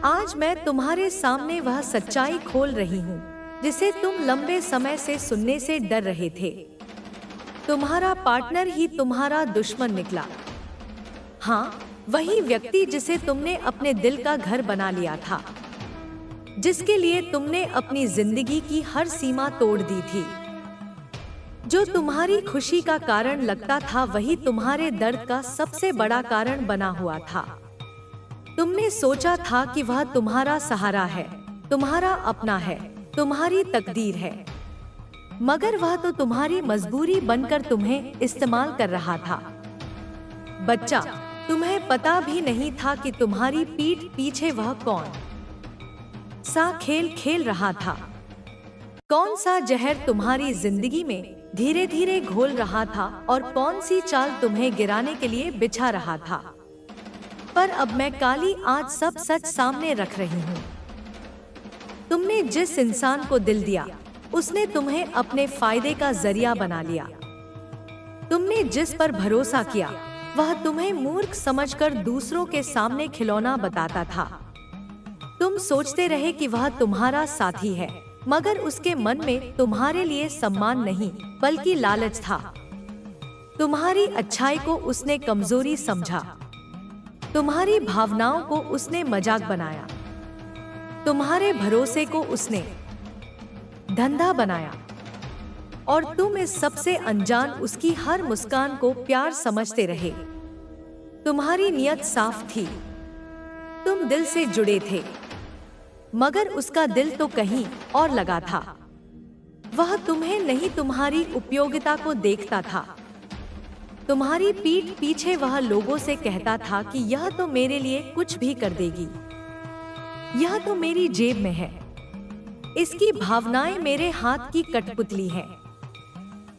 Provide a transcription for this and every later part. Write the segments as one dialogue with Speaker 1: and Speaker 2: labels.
Speaker 1: आज मैं तुम्हारे सामने वह सच्चाई खोल रही हूँ जिसे तुम लंबे समय से सुनने से डर रहे थे। तुम्हारा पार्टनर ही तुम्हारा दुश्मन निकला। हाँ, वही व्यक्ति जिसे तुमने अपने दिल का घर बना लिया था, जिसके लिए तुमने अपनी जिंदगी की हर सीमा तोड़ दी थी। जो तुम्हारी खुशी का कारण लगता था, वही तुम्हारे दर्द का सबसे बड़ा कारण बना हुआ था। तुमने सोचा था कि वह तुम्हारा सहारा है, तुम्हारा अपना है, तुम्हारी तकदीर है, मगर वह तो तुम्हारी मजबूरी बनकर तुम्हें इस्तेमाल कर रहा था। बच्चा, तुम्हें पता भी नहीं था कि तुम्हारी पीठ पीछे वह कौन सा खेल खेल रहा था, कौन सा जहर तुम्हारी जिंदगी में धीरे धीरे घोल रहा था और कौन सी चाल तुम्हें गिराने के लिए बिछा रहा था। पर अब मैं काली आज सब सच सामने रख रही हूँ। तुमने जिस इंसान को दिल दिया, उसने तुम्हें अपने फायदे का जरिया बना लिया। तुमने जिस पर भरोसा किया, वह तुम्हें मूर्ख समझकर दूसरों के सामने खिलौना बताता था। तुम सोचते रहे कि वह तुम्हारा साथी है, मगर उसके मन में तुम्हारे लिए सम्मान नहीं बल्कि लालच था। तुम्हारी अच्छाई को उसने कमजोरी समझा, तुम्हारी भावनाओं को उसने मजाक बनाया, तुम्हारे भरोसे को उसने धंधा बनाया, और तुम इस सबसे अनजान उसकी हर मुस्कान को प्यार समझते रहे। तुम्हारी नियत साफ थी, तुम दिल से जुड़े थे, मगर उसका दिल तो कहीं और लगा था। वह तुम्हें नहीं, तुम्हारी उपयोगिता को देखता था। तुम्हारी पीठ पीछे वह लोगों से कहता था कि यह तो मेरे लिए कुछ भी कर देगी, यह तो मेरी जेब में है, इसकी भावनाएं मेरे हाथ की कठपुतली हैं।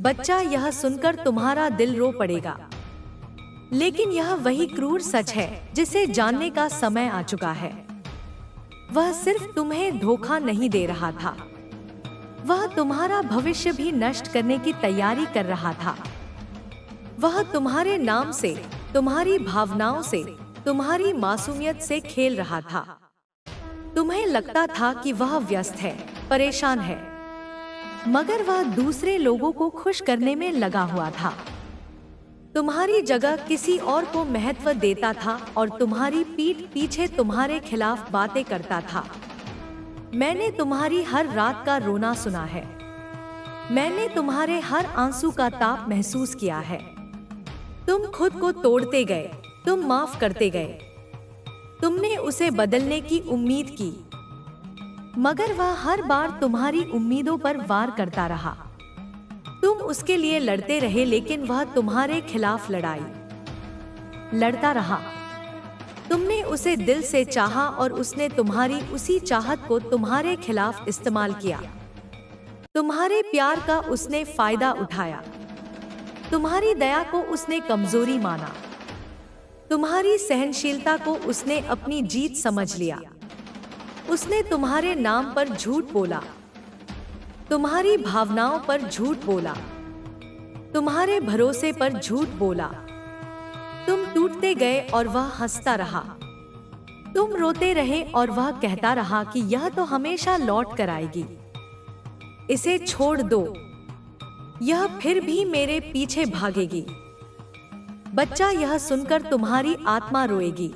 Speaker 1: बच्चा, यह सुनकर तुम्हारा दिल रो पड़ेगा, लेकिन यह वही क्रूर सच है जिसे जानने का समय आ चुका है। वह सिर्फ तुम्हें धोखा नहीं दे रहा था, वह तुम्हारा भविष्य भी नष्ट करने की तैयारी कर रहा था। वह तुम्हारे नाम से, तुम्हारी भावनाओं से, तुम्हारी मासूमियत से खेल रहा था। तुम्हें लगता था कि वह व्यस्त है, परेशान है, मगर वह दूसरे लोगों को खुश करने में लगा हुआ था। तुम्हारी जगह किसी और को महत्व देता था और तुम्हारी पीठ पीछे तुम्हारे खिलाफ बातें करता था। मैंने तुम्हारी हर रात का रोना सुना है, मैंने तुम्हारे हर आंसू का ताप महसूस किया है। तुम खुद को तोड़ते गए, तुम माफ करते गए, तुमने उसे बदलने की उम्मीद की, मगर वह हर बार तुम्हारी उम्मीदों पर वार करता रहा। तुम उसके लिए लड़ते रहे, लेकिन वह तुम्हारे खिलाफ लड़ता रहा। तुमने उसे दिल से चाहा और उसने तुम्हारी उसी चाहत को तुम्हारे खिलाफ इस्तेमाल किया। तुम्हारे प्यार का उसने फायदा उठाया, तुम्हारी दया को उसने कमजोरी माना, तुम्हारी सहनशीलता को उसने अपनी जीत समझ लिया। उसने तुम्हारे नाम पर झूठ बोला, तुम्हारी भावनाओं पर झूठ बोला, तुम्हारे भरोसे पर झूठ बोला। तुम टूटते गए और वह हंसता रहा, तुम रोते रहे और वह कहता रहा कि यह तो हमेशा लौट कर आएगी, इसे छोड़ दो, यह फिर भी मेरे पीछे भागेगी। बच्चा, यह सुनकर तुम्हारी आत्मा रोएगी,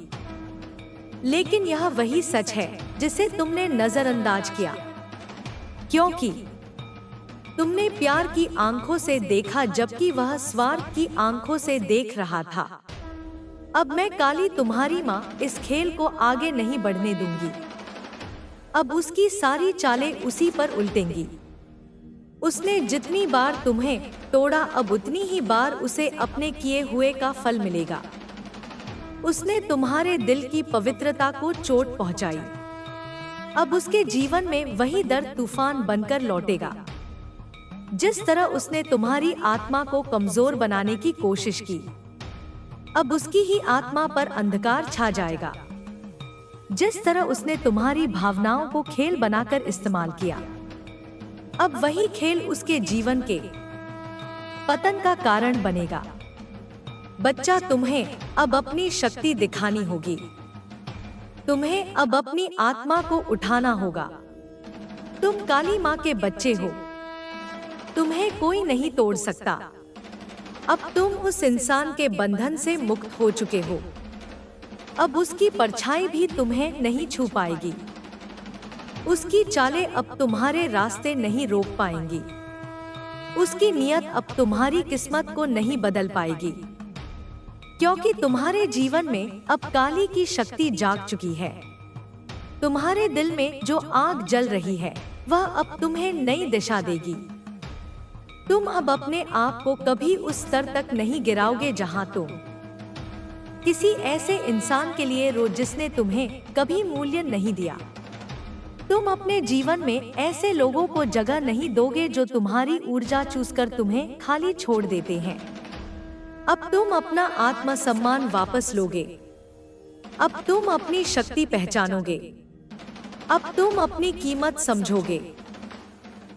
Speaker 1: लेकिन यह वही सच है जिसे तुमने नजरअंदाज किया, क्योंकि तुमने प्यार की आंखों से देखा जबकि वह स्वार्थ की आंखों से देख रहा था। अब मैं काली, तुम्हारी माँ, इस खेल को आगे नहीं बढ़ने दूंगी। अब उसकी सारी चालें उसी पर उल्टेंगी। उसने जितनी बार तुम्हें तोड़ा, अब उतनी ही बार उसे अपने किए हुए का फल मिलेगा। उसने तुम्हारे दिल की पवित्रता को चोट पहुंचाई, अब उसके जीवन में वही दर्द तूफान बनकर लौटेगा। जिस तरह उसने तुम्हारी आत्मा को कमजोर बनाने की कोशिश की, अब उसकी ही आत्मा पर अंधकार छा जाएगा। जिस तरह उसने तुम्हारी भावनाओं को खेल बनाकर इस्तेमाल किया, अब वही खेल उसके जीवन के पतन का कारण बनेगा। बच्चा, तुम्हें अब अपनी शक्ति दिखानी होगी। तुम्हें अब अपनी आत्मा को उठाना होगा। तुम काली माँ के बच्चे हो, तुम्हें कोई नहीं तोड़ सकता। अब तुम उस इंसान के बंधन से मुक्त हो चुके हो। अब उसकी परछाई भी तुम्हें नहीं छू पाएगी। उसकी चालें अब तुम्हारे रास्ते नहीं रोक पाएंगी। उसकी नियत अब तुम्हारी किस्मत को नहीं बदल पाएगी, क्योंकि तुम्हारे जीवन में अब काली की शक्ति जाग चुकी है। तुम्हारे दिल में जो आग जल रही है वह अब तुम्हें नई दिशा देगी। तुम अब अपने आप को कभी उस स्तर तक नहीं गिराओगे जहां तुम किसी ऐसे इंसान के लिए रो जिसने तुम्हें कभी मूल्य नहीं दिया। तुम अपने जीवन में ऐसे लोगों को जगह नहीं दोगे जो तुम्हारी ऊर्जा चूसकर तुम्हें खाली छोड़ देते हैं। अब तुम अपना आत्मसम्मान वापस लोगे। अब तुम अपनी शक्ति पहचानोगे। अब तुम अपनी कीमत समझोगे।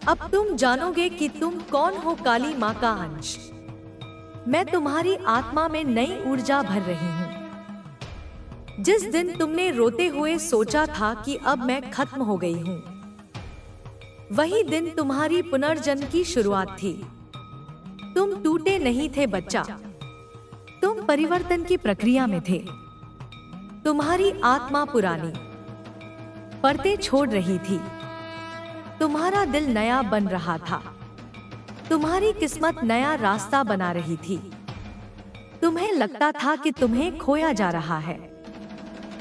Speaker 1: अब तुम जानोगे कि तुम कौन हो, काली माँ का अंश। मैं तुम्हारी आत्मा में नई ऊर्जा भर रही हूँ। जिस दिन तुमने रोते हुए सोचा था कि अब मैं खत्म हो गई हूँ, वही दिन तुम्हारी पुनर्जन्म की शुरुआत थी। तुम टूटे नहीं थे बच्चा, तुम परिवर्तन की प्रक्रिया में थे। तुम्हारी आत्मा पुरानी परतें छोड़ रही थी। तुम्हारा दिल नया बन रहा था। तुम्हारी किस्मत नया रास्ता बना रही थी। तुम्हें लगता था कि तुम्हें खोया जा रहा है,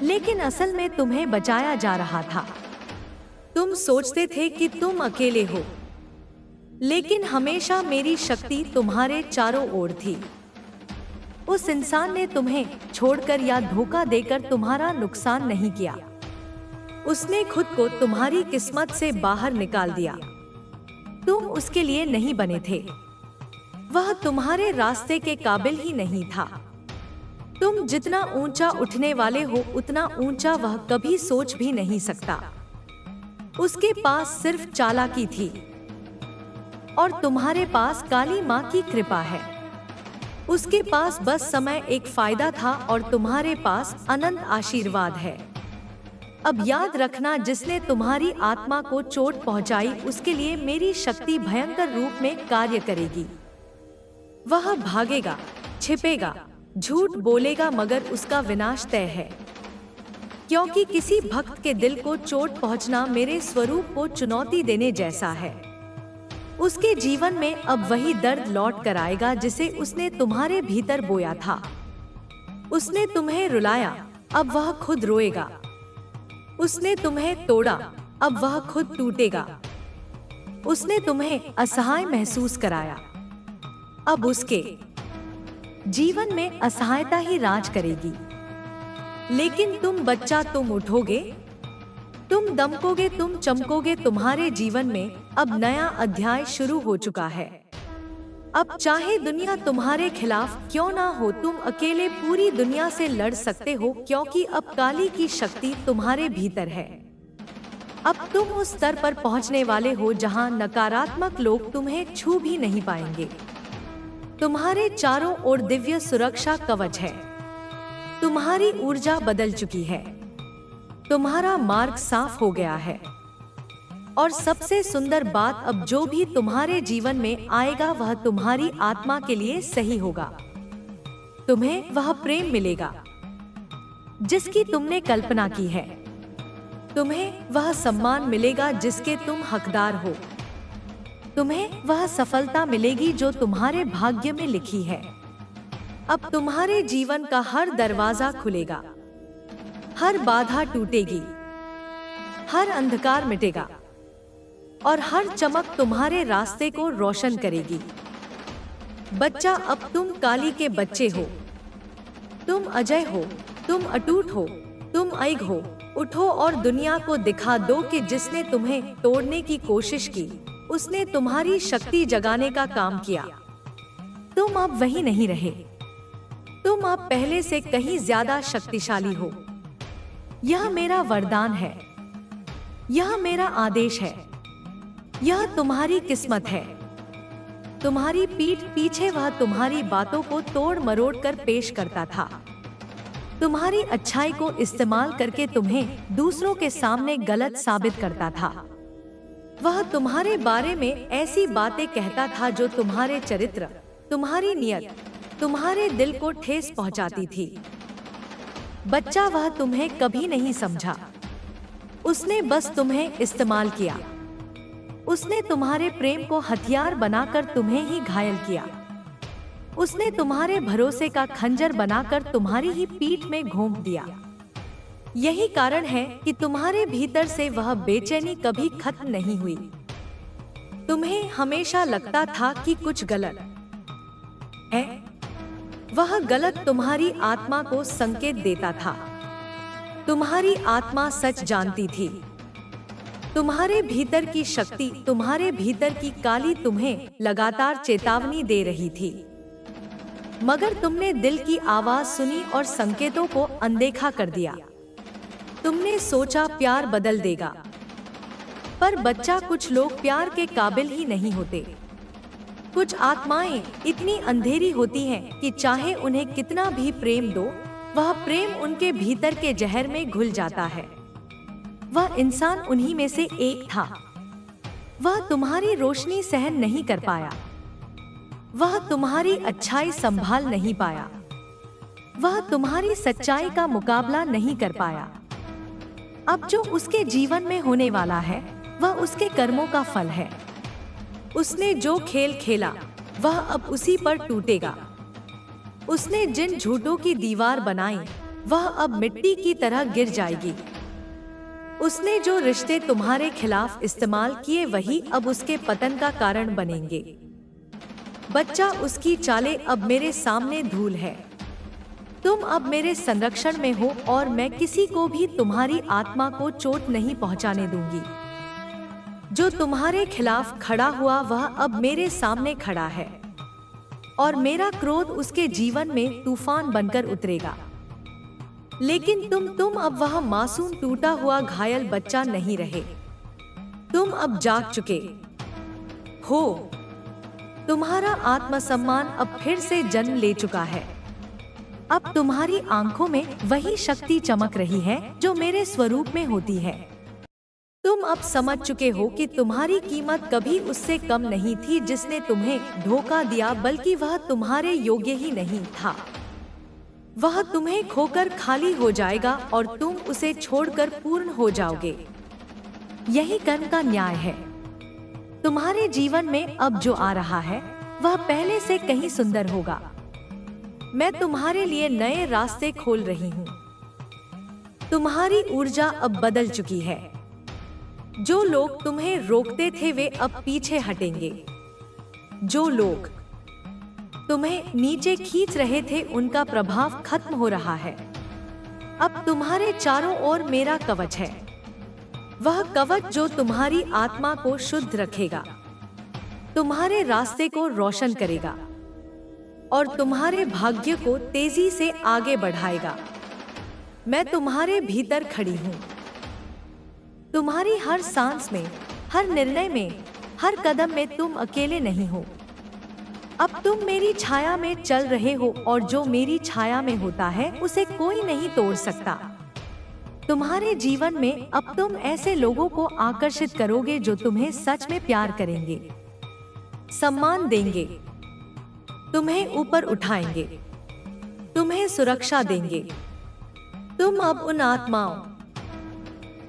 Speaker 1: लेकिन असल में तुम्हें बचाया जा रहा था। तुम सोचते थे कि तुम अकेले हो, लेकिन हमेशा मेरी शक्ति तुम्हारे चारों ओर थी। उस इंसान ने तुम्हें छोड़कर या धोखा देकर तुम्हारा नुकसान नहीं किया। उसने खुद को तुम्हारी किस्मत से बाहर निकाल दिया। तुम उसके लिए नहीं बने थे। वह तुम्हारे रास्ते के काबिल ही नहीं था। तुम जितना ऊंचा उठने वाले हो उतना ऊंचा वह कभी सोच भी नहीं सकता। उसके पास सिर्फ चालाकी थी और तुम्हारे पास काली माँ की कृपा है। उसके पास बस समय एक फायदा था और तुम्हारे पास अनंत आशीर्वाद है। अब याद रखना, जिसने तुम्हारी आत्मा को चोट पहुंचाई उसके लिए मेरी शक्ति भयंकर रूप में कार्य करेगी। वह भागेगा, छिपेगा, झूठ बोलेगा, मगर उसका विनाश तय है। क्योंकि किसी भक्त के दिल को चोट पहुंचना मेरे स्वरूप को चुनौती देने जैसा है। उसके जीवन में अब वही दर्द लौट कर आएगा जिसे उसने तुम्हारे भीतर बोया था। उसने तुम्हें रुलाया, अब वह खुद रोएगा। उसने तुम्हें तोड़ा, अब वह खुद टूटेगा। उसने तुम्हें असहाय महसूस कराया, अब उसके जीवन में असहायता ही राज करेगी। लेकिन तुम बच्चा, तुम उठोगे, तुम दमकोगे, तुम चमकोगे। तुम्हारे जीवन में अब नया अध्याय शुरू हो चुका है। अब चाहे दुनिया तुम्हारे खिलाफ क्यों ना हो, तुम अकेले पूरी दुनिया से लड़ सकते हो, क्योंकि अब काली की शक्ति तुम्हारे भीतर है। अब तुम उस स्तर पर पहुंचने वाले हो जहां नकारात्मक लोग तुम्हें छू भी नहीं पाएंगे। तुम्हारे चारों ओर दिव्य सुरक्षा कवच है। तुम्हारी ऊर्जा बदल चुकी है। तुम्हारा मार्ग साफ हो गया है। और सबसे सुंदर बात, अब जो भी तुम्हारे जीवन में आएगा वह तुम्हारी आत्मा के लिए सही होगा। तुम्हें वह प्रेम मिलेगा जिसकी तुमने कल्पना की है। तुम्हें वह सम्मान मिलेगा जिसके तुम हकदार हो। तुम्हें वह सफलता मिलेगी जो तुम्हारे भाग्य में लिखी है। अब तुम्हारे जीवन का हर दरवाजा खुलेगा, हर बाधा टूटेगी, हर अंधकार मिटेगा और हर चमक तुम्हारे रास्ते को रोशन करेगी। बच्चा, अब तुम काली के बच्चे हो। तुम अजय हो, तुम अटूट हो, तुम अइग हो। उठो और दुनिया को दिखा दो कि जिसने तुम्हें तोड़ने की कोशिश की उसने तुम्हारी शक्ति जगाने का काम किया। तुम अब वही नहीं रहे। तुम अब पहले से कहीं ज्यादा शक्तिशाली हो। यह मेरा वरदान है, यह मेरा आदेश है, यह तुम्हारी किस्मत है। तुम्हारी पीठ पीछे वह तुम्हारी बातों को तोड़ मरोड़ कर पेश करता था, तुम्हारी अच्छाई को इस्तेमाल करके तुम्हें दूसरों के सामने गलत साबित करता था। वह तुम्हारे बारे में ऐसी बातें कहता था जो तुम्हारे चरित्र, तुम्हारी नियत, तुम्हारे दिल को ठेस पहुंचाती थी। बच्चा, वह तुम्हें कभी नहीं समझा। उसने बस तुम्हें इस्तेमाल किया। उसने तुम्हारे प्रेम को हथियार बनाकर तुम्हें ही घायल किया। उसने तुम्हारे भरोसे का खंजर बनाकर तुम्हारी ही पीठ में घोंप दिया। यही कारण है कि तुम्हारे भीतर से वह बेचैनी कभी खत्म नहीं हुई। तुम्हें हमेशा लगता था कि कुछ गलत है। वह गलत तुम्हारी आत्मा को संकेत देता था। तुम्हारी आत्मा सच जानती थी। तुम्हारे भीतर की शक्ति, तुम्हारे भीतर की काली तुम्हें लगातार चेतावनी दे रही थी, मगर तुमने दिल की आवाज सुनी और संकेतों को अनदेखा कर दिया। तुमने सोचा प्यार बदल देगा, पर बच्चा, कुछ लोग प्यार के काबिल ही नहीं होते। कुछ आत्माएं इतनी अंधेरी होती हैं कि चाहे उन्हें कितना भी प्रेम दो, वह प्रेम उनके भीतर के जहर में घुल जाता है। वह इंसान उन्हीं में से एक था। वह तुम्हारी रोशनी सहन नहीं कर पाया। वह तुम्हारी अच्छाई संभाल नहीं पाया। वह तुम्हारी सच्चाई का मुकाबला नहीं कर पाया। अब जो उसके जीवन में होने वाला है, वह उसके कर्मों का फल है। उसने जो खेल खेला, वह अब उसी पर टूटेगा। उसने जिन झूठों की दीवार बनाई, वह अब मिट्टी की तरह गिर जाएगी। उसने जो रिश्ते तुम्हारे खिलाफ इस्तेमाल किए, वही अब उसके पतन का कारण बनेंगे। बच्चा, उसकी चालें अब मेरे सामने धूल है। तुम अब मेरे संरक्षण में हो और मैं किसी को भी तुम्हारी आत्मा को चोट नहीं पहुंचाने दूंगी। जो तुम्हारे खिलाफ खड़ा हुआ, वह अब मेरे सामने खड़ा है और मेरा क्रोध उसके जीवन में तूफान बनकर उतरेगा। लेकिन तुम अब वह मासूम टूटा हुआ घायल बच्चा नहीं रहे। तुम अब जाग चुके हो। तुम्हारा आत्मसम्मान अब फिर से जन्म ले चुका है। अब तुम्हारी आंखों में वही शक्ति चमक रही है जो मेरे स्वरूप में होती है। तुम अब समझ चुके हो कि तुम्हारी कीमत कभी उससे कम नहीं थी जिसने तुम्हें धोखा दिया, बल्कि वह तुम्हारे योग्य ही नहीं था। वह तुम्हें खोकर खाली हो जाएगा और तुम उसे छोड़कर पूर्ण हो जाओगे। यही कर्म का न्याय है। तुम्हारे जीवन में अब जो आ रहा है, वह पहले से कहीं सुंदर होगा। मैं तुम्हारे लिए नए रास्ते खोल रही हूँ। तुम्हारी ऊर्जा अब बदल चुकी है। जो लोग तुम्हें रोकते थे, वे अब पीछे हटेंगे। जो लोग तुम्हें नीचे खींच रहे थे, उनका प्रभाव खत्म हो रहा है। अब तुम्हारे चारों ओर मेरा कवच है। वह कवच जो तुम्हारी आत्मा को शुद्ध रखेगा, तुम्हारे रास्ते को रोशन करेगा और तुम्हारे भाग्य को तेजी से आगे बढ़ाएगा। मैं तुम्हारे भीतर खड़ी हूँ। तुम्हारी हर सांस में, हर निर्णय में, हर कदम में तुम अकेले नहीं हो। अब तुम मेरी छाया में चल रहे हो और जो मेरी छाया में होता है, उसे कोई नहीं तोड़ सकता। तुम्हारे जीवन में अब तुम ऐसे लोगों को आकर्षित करोगे जो तुम्हें सच में प्यार करेंगे, सम्मान देंगे, तुम्हें ऊपर उठाएंगे, तुम्हें सुरक्षा देंगे। तुम अब उन आत्माओं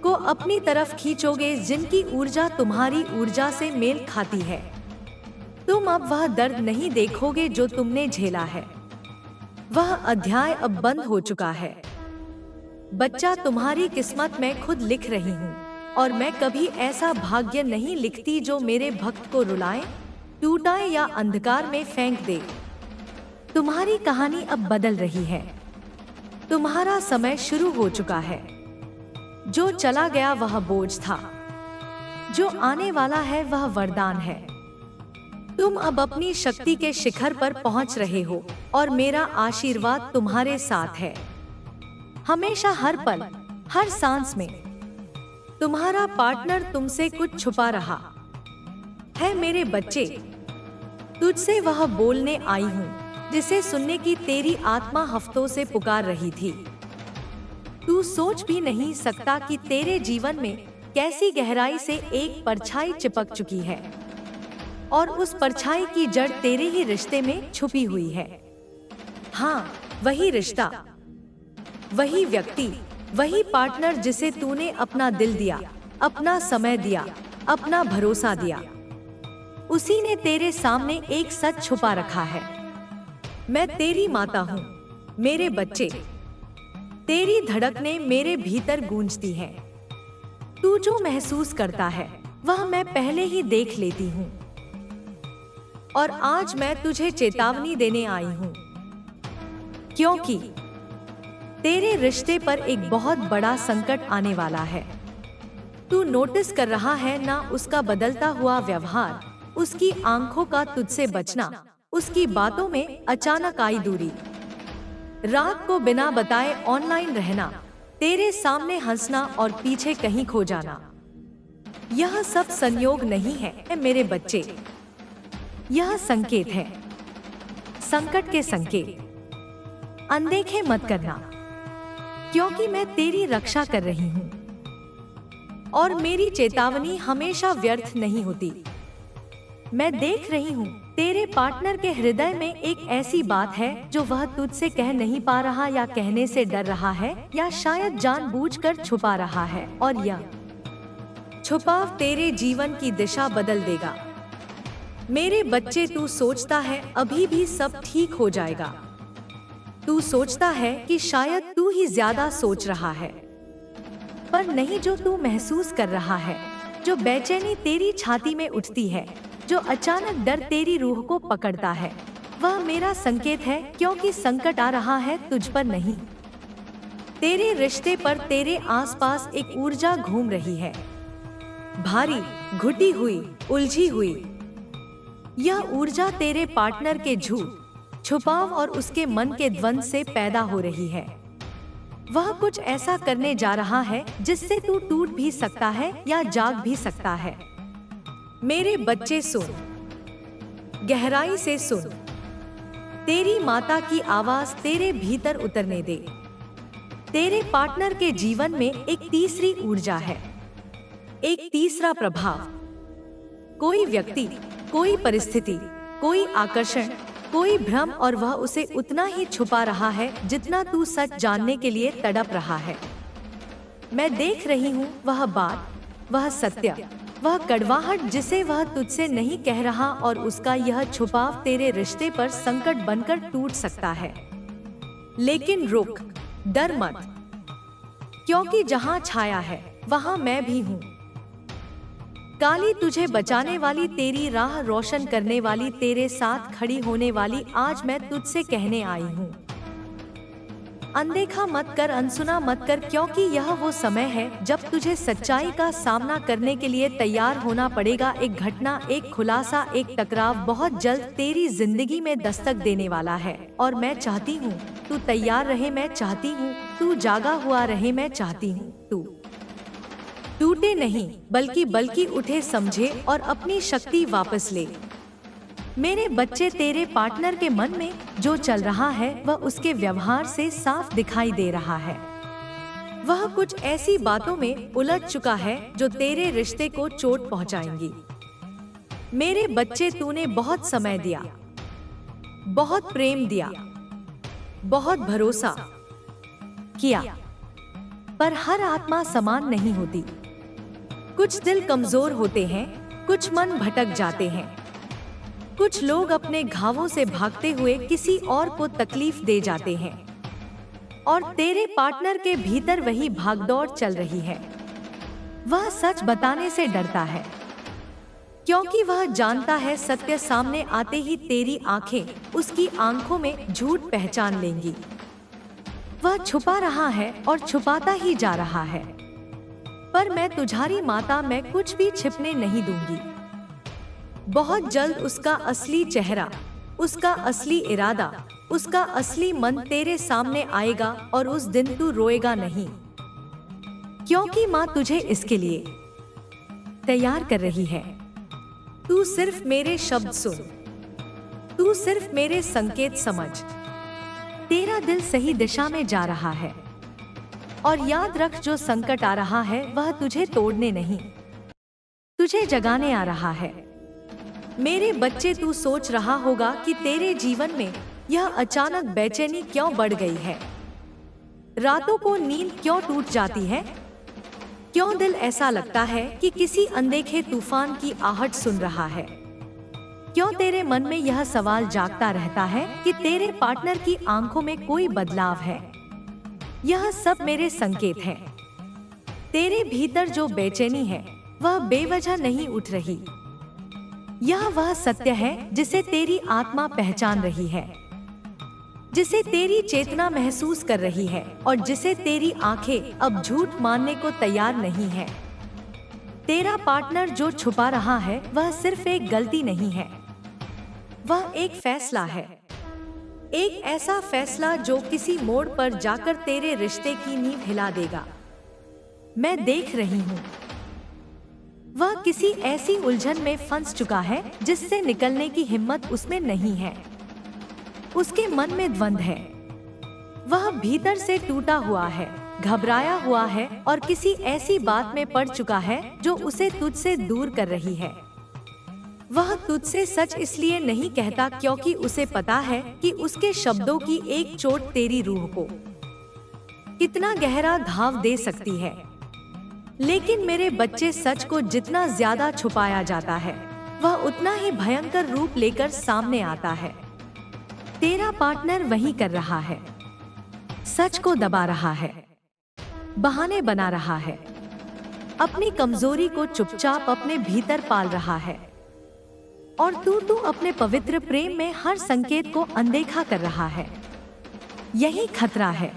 Speaker 1: को अपनी तरफ खींचोगे जिनकी ऊर्जा तुम्हारी ऊर्जा से मेल खाती है। तुम अब वह दर्द नहीं देखोगे जो तुमने झेला है। वह अध्याय अब बंद हो चुका है। बच्चा, तुम्हारी किस्मत मैं खुद लिख रही हूँ और मैं कभी ऐसा भाग्य नहीं लिखती जो मेरे भक्त को रुलाए, टूटाए या अंधकार में फेंक दे। तुम्हारी कहानी अब बदल रही है। तुम्हारा समय शुरू हो चुका है। जो चला गया वह बोझ था, जो आने वाला है वह वरदान है। तुम अब अपनी शक्ति के शिखर पर पहुंच रहे हो और मेरा आशीर्वाद तुम्हारे साथ है। हमेशा, हर पल, हर सांस में। तुम्हारा पार्टनर तुमसे कुछ छुपा रहा है मेरे बच्चे। तुझसे वह बोलने आई हूँ जिसे सुनने की तेरी आत्मा हफ्तों से पुकार रही थी। तू सोच भी नहीं सकता कि तेरे जीवन में कैसी गहराई से एक परछाई चिपक चुकी है और उस परछाई की जड़ तेरे ही रिश्ते में छुपी हुई है। हाँ, वही रिश्ता, वही व्यक्ति, वही पार्टनर जिसे तूने अपना दिल दिया, अपना समय दिया, अपना भरोसा दिया। उसी ने तेरे सामने एक सच छुपा रखा है। मैं तेरी माता हूँ, मेरे बच्चे। तेरी धड़कनें मेरे भीतर गूंजती हैं। तू जो महसूस करता है वह मैं पहले ही देख लेती हूँ। और आज मैं तुझे चेतावनी देने आई हूँ, क्योंकि तेरे रिश्ते पर एक बहुत बड़ा संकट आने वाला है। तू नोटिस कर रहा है ना उसका बदलता हुआ व्यवहार, उसकी आंखों का तुझसे बचना, उसकी बातों में अचानक आई दूरी, रात को बिना बताए ऑनलाइन रहना, तेरे सामने हंसना और पीछे कहीं खो जाना। यह सब संयोग नहीं है मेरे बच्चे, यह संकेत है, संकट के संकेत। अनदेखे मत करना, क्योंकि मैं तेरी रक्षा कर रही हूँ और मेरी चेतावनी हमेशा व्यर्थ नहीं होती। मैं देख रही हूँ तेरे पार्टनर के हृदय में एक ऐसी बात है जो वह तुझसे कह नहीं पा रहा, या कहने से डर रहा है, या शायद जानबूझकर छुपा रहा है। और यह छुपाव तेरे जीवन की दिशा बदल देगा। मेरे बच्चे, तू सोचता है अभी भी सब ठीक हो जाएगा। तू सोचता है कि शायद तू ही ज्यादा सोच रहा है, पर नहीं। जो तू महसूस कर रहा है, जो बेचैनी तेरी छाती में उठती है, जो अचानक डर तेरी रूह को पकड़ता है, वह मेरा संकेत है, क्योंकि संकट आ रहा है तुझ पर नहीं, तेरे रिश्ते पर। तेरे आसपास एक ऊर्जा घूम रही है, भारी, घुटी हुई, उलझी हुई। यह ऊर्जा तेरे पार्टनर के झूठ, छुपाव और उसके मन के द्वंद्व से पैदा हो रही है। वह कुछ ऐसा करने जा रहा है जिससे तू टूट भी सकता है या जाग भी सकता है। मेरे बच्चे, सुन, गहराई से सुन। तेरी माता की आवाज तेरे भीतर उतरने दे। तेरे पार्टनर के जीवन में एक तीसरी ऊर्जा है, एक तीसरा प्रभाव। कोई व्यक्ति, कोई परिस्थिति, कोई आकर्षण, कोई भ्रम, और वह उसे उतना ही छुपा रहा है जितना तू सच जानने के लिए तड़प रहा है। मैं देख रही हूँ वह बात, वह सत्य, वह कड़वाहट जिसे वह तुझसे नहीं कह रहा, और उसका यह छुपाव तेरे रिश्ते पर संकट बनकर टूट सकता है। लेकिन रुक, डर मत, क्योंकि जहाँ छाया है वहाँ मैं भी हूँ। काली, तुझे बचाने वाली, तेरी राह रोशन करने वाली, तेरे साथ खड़ी होने वाली, आज मैं तुझसे कहने आई हूँ, अनदेखा मत कर, अनसुना मत कर, क्योंकि यह वो समय है जब तुझे सच्चाई का सामना करने के लिए तैयार होना पड़ेगा। एक घटना, एक खुलासा, एक टकराव बहुत जल्द तेरी जिंदगी में दस्तक देने वाला है, और मैं चाहती हूँ तू तैयार रहे। मैं चाहती हूँ तू जागा हुआ रहे। मैं चाहती हूँ तू टूटे नहीं, बल्कि उठे, समझे और अपनी शक्ति वापस ले। मेरे बच्चे, तेरे पार्टनर के मन में जो चल रहा है वह उसके व्यवहार से साफ दिखाई दे रहा है। वह कुछ ऐसी बातों में उलझ चुका है जो तेरे रिश्ते को चोट पहुंचाएंगी। मेरे बच्चे, तूने बहुत समय दिया, बहुत प्रेम दिया, बहुत भरोसा किया, पर हर आत्मा समान नहीं होती। कुछ दिल कमजोर होते हैं, कुछ मन भटक जाते हैं, कुछ लोग अपने घावों से भागते हुए किसी और को तकलीफ दे जाते हैं, और तेरे पार्टनर के भीतर वही भागदौड़ चल रही है। वह सच बताने से डरता है, क्योंकि वह जानता है सत्य सामने आते ही तेरी आंखें उसकी आंखों में झूठ पहचान लेंगी। वह छुपा रहा है और छुपाता ही जा रहा है, पर मैं तुझारी माता, मैं कुछ भी छिपने नहीं दूंगी। बहुत जल्द उसका असली चेहरा, उसका असली इरादा, उसका असली मन तेरे सामने आएगा, और उस दिन तू रोएगा नहीं, क्योंकि माँ तुझे इसके लिए तैयार कर रही है। तू सिर्फ मेरे शब्द सुन, तू सिर्फ मेरे संकेत समझ। तेरा दिल सही दिशा में जा रहा है, और याद रख, जो संकट आ रहा है वह तुझे तोड़ने नहीं, तुझे जगाने आ रहा है। मेरे बच्चे, तू सोच रहा होगा कि तेरे जीवन में यह अचानक बेचैनी क्यों बढ़ गई है, रातों को नींद क्यों टूट जाती है, क्यों दिल ऐसा लगता है कि किसी अनदेखे तूफान की आहट सुन रहा है, क्यों तेरे मन में यह सवाल जागता रहता है कि तेरे पार्टनर की आंखों में कोई बदलाव है। यह सब मेरे संकेत हैं। तेरे भीतर जो बेचैनी है वह बेवजह नहीं उठ रही। यह वह सत्य है जिसे तेरी आत्मा पहचान रही है, जिसे तेरी चेतना महसूस कर रही है और जिसे तेरी आंखें अब झूठ मानने को तैयार नहीं है। तेरा पार्टनर जो छुपा रहा है वह सिर्फ एक गलती नहीं है, वह एक फैसला है। एक ऐसा फैसला जो किसी मोड़ पर जाकर तेरे रिश्ते की नींव हिला देगा। मैं देख रही हूँ, वह किसी ऐसी उलझन में फंस चुका है जिससे निकलने की हिम्मत उसमें नहीं है। उसके मन में द्वंद्व है, वह भीतर से टूटा हुआ है, घबराया हुआ है और किसी ऐसी बात में पड़ चुका है जो उसे तुझसे दूर कर रही है। वह तुझसे सच इसलिए नहीं कहता क्योंकि उसे पता है कि उसके शब्दों की एक चोट तेरी रूह को कितना गहरा घाव दे सकती है। लेकिन मेरे बच्चे, सच को जितना ज्यादा छुपाया जाता है वह उतना ही भयंकर रूप लेकर सामने आता है। तेरा पार्टनर वही कर रहा है, सच को दबा रहा है, बहाने बना रहा है, अपनी कमजोरी को चुपचाप अपने भीतर पाल रहा है। और तू अपने पवित्र प्रेम में हर संकेत को अनदेखा कर रहा है। यही खतरा है,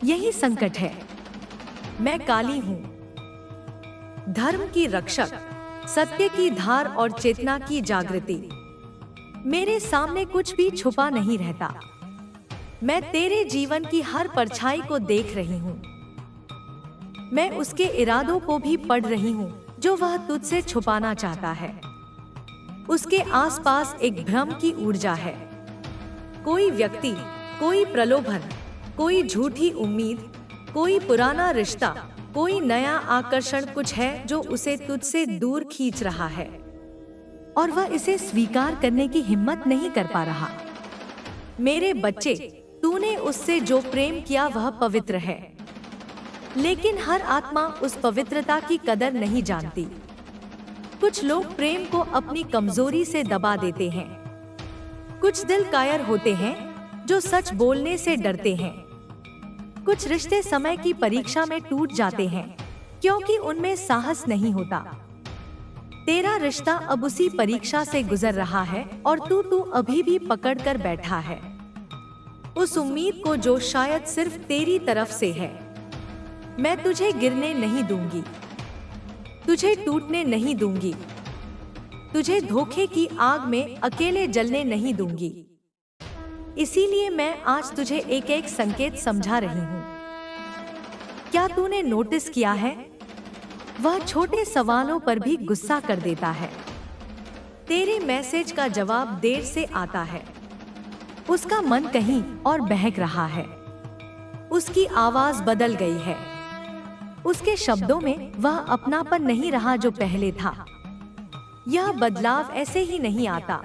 Speaker 1: यही संकट है। मैं काली हूँ, धर्म की रक्षक, सत्य की धार और चेतना की जागृति। मेरे सामने कुछ भी छुपा नहीं रहता। मैं तेरे जीवन की हर परछाई को देख रही हूँ। मैं उसके इरादों को भी पढ़ रही हूँ जो वह तुझसे छुपाना चाहता है। उसके आसपास एक भ्रम की ऊर्जा है, कोई व्यक्ति, कोई प्रलोभन, कोई झूठी उम्मीद, कोई पुराना रिश्ता, कोई नया आकर्षण, कुछ है जो उसे तुझसे दूर खींच रहा है और वह इसे स्वीकार करने की हिम्मत नहीं कर पा रहा। मेरे बच्चे, तूने उससे जो प्रेम किया वह पवित्र है, लेकिन हर आत्मा उस पवित्रता की कदर नहीं जानती। कुछ लोग प्रेम को अपनी कमजोरी से दबा देते हैं। कुछ दिल कायर होते हैं जो सच बोलने से डरते हैं। कुछ रिश्ते समय की परीक्षा में टूट जाते हैं क्योंकि उनमें साहस नहीं होता। तेरा रिश्ता अब उसी परीक्षा से गुजर रहा है और तू अभी भी पकड़ कर बैठा है उस उम्मीद को जो शायद सिर्फ तेरी तरफ से है। मैं तुझे गिरने नहीं दूंगी, तुझे टूटने नहीं दूंगी, तुझे धोखे की आग में अकेले जलने नहीं दूंगी। इसीलिए मैं आज तुझे एक एक संकेत समझा रही हूँ। क्या तूने नोटिस किया है, वह छोटे सवालों पर भी गुस्सा कर देता है। तेरे मैसेज का जवाब देर से आता है। उसका मन कहीं और बहक रहा है। उसकी आवाज बदल गई है। उसके शब्दों में वह अपनापन नहीं रहा जो पहले था। यह बदलाव ऐसे ही नहीं आता।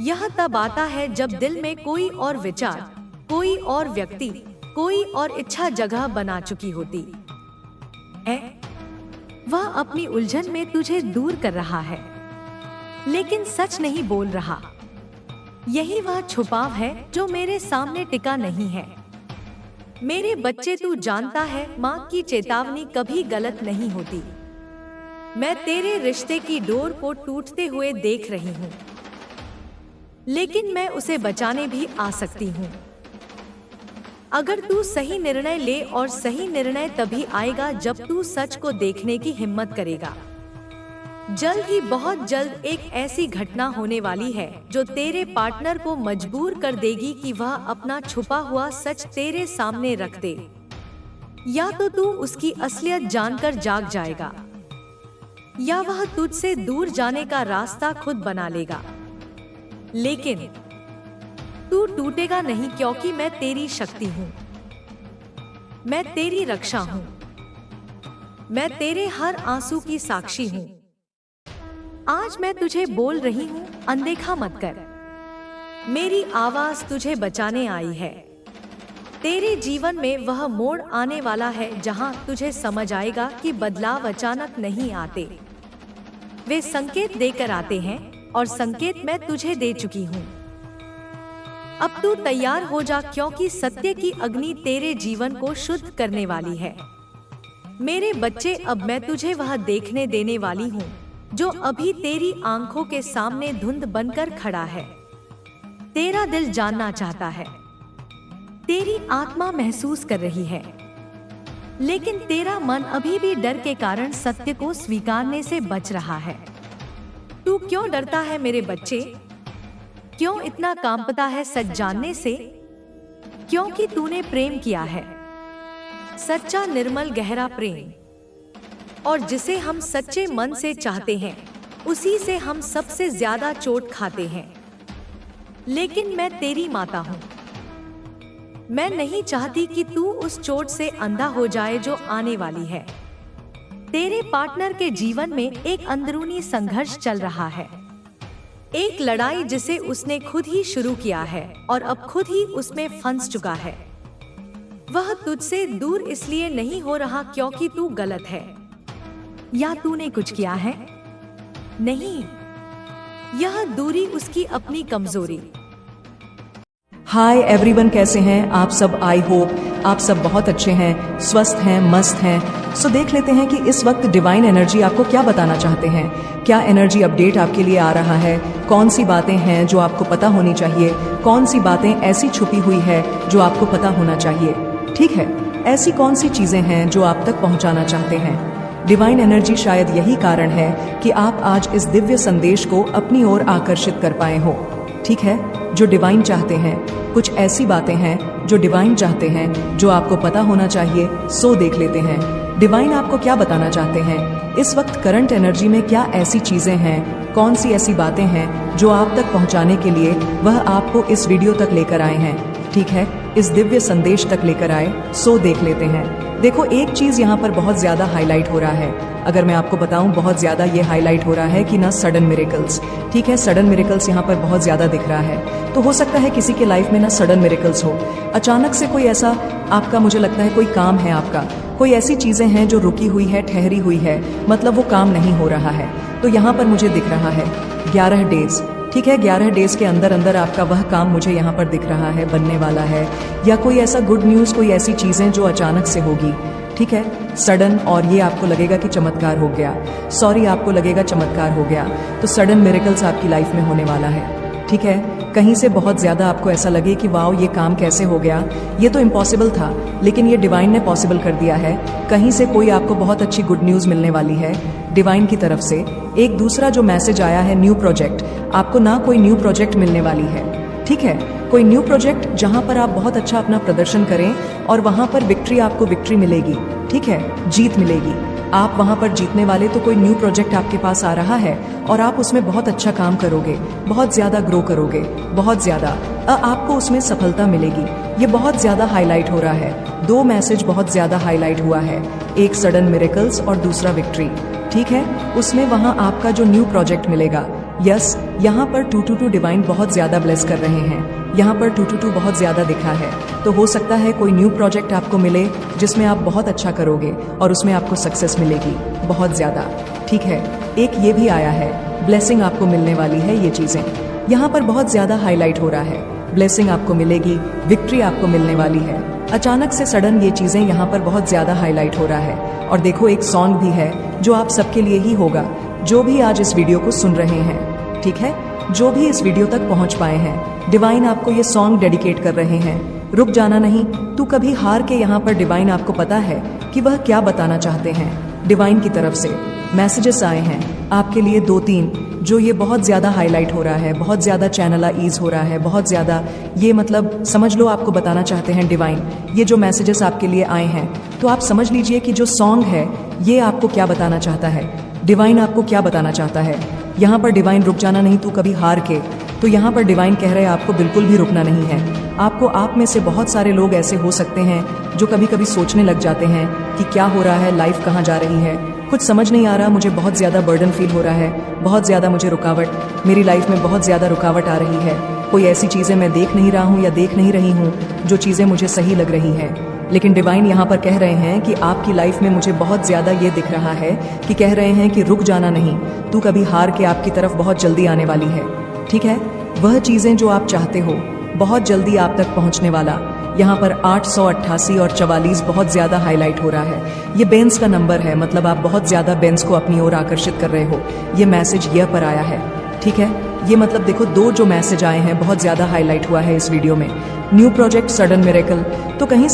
Speaker 1: यह तब आता है जब दिल में कोई और विचार, कोई और व्यक्ति, कोई और इच्छा जगह बना चुकी होती है। वह अपनी उलझन में तुझे दूर कर रहा है, लेकिन सच नहीं बोल रहा। यही वह छुपाव है जो मेरे सामने टिका नहीं है। मेरे बच्चे, तू जानता है, माँ की चेतावनी कभी गलत नहीं होती। मैं तेरे रिश्ते की डोर को टूटते हुए देख रही हूँ, लेकिन मैं उसे बचाने भी आ सकती हूँ। अगर तू सही निर्णय ले, और सही निर्णय तभी आएगा जब तू सच को देखने की हिम्मत करेगा। जल्द ही, बहुत जल्द एक ऐसी घटना होने वाली है जो तेरे पार्टनर को मजबूर कर देगी कि वह अपना छुपा हुआ सच तेरे सामने रख दे। या तो तू उसकी असलियत जानकर जाग जाएगा, या वह तुझसे दूर जाने का रास्ता खुद बना लेगा। लेकिन तू टूटेगा नहीं, क्योंकि मैं तेरी शक्ति हूँ। मैं तेरी रक्षा हूँ। मैं तेरे हर आंसू की साक्षी हूँ। आज मैं तुझे बोल रही हूँ, अनदेखा मत कर। मेरी आवाज तुझे बचाने आई है। तेरे जीवन में वह मोड़ आने वाला है जहाँ तुझे समझ आएगा कि बदलाव अचानक नहीं आते, वे संकेत देकर आते हैं, और संकेत मैं तुझे दे चुकी हूँ। अब तू तैयार हो जा, क्योंकि सत्य की अग्नि तेरे जीवन को शुद्ध करने वाली है। मेरे बच्चे, अब मैं तुझे वह देखने देने वाली हूँ जो अभी तेरी आंखों के सामने धुंध बनकर खड़ा है। तेरा दिल जानना चाहता है, तेरी आत्मा महसूस कर रही है, लेकिन तेरा मन अभी भी डर के कारण सत्य को स्वीकारने से बच रहा है। तू क्यों डरता है मेरे बच्चे? क्यों इतना कांपता है सच जानने से? क्योंकि तूने प्रेम किया है, सच्चा निर्मल गहरा प्रेम, और जिसे हम सच्चे मन से चाहते हैं उसी से हम सबसे ज्यादा चोट खाते हैं। लेकिन मैं तेरी माता हूँ। मैं नहीं चाहती कि तू उस चोट से अंधा हो जाए जो आने वाली है। तेरे पार्टनर के जीवन में एक अंदरूनी संघर्ष चल रहा है, एक लड़ाई जिसे उसने खुद ही शुरू किया है और अब खुद ही उसमें फंस चुका है। वह तुझसे दूर इसलिए नहीं हो रहा क्योंकि तू गलत है या तूने कुछ किया है। नहीं, यह दूरी उसकी अपनी कमजोरी।
Speaker 2: हाय एवरीवन, कैसे हैं आप सब? आई होप आप सब बहुत अच्छे हैं, स्वस्थ हैं, मस्त हैं। सो देख लेते हैं कि इस वक्त डिवाइन एनर्जी आपको क्या बताना चाहते हैं। क्या एनर्जी अपडेट आपके लिए आ रहा है? कौन सी बातें हैं जो आपको पता होनी चाहिए? कौन सी बातें ऐसी छुपी हुई है जो आपको पता होना चाहिए? ठीक है, ऐसी कौन सी चीजें हैं जो आप तक पहुंचाना चाहते हैं? डिवाइन एनर्जी शायद यही कारण है कि आप आज इस दिव्य संदेश को अपनी ओर आकर्षित कर पाए हो। ठीक है, जो डिवाइन चाहते हैं, कुछ ऐसी बातें हैं जो डिवाइन चाहते हैं जो आपको पता होना चाहिए। सो देख लेते हैं डिवाइन आपको क्या बताना चाहते हैं। इस वक्त करंट एनर्जी में क्या ऐसी चीजें हैं, कौन सी ऐसी बातें हैं जो आप तक पहुंचाने के लिए वह आपको इस वीडियो तक लेकर आए हैं। ठीक है, इस दिव्य संदेश तक लेकर आए। सो देख लेते हैं। देखो, एक चीज यहाँ पर बहुत ज्यादा हाईलाइट हो रहा है। अगर मैं आपको बताऊं, बहुत ज्यादा ये हाईलाइट हो रहा है कि ना सडन मिरेकल्स। ठीक है, सडन मिरेकल्स यहाँ पर बहुत ज्यादा दिख रहा है। तो हो सकता है किसी के लाइफ में ना सडन मिरेकल्स हो, अचानक से कोई ऐसा आपका, मुझे लगता है कोई काम है आपका, कोई ऐसी चीजें हैं जो रुकी हुई है, ठहरी हुई है, मतलब वो काम नहीं हो रहा है। तो यहाँ पर मुझे दिख रहा है 11 डेज। ठीक है, 11 डेज के अंदर अंदर आपका वह काम मुझे यहाँ पर दिख रहा है बनने वाला है, या कोई ऐसा गुड न्यूज, कोई ऐसी चीजें जो अचानक से होगी। ठीक है, सडन, और ये आपको लगेगा कि चमत्कार हो गया। सॉरी, आपको लगेगा चमत्कार हो गया। तो सडन मिरेकल्स आपकी लाइफ में होने वाला है। ठीक है, कहीं से बहुत ज्यादा आपको ऐसा लगे कि वाओ, ये काम कैसे हो गया, ये तो इम्पॉसिबल था, लेकिन ये डिवाइन ने पॉसिबल कर दिया है। कहीं से कोई आपको बहुत अच्छी गुड न्यूज मिलने वाली है डिवाइन की तरफ से। एक दूसरा जो मैसेज आया है, न्यू प्रोजेक्ट, आपको ना कोई न्यू प्रोजेक्ट मिलने वाली है। ठीक है, कोई न्यू प्रोजेक्ट जहां पर आप बहुत अच्छा अपना प्रदर्शन करें और वहां पर विक्ट्री, आपको विक्ट्री मिलेगी। ठीक है, जीत मिलेगी, आप वहां पर जीतने वाले। तो कोई न्यू प्रोजेक्ट आपके पास आ रहा है और आप उसमें बहुत अच्छा काम करोगे, बहुत ज्यादा ग्रो करोगे, बहुत ज्यादा आपको उसमें सफलता मिलेगी। ये बहुत ज्यादा हाईलाइट हो रहा है। दो मैसेज बहुत ज्यादा हाईलाइट हुआ है, एक सडन मिरेकल्स और दूसरा विक्ट्री। ठीक है, उसमें वहां आपका जो न्यू प्रोजेक्ट मिलेगा। यस, यहाँ पर 222 डिवाइन बहुत ज्यादा ब्लेस कर रहे हैं। यहाँ पर 222 बहुत ज्यादा दिखा है। तो हो सकता है कोई न्यू प्रोजेक्ट आपको मिले जिसमें आप बहुत अच्छा करोगे और उसमें आपको सक्सेस मिलेगी बहुत ज्यादा। ठीक है, एक ये भी आया है, ब्लेसिंग आपको मिलने वाली है। ये चीजें यहाँ पर बहुत ज्यादा हाईलाइट हो रहा है। ब्लेसिंग आपको मिलेगी, विक्ट्री आपको मिलने वाली है। अचानक से सडन ये चीजें यहाँ पर बहुत ज्यादा हाईलाइट हो रहा है। और देखो, एक सॉन्ग भी है जो आप सबके लिए ही होगा, जो भी आज इस वीडियो को सुन रहे हैं। ठीक है, जो भी इस वीडियो तक पहुंच पाए हैं, डिवाइन आपको ये सॉन्ग डेडिकेट कर रहे हैं। रुक जाना नहीं, तू कभी हार के। यहाँ पर डिवाइन आपको पता है कि वह क्या बताना चाहते हैं। डिवाइन की तरफ से मैसेजेस आए हैं आपके लिए 2-3, जो ये बहुत ज्यादा हाईलाइट हो रहा है, बहुत ज्यादा चैनलाइज हो रहा है, बहुत ज्यादा, ये मतलब समझ लो आपको बताना चाहते हैं डिवाइन। ये जो मैसेजेस आपके लिए आए हैं, तो आप समझ लीजिए कि जो सॉन्ग है ये आपको क्या बताना चाहता है, डिवाइन आपको क्या बताना चाहता है। यहाँ पर डिवाइन रुक जाना नहीं, तू कभी हार के। तो यहाँ पर डिवाइन कह रहे हैं आपको बिल्कुल भी रुकना नहीं है, आपको आप में से बहुत सारे लोग ऐसे हो सकते हैं जो कभी कभी सोचने लग जाते हैं कि क्या हो रहा है, लाइफ कहाँ जा रही है, कुछ समझ नहीं आ रहा, मुझे बहुत ज़्यादा बर्डन फील हो रहा है, बहुत ज़्यादा मुझे रुकावट, मेरी लाइफ में बहुत ज़्यादा रुकावट आ रही है, कोई ऐसी चीज़ें मैं देख नहीं रहा हूँ या देख नहीं रही हूँ जो चीज़ें मुझे सही लग रही हैं। लेकिन डिवाइन यहाँ पर कह रहे हैं कि आपकी लाइफ में मुझे बहुत ज़्यादा ये दिख रहा है कि कह रहे हैं कि रुक जाना नहीं, तू कभी हार के आपकी तरफ बहुत जल्दी आने वाली है। ठीक है, वह चीज़ें जो आप चाहते हो बहुत जल्दी आप तक पहुँचने वाला। यहाँ पर 888 और 44 बहुत ज़्यादा हाईलाइट हो रहा है। ये बेंस का नंबर है, मतलब आप बहुत ज़्यादा बेंस को अपनी ओर आकर्षित कर रहे हो। ये मैसेज यह पर आया है। ठीक है, ये मतलब देखो दो जो मैसेज आए हैं बहुत ज़्यादा हाईलाइट हुआ है इस वीडियो में। न्यू प्रोजेक्ट, सडन मिरेकल, तो कहीं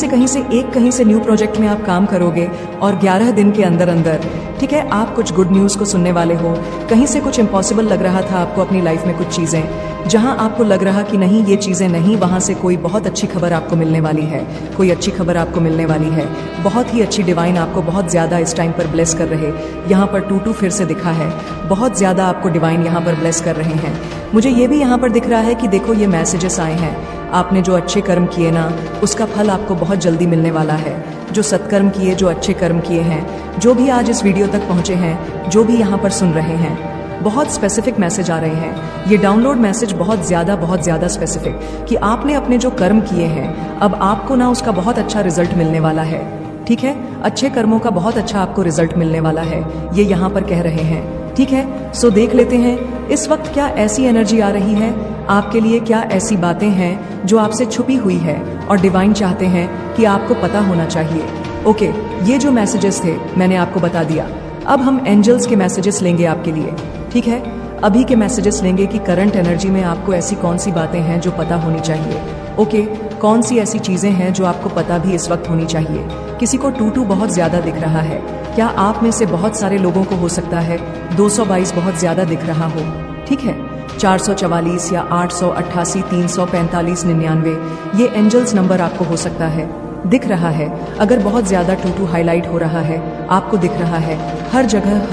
Speaker 2: से न्यू प्रोजेक्ट में आप काम करोगे और 11 दिन के अंदर अंदर, ठीक है, आप कुछ गुड न्यूज़ को सुनने वाले हो। कहीं से कुछ इम्पॉसिबल लग रहा था आपको अपनी लाइफ में, कुछ चीज़ें जहां आपको लग रहा कि नहीं ये चीज़ें नहीं, वहां से कोई बहुत अच्छी खबर आपको मिलने वाली है, कोई अच्छी खबर आपको मिलने वाली है। बहुत ही अच्छी डिवाइन आपको बहुत ज़्यादा इस टाइम पर ब्लेस कर रहे। यहाँ पर 22 फिर से दिखा है, बहुत ज़्यादा आपको डिवाइन यहाँ पर ब्लेस कर रहे हैं। मुझे ये भी यहाँ पर दिख रहा है कि देखो ये मैसेजेस आए हैं, आपने जो अच्छे कर्म किए ना उसका फल आपको बहुत जल्दी मिलने वाला है। जो सत्कर्म किए, जो अच्छे कर्म किए हैं, जो भी आज इस वीडियो तक पहुंचे हैं, जो भी यहाँ पर सुन रहे हैं, बहुत स्पेसिफिक मैसेज आ रहे हैं। ये डाउनलोड मैसेज बहुत ज़्यादा स्पेसिफिक कि आपने अपने जो कर्म किए हैं अब आपको ना उसका बहुत अच्छा रिजल्ट मिलने वाला है। ठीक है, अच्छे कर्मों का बहुत अच्छा आपको रिजल्ट मिलने वाला है, ये यहाँ पर कह रहे हैं। ठीक है, सो देख लेते हैं इस वक्त क्या ऐसी एनर्जी आ रही है आपके लिए, क्या ऐसी बातें हैं जो आपसे छुपी हुई है और डिवाइन चाहते हैं कि आपको पता होना चाहिए। ओके, ये जो मैसेजेस थे मैंने आपको बता दिया। अब हम एंजल्स के मैसेजेस लेंगे आपके लिए। ठीक है, अभी के मैसेजेस लेंगे कि करंट एनर्जी में आपको ऐसी कौन सी बातें हैं जो पता होनी चाहिए। ओके, कौन सी ऐसी चीजें हैं जो आपको पता भी इस वक्त होनी चाहिए। किसी को 22 बहुत ज्यादा दिख रहा है, क्या आप में से बहुत सारे लोगों को हो सकता है 222 बहुत ज्यादा दिख रहा हो। ठीक है, 444 या 888, 345, 99, ये एंजल्स नंबर आपको हो सकता है, दिख रहा है। अगर बहुत ज्यादा 22 हाईलाइट हो रहा है, आपको दिख रहा है, हर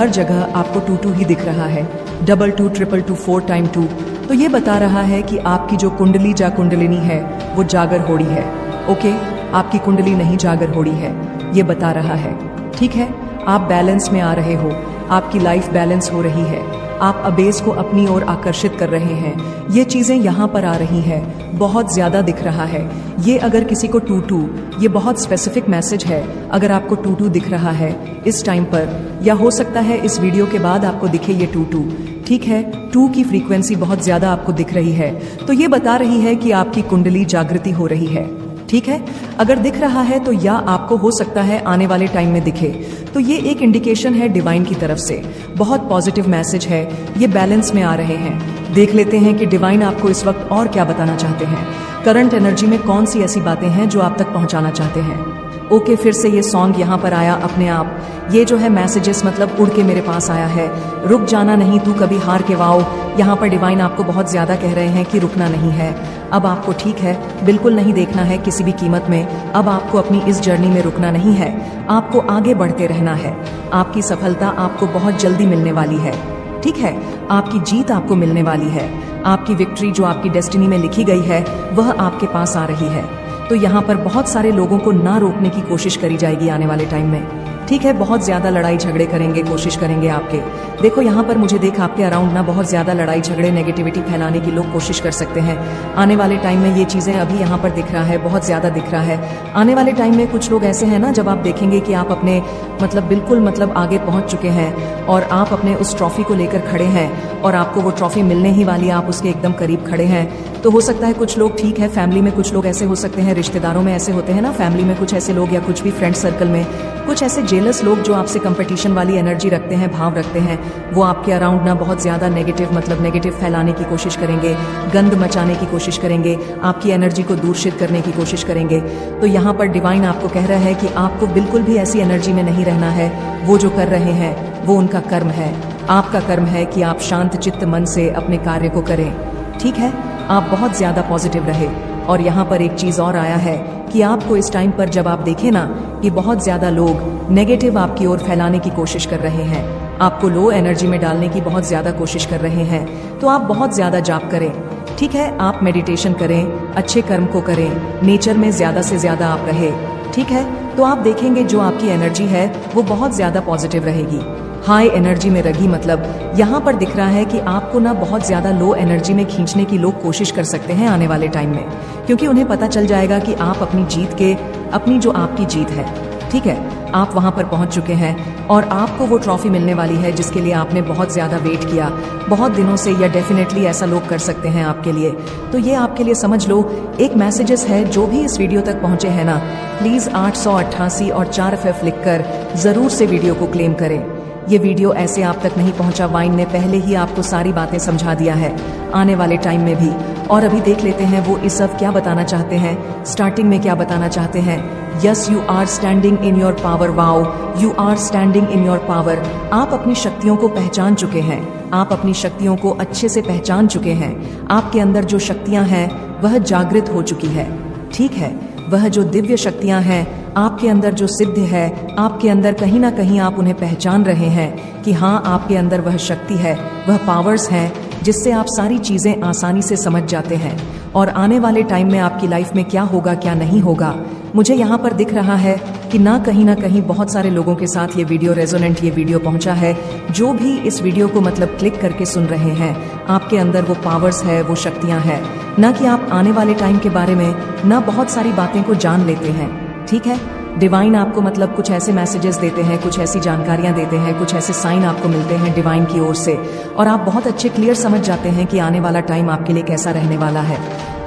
Speaker 2: जगह आपको 22 ही दिख रहा है, 22, 222, 4 टाइम 2, तो ये बता रहा है कि आपकी जो कुंडली जा कुंडलिनी है वो जागर होड़ी है। ओके, आपकी कुंडली नहीं जागर होड़ी है, ये बता रहा है। ठीक है, आप बैलेंस में आ रहे हो, आपकी लाइफ बैलेंस हो रही है, आप अबेस को अपनी ओर आकर्षित कर रहे हैं। ये चीजें यहाँ पर आ रही हैं, बहुत ज्यादा दिख रहा है। ये अगर किसी को 22, ये बहुत स्पेसिफिक मैसेज है। अगर आपको 22 दिख रहा है इस टाइम पर, या हो सकता है इस वीडियो के बाद आपको दिखे ये 22, ठीक है, 2 की फ्रीक्वेंसी बहुत ज्यादा आपको दिख रही है, तो ये बता रही है कि आपकी कुंडली जागृति हो रही है। ठीक है, अगर दिख रहा है तो या आपको हो सकता है आने वाले टाइम में दिखे, तो ये एक इंडिकेशन है डिवाइन की तरफ से, बहुत पॉजिटिव मैसेज है। ये बैलेंस में आ रहे हैं। देख लेते हैं कि डिवाइन आपको इस वक्त और क्या बताना चाहते हैं। करंट एनर्जी में कौन सी ऐसी बातें हैं जो आप तक पहुंचाना चाहते हैं। ओके, फिर से ये सॉन्ग यहाँ पर आया अपने आप। ये जो है मैसेजेस मतलब उड़ के मेरे पास आया है, रुक जाना नहीं, तू कभी हार के वाओ। यहाँ पर डिवाइन आपको बहुत ज्यादा कह रहे हैं कि रुकना नहीं है। अब आपको, ठीक है, बिल्कुल नहीं देखना है किसी भी कीमत में। अब आपको अपनी इस जर्नी में रुकना नहीं है, आपको आगे बढ़ते रहना है। आपकी सफलता आपको बहुत जल्दी मिलने वाली है। ठीक है, आपकी जीत आपको मिलने वाली है। आपकी विक्ट्री जो आपकी डेस्टिनी में लिखी गई है वह आपके पास आ रही है। तो यहाँ पर बहुत सारे लोगों को ना रोकने की कोशिश करी जाएगी आने वाले टाइम में। ठीक है, बहुत ज्यादा लड़ाई झगड़े करेंगे, कोशिश करेंगे आपके। देखो यहाँ पर मुझे देख आपके अराउंड ना बहुत ज्यादा लड़ाई झगड़े, नेगेटिविटी फैलाने की लोग कोशिश कर सकते हैं। आने वाले टाइम में ये चीजें अभी यहाँ पर दिख रहा है, बहुत ज्यादा दिख रहा है। आने वाले टाइम में कुछ लोग ऐसे हैं ना, जब आप देखेंगे कि आप अपने बिल्कुल आगे पहुंच चुके हैं और आप अपने उस ट्रॉफी को लेकर खड़े हैं और आपको वो ट्रॉफी मिलने ही वाली, आप उसके एकदम करीब खड़े हैं, तो हो सकता है कुछ लोग, ठीक है, फैमिली में कुछ लोग ऐसे हो सकते हैं, रिश्तेदारों में ऐसे होते हैं ना, फैमिली में कुछ ऐसे लोग या कुछ भी फ्रेंड सर्कल में कुछ ऐसे जेलस लोग जो आपसे कंपटीशन वाली एनर्जी रखते हैं, भाव रखते हैं, वो आपके अराउंड ना बहुत ज्यादा नेगेटिव फैलाने की कोशिश करेंगे, गंद मचाने की कोशिश करेंगे, आपकी एनर्जी को दूषित करने की कोशिश करेंगे। तो यहाँ पर डिवाइन आपको कह रहा है कि आपको बिल्कुल भी ऐसी एनर्जी में नहीं रहना है। वो जो कर रहे हैं वो उनका कर्म है, आपका कर्म है कि आप शांत चित्त मन से अपने कार्य को करें। ठीक है, आप बहुत ज्यादा पॉजिटिव रहे। और यहाँ पर एक चीज और आया है कि आपको इस टाइम पर जब आप देखें ना कि बहुत ज्यादा लोग नेगेटिव आपकी ओर फैलाने की कोशिश कर रहे हैं, आपको लो एनर्जी में डालने की बहुत ज्यादा कोशिश कर रहे हैं, तो आप बहुत ज्यादा जाप करें। ठीक है, आप मेडिटेशन करें, अच्छे कर्म को करें, नेचर में ज्यादा से ज्यादा आप रहे, ठीक है, तो आप देखेंगे जो आपकी एनर्जी है वो बहुत ज्यादा पॉजिटिव रहेगी, हाई एनर्जी में रहेगी। मतलब यहाँ पर दिख रहा है कि आपको ना बहुत ज्यादा लो एनर्जी में खींचने की लोग कोशिश कर सकते हैं आने वाले टाइम में, क्योंकि उन्हें पता चल जाएगा कि आप अपनी जो आपकी जीत है, ठीक है, आप वहां पर पहुंच चुके हैं और आपको वो ट्रॉफी मिलने वाली है जिसके लिए आपने बहुत ज्यादा वेट किया बहुत दिनों से, या डेफिनेटली ऐसा लोग कर सकते हैं आपके लिए। तो ये आपके लिए समझ लो एक मैसेजेस है। जो भी इस वीडियो तक पहुंचे हैं ना, प्लीज 888 और 4FF लिखकर जरूर से वीडियो को क्लेम करें। ये वीडियो ऐसे आप तक नहीं पहुंचा, वाइन ने पहले ही आपको सारी बातें समझा दिया है आने वाले टाइम में भी। और अभी देख लेते हैं वो इस सब क्या बताना चाहते हैं, स्टार्टिंग में क्या बताना चाहते हैं। Yes, you are standing in your power. Wow, you are standing in your power. आप अपनी शक्तियों को पहचान चुके हैं, आप अपनी शक्तियों को अच्छे से पहचान चुके हैं। आपके अंदर जो शक्तियां हैं वह जागृत हो चुकी है, ठीक है, वह जो दिव्य शक्तियां हैं आपके अंदर जो सिद्ध है, आपके अंदर कहीं ना कहीं आप उन्हें पहचान रहे हैं कि हाँ, आपके अंदर वह शक्ति है, वह पावर्स हैं जिससे आप सारी चीजें आसानी से समझ जाते हैं। और आने वाले टाइम में आपकी लाइफ में क्या होगा क्या नहीं होगा, मुझे यहाँ पर दिख रहा है कि ना कहीं बहुत सारे लोगों के साथ ये वीडियो रेजोनेंट ये वीडियो पहुंचा है। जो भी इस वीडियो को मतलब क्लिक करके सुन रहे हैं, आपके अंदर वो पावर्स है, वो शक्तियां हैं, ना कि आप आने वाले टाइम के बारे में ना बहुत सारी बातें को जान लेते हैं, ठीक है। डिवाइन आपको मतलब कुछ ऐसे मैसेजेस देते हैं, कुछ ऐसी जानकारियां देते हैं, कुछ ऐसे साइन आपको मिलते हैं डिवाइन की ओर से, और आप बहुत अच्छे क्लियर समझ जाते हैं कि आने वाला टाइम आपके लिए कैसा रहने वाला है।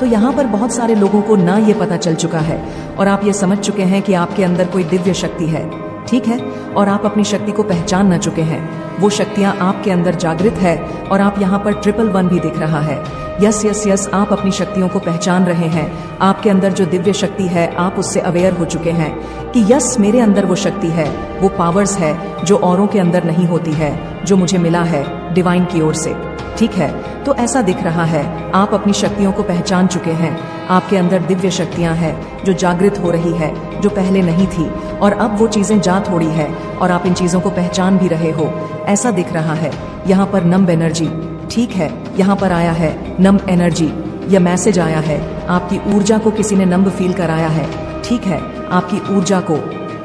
Speaker 2: तो यहाँ पर बहुत सारे लोगों को ना ये पता चल चुका है और आप ये समझ चुके हैं कि आपके अंदर कोई दिव्य शक्ति है, ठीक है, और आप अपनी शक्ति को पहचान न चुके हैं। वो शक्तियां आपके अंदर जागृत है और आप यहाँ पर 111 भी दिख रहा है। यस यस यस, आप अपनी शक्तियों को पहचान रहे हैं। आपके अंदर जो दिव्य शक्ति है आप उससे अवेयर हो चुके हैं कि यस, मेरे अंदर वो शक्ति है, वो पावर्स है जो औरों के अंदर नहीं होती है, जो मुझे मिला है डिवाइन की ओर से, ठीक है। तो ऐसा दिख रहा है, आप अपनी शक्तियों को पहचान चुके हैं। आपके अंदर दिव्य शक्तियां हैं जो जागृत हो रही है, जो पहले नहीं थी, और अब वो चीजें जा थोड़ी है और आप इन चीजों को पहचान भी रहे हो, ऐसा दिख रहा है। यहाँ पर नम एनर्जी, ठीक है, यहाँ पर आया है नम एनर्जी, यह मैसेज आया है। आपकी ऊर्जा को किसी ने नम फील कराया है, ठीक है, आपकी ऊर्जा को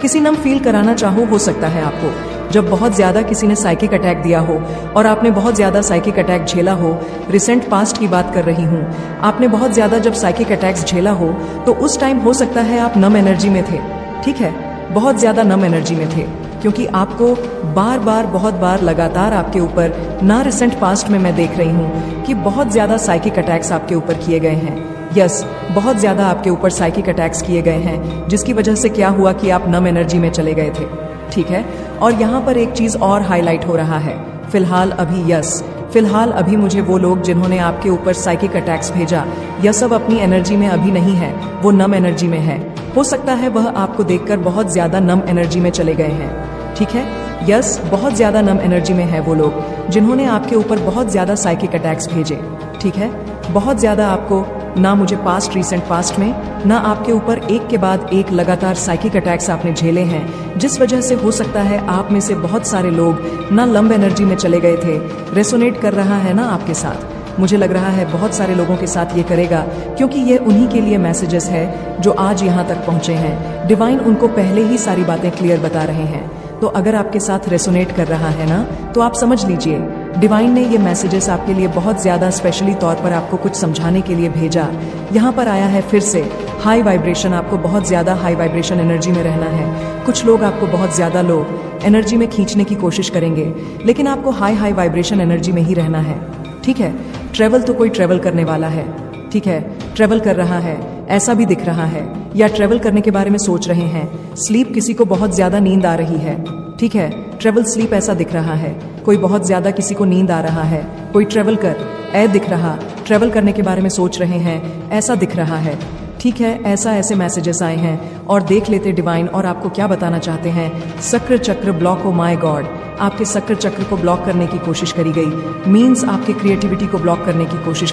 Speaker 2: किसी नम फील कराना चाहो, हो सकता है आपको जब बहुत ज्यादा किसी ने साइकिक अटैक दिया हो और आपने बहुत ज्यादा साइकिक अटैक झेला हो। रिसेंट पास्ट की बात कर रही हूँ, आपने बहुत ज्यादा जब साइकिक अटैक्स झेला हो तो उस टाइम हो सकता है आप नम एनर्जी में थे, ठीक है, बहुत ज्यादा नम एनर्जी में थे, क्योंकि आपको बार बार बहुत बार लगातार आपके ऊपर ना रिसेंट पास्ट में मैं देख रही हूँ कि बहुत ज्यादा साइकिक अटैक्स आपके ऊपर किए गए हैं। यस, बहुत ज्यादा आपके ऊपर साइकिक अटैक्स किए गए हैं, जिसकी वजह से क्या हुआ कि आप नम एनर्जी में चले गए थे, ठीक है। और यहाँ पर एक चीज और हाईलाइट हो रहा है, फिलहाल अभी, यस, फिलहाल अभी मुझे वो लोग जिन्होंने आपके ऊपर साइकिक अटैक्स भेजा, यह सब अपनी एनर्जी में अभी नहीं है, वो नम एनर्जी में है। हो सकता है वह आपको देखकर बहुत ज्यादा नम एनर्जी में चले गए हैं, ठीक है। यस, बहुत ज्यादा नम एनर्जी में है वो लोग जिन्होंने आपके ऊपर बहुत ज्यादा साइकिक अटैक्स भेजे, ठीक है, बहुत ज्यादा आपको ना मुझे पास्ट रिसेंट पास्ट में ना आपके ऊपर एक के बाद एक लगातार साइकिक अटैक्स आपने झेले हैं, जिस वजह से हो सकता है आप में से बहुत सारे लोग ना लंब एनर्जी में चले गए थे। रेसोनेट कर रहा है ना आपके साथ, मुझे लग रहा है बहुत सारे लोगों के साथ ये करेगा, क्योंकि ये उन्हीं के लिए मैसेजेस है जो आज यहाँ तक पहुंचे हैं। डिवाइन उनको पहले ही सारी बातें क्लियर बता रहे हैं। तो अगर आपके साथ रेसोनेट कर रहा है ना, तो आप समझ लीजिए डिवाइन ने ये मैसेजेस आपके लिए बहुत ज्यादा स्पेशली तौर पर आपको कुछ समझाने के लिए भेजा। यहाँ पर आया है फिर से हाई वाइब्रेशन, आपको बहुत ज्यादा हाई वाइब्रेशन एनर्जी में रहना है। कुछ लोग आपको बहुत ज्यादा लो एनर्जी में खींचने की कोशिश करेंगे, लेकिन आपको हाई वाइब्रेशन एनर्जी में ही रहना है, ठीक है। ट्रेवल तो कोई ट्रेवल करने वाला है, ठीक है, ट्रेवल कर रहा है, ऐसा भी दिख रहा है, या ट्रेवल करने के बारे में सोच रहे हैं। स्लीप, किसी को बहुत ज्यादा नींद आ रही है, ठीक है, ट्रेवल स्लीप ऐसा दिख रहा है। कोई बहुत ज्यादा किसी को नींद आ रहा है, कोई ट्रेवल कर दिख रहा, ट्रेवल करने के बारे में सोच रहे हैं, ऐसा दिख रहा है, ठीक है। ऐसे मैसेजेस आए हैं और देख लेते डिवाइन और आपको क्या बताना चाहते हैं। सक्र चक्र ब्लॉक, ओ माय गॉड, आपके सक्र चक्र को ब्लॉक करने की कोशिश करी गई, मींस आपके क्रिएटिविटी को ब्लॉक करने की कोशिश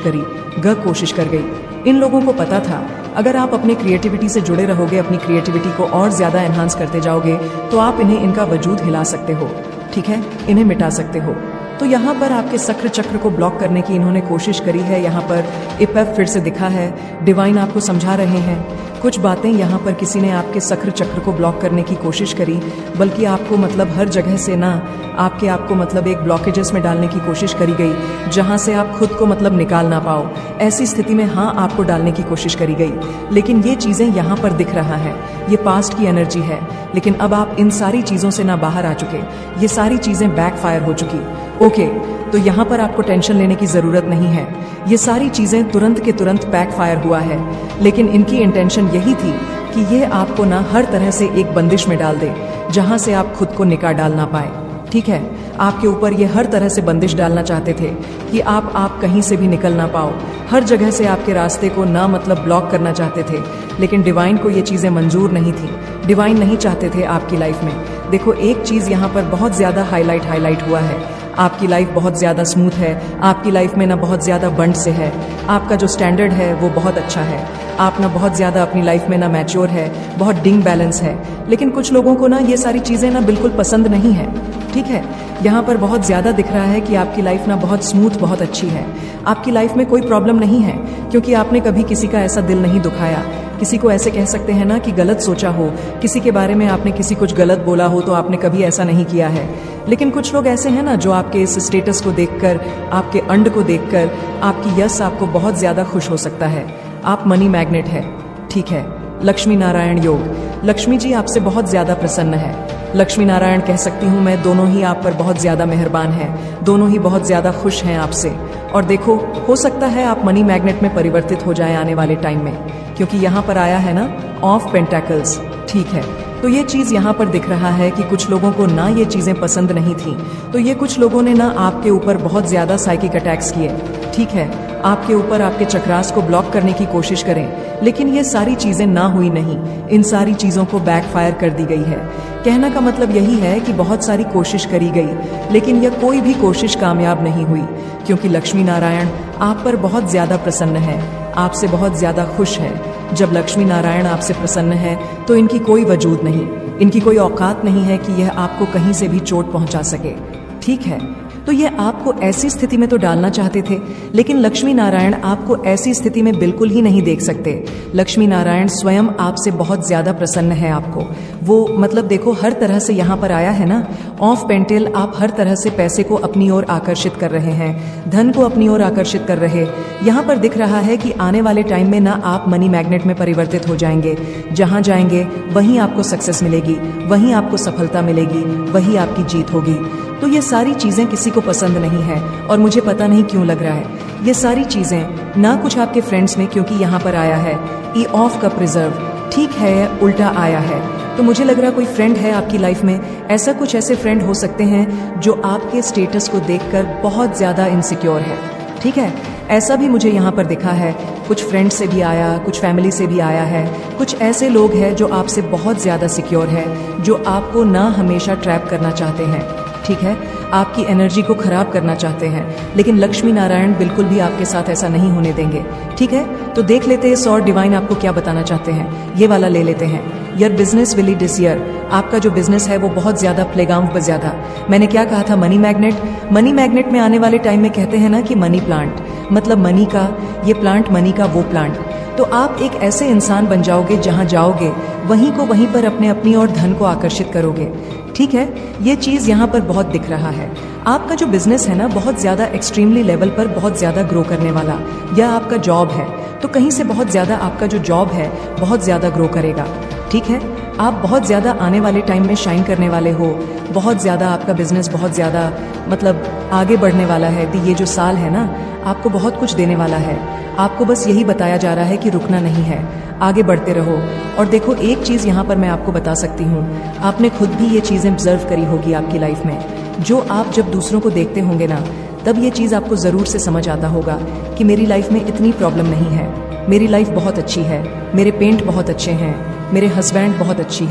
Speaker 2: कोशिश कर गई। इन लोगों को पता था अगर आप अपने क्रिएटिविटी से जुड़े रहोगे, अपनी क्रिएटिविटी को और ज्यादा एनहांस करते जाओगे, तो आप इनका वजूद हिला सकते हो, ठीक है, इन्हें मिटा सकते हो। तो यहाँ पर आपके सक्र चक्र को ब्लॉक करने की इन्होंने कोशिश करी है। यहाँ पर इपेफ फिर से दिखा है, डिवाइन आपको समझा रहे हैं कुछ बातें। यहाँ पर किसी ने आपके सक्र चक्र को ब्लॉक करने की कोशिश करी, बल्कि आपको मतलब हर जगह से ना आपको मतलब एक ब्लॉकेजेस में डालने की कोशिश करी गई, जहाँ से आप खुद को मतलब निकाल ना पाओ। ऐसी स्थिति में हाँ आपको डालने की कोशिश करी गई, लेकिन ये चीज़ें यहाँ पर दिख रहा है, ये पास्ट की एनर्जी है। लेकिन अब आप इन सारी चीज़ों से ना बाहर आ चुके, ये सारी चीज़ें बैकफायर हो चुकी। ओके, तो यहाँ पर आपको टेंशन लेने की ज़रूरत नहीं है। ये सारी चीज़ें तुरंत के तुरंत बैकफायर हुआ है, लेकिन इनकी इंटेंशन यही थी कि ये आपको ना हर तरह से एक बंदिश में डाल दे, जहाँ से आप खुद को निकाल डाल ना पाए। ठीक है, आपके ऊपर ये हर तरह से बंदिश डालना चाहते थे कि आप कहीं से भी निकल ना पाओ, हर जगह से आपके रास्ते को ना मतलब ब्लॉक करना चाहते थे। लेकिन डिवाइन को ये चीज़ें मंजूर नहीं थी, डिवाइन नहीं चाहते थे आपकी लाइफ में। देखो, एक चीज़ यहाँ पर बहुत ज़्यादा हाईलाइट हुआ है। आपकी लाइफ बहुत ज़्यादा स्मूथ है, आपकी लाइफ में ना बहुत ज़्यादा बंड से है, आपका जो स्टैंडर्ड है वो बहुत अच्छा है, आप ना बहुत ज़्यादा अपनी लाइफ में ना मैच्योर है, बहुत डिंग बैलेंस है। लेकिन कुछ लोगों को ना ये सारी चीज़ें ना बिल्कुल पसंद नहीं है। ठीक है, यहाँ पर बहुत ज़्यादा दिख रहा है कि आपकी लाइफ ना बहुत स्मूथ, बहुत अच्छी है, आपकी लाइफ में कोई प्रॉब्लम नहीं है, क्योंकि आपने कभी किसी का ऐसा दिल नहीं दुखाया। किसी को ऐसे कह सकते हैं ना कि गलत सोचा हो, किसी के बारे में आपने किसी कुछ गलत बोला हो, तो आपने कभी ऐसा नहीं किया है। लेकिन कुछ लोग ऐसे हैं ना जो आपके इस स्टेटस को देखकर, आपके अंड को देखकर, आपकी यश आपको बहुत ज़्यादा खुश हो सकता है। आप मनी मैग्नेट है। ठीक है, लक्ष्मी नारायण योग, लक्ष्मी जी आपसे बहुत ज़्यादा प्रसन्न है। लक्ष्मी नारायण कह सकती हूँ मैं, दोनों ही आप पर बहुत ज़्यादा मेहरबान हैं, दोनों ही बहुत ज़्यादा खुश हैं आपसे। और देखो, हो सकता है आप मनी मैग्नेट में परिवर्तित हो जाएं आने वाले टाइम में, क्योंकि यहाँ पर आया है ना ऑफ पेंटेकल्स। ठीक है, तो ये चीज़ यहाँ पर दिख रहा है कि कुछ लोगों को ना ये चीज़ें पसंद नहीं थी, तो ये कुछ लोगों ने ना आपके ऊपर बहुत ज़्यादा साइकिक अटैक्स किए। ठीक है, आपके ऊपर आपके चक्रास को ब्लॉक करने की कोशिश करें, लेकिन ये सारी चीज़ें ना हुई नहीं, इन सारी चीज़ों को बैकफायर कर दी गई है। कहने का मतलब यही है कि बहुत सारी कोशिश करी गई, लेकिन यह कोई भी कोशिश कामयाब नहीं हुई, क्योंकि लक्ष्मी नारायण आप पर बहुत ज़्यादा प्रसन्न है, आपसे बहुत ज़्यादा खुश है। जब लक्ष्मी नारायण आपसे प्रसन्न है तो इनकी कोई वजूद नहीं, इनकी कोई औकात नहीं है कि यह आपको कहीं से भी चोट पहुंचा सके। ठीक है, तो ये आपको ऐसी स्थिति में तो डालना चाहते थे, लेकिन लक्ष्मी नारायण आपको ऐसी स्थिति में बिल्कुल ही नहीं देख सकते। लक्ष्मी नारायण स्वयं आपसे बहुत ज़्यादा प्रसन्न है आपको। वो मतलब देखो, हर तरह से यहाँ पर आया है ना ऑफ पेंटेल, आप हर तरह से पैसे को अपनी ओर आकर्षित कर रहे हैं, धन को अपनी ओर आकर्षित कर रहे। यहाँ पर दिख रहा है कि आने वाले टाइम में ना आप मनी मैग्नेट में परिवर्तित हो जाएंगे। जहाँ जाएंगे वहीं आपको सक्सेस मिलेगी, वहीं आपको सफलता मिलेगी, वहीं आपकी जीत होगी। तो ये सारी चीज़ें किसी को पसंद नहीं है, और मुझे पता नहीं क्यों लग रहा है ये सारी चीज़ें ना कुछ आपके फ्रेंड्स में, क्योंकि यहाँ पर आया है ई ऑफ कप रिजर्व। ठीक है, उल्टा आया है, तो मुझे लग रहा कोई फ्रेंड है आपकी लाइफ में। ऐसा कुछ ऐसे फ्रेंड हो सकते हैं जो आपके स्टेटस को देखकर बहुत ज़्यादा इनसिक्योर है। ठीक है, ऐसा भी मुझे यहाँ पर दिखा है, कुछ फ्रेंड से भी आया, कुछ फैमिली से भी आया है। कुछ ऐसे लोग हैं जो आपसे बहुत ज़्यादा सिक्योर है, जो आपको ना हमेशा ट्रैप करना चाहते हैं। ठीक है, आपकी एनर्जी को खराब करना चाहते हैं, लेकिन लक्ष्मी नारायण बिल्कुल भी आपके साथ ऐसा नहीं होने देंगे। ठीक है, तो देख लेते हैं सौर डिवाइन आपको क्या बताना चाहते हैं। ये वाला ले लेते हैं, your business will this year. आपका जो बिजनेस है वो बहुत ज्यादा प्लेग्राउंड पर ज्यादा। मैंने क्या कहा था, मनी मैग्नेट। मनी मैग्नेट में आने वाले टाइम में कहते हैं ना कि मनी प्लांट, मतलब मनी का ये प्लांट, मनी का वो प्लांट। तो आप एक ऐसे इंसान बन जाओगे, जहां जाओगे वहीं पर अपनी और धन को आकर्षित करोगे। ठीक है, ये चीज यहाँ पर बहुत दिख रहा है। आपका जो बिजनेस है ना बहुत ज्यादा एक्सट्रीमली लेवल पर बहुत ज्यादा ग्रो करने वाला, या आपका जॉब है तो कहीं से बहुत ज्यादा आपका जो जॉब है बहुत ज्यादा ग्रो करेगा। ठीक है, आप बहुत ज्यादा आने वाले टाइम में शाइन करने वाले हो, बहुत ज्यादा आपका बिजनेस बहुत ज्यादा मतलब आगे बढ़ने वाला है। ये जो साल है ना आपको बहुत कुछ देने वाला है। आपको बस यही बताया जा रहा है कि रुकना नहीं है, आगे बढ़ते रहो। और देखो, एक चीज़ यहाँ पर मैं आपको बता सकती हूँ, आपने खुद भी ये चीज़ें ऑब्जर्व करी होगी आपकी लाइफ में। जो आप जब दूसरों को देखते होंगे ना, तब ये चीज़ आपको ज़रूर से समझ आता होगा कि मेरी लाइफ में इतनी प्रॉब्लम नहीं है, मेरी लाइफ बहुत अच्छी है, मेरे पेंट बहुत अच्छे हैं, मेरे हस्बैंड बहुत अच्छे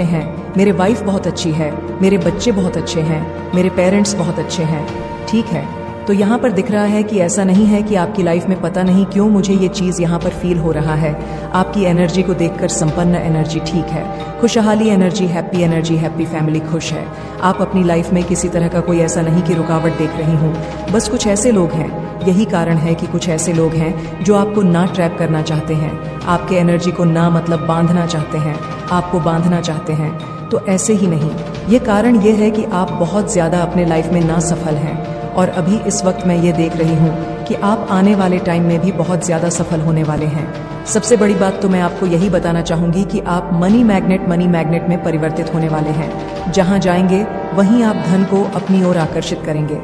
Speaker 2: हैं, मेरे वाइफ बहुत अच्छी है, मेरे बच्चे बहुत अच्छे हैं, मेरे पेरेंट्स बहुत अच्छे हैं। ठीक है, तो यहाँ पर दिख रहा है कि ऐसा नहीं है कि आपकी लाइफ में पता नहीं क्यों मुझे ये चीज़ यहाँ पर फील हो रहा है। आपकी एनर्जी को देखकर संपन्न एनर्जी ठीक है, खुशहाली एनर्जी, हैप्पी फैमिली खुश है। आप अपनी लाइफ में किसी तरह का कोई ऐसा नहीं कि रुकावट देख रही हूँ, बस कुछ ऐसे लोग हैं, यही कारण है कि कुछ ऐसे लोग हैं जो आपको ना ट्रैप करना चाहते हैं, आपके एनर्जी को ना मतलब बांधना चाहते हैं, आपको बांधना चाहते हैं। तो ऐसे ही नहीं, ये कारण ये है कि आप बहुत ज़्यादा अपने लाइफ में ना सफल हैं और अभी इस वक्त मैं ये देख रही हूँ कि आप आने वाले टाइम में भी बहुत ज़्यादा सफल होने वाले हैं। सबसे बड़ी बात तो मैं आपको यही बताना चाहूँगी कि आप मनी मैग्नेट में परिवर्तित होने वाले हैं। जहाँ जाएंगे वहीं आप धन को अपनी ओर आकर्षित करेंगे।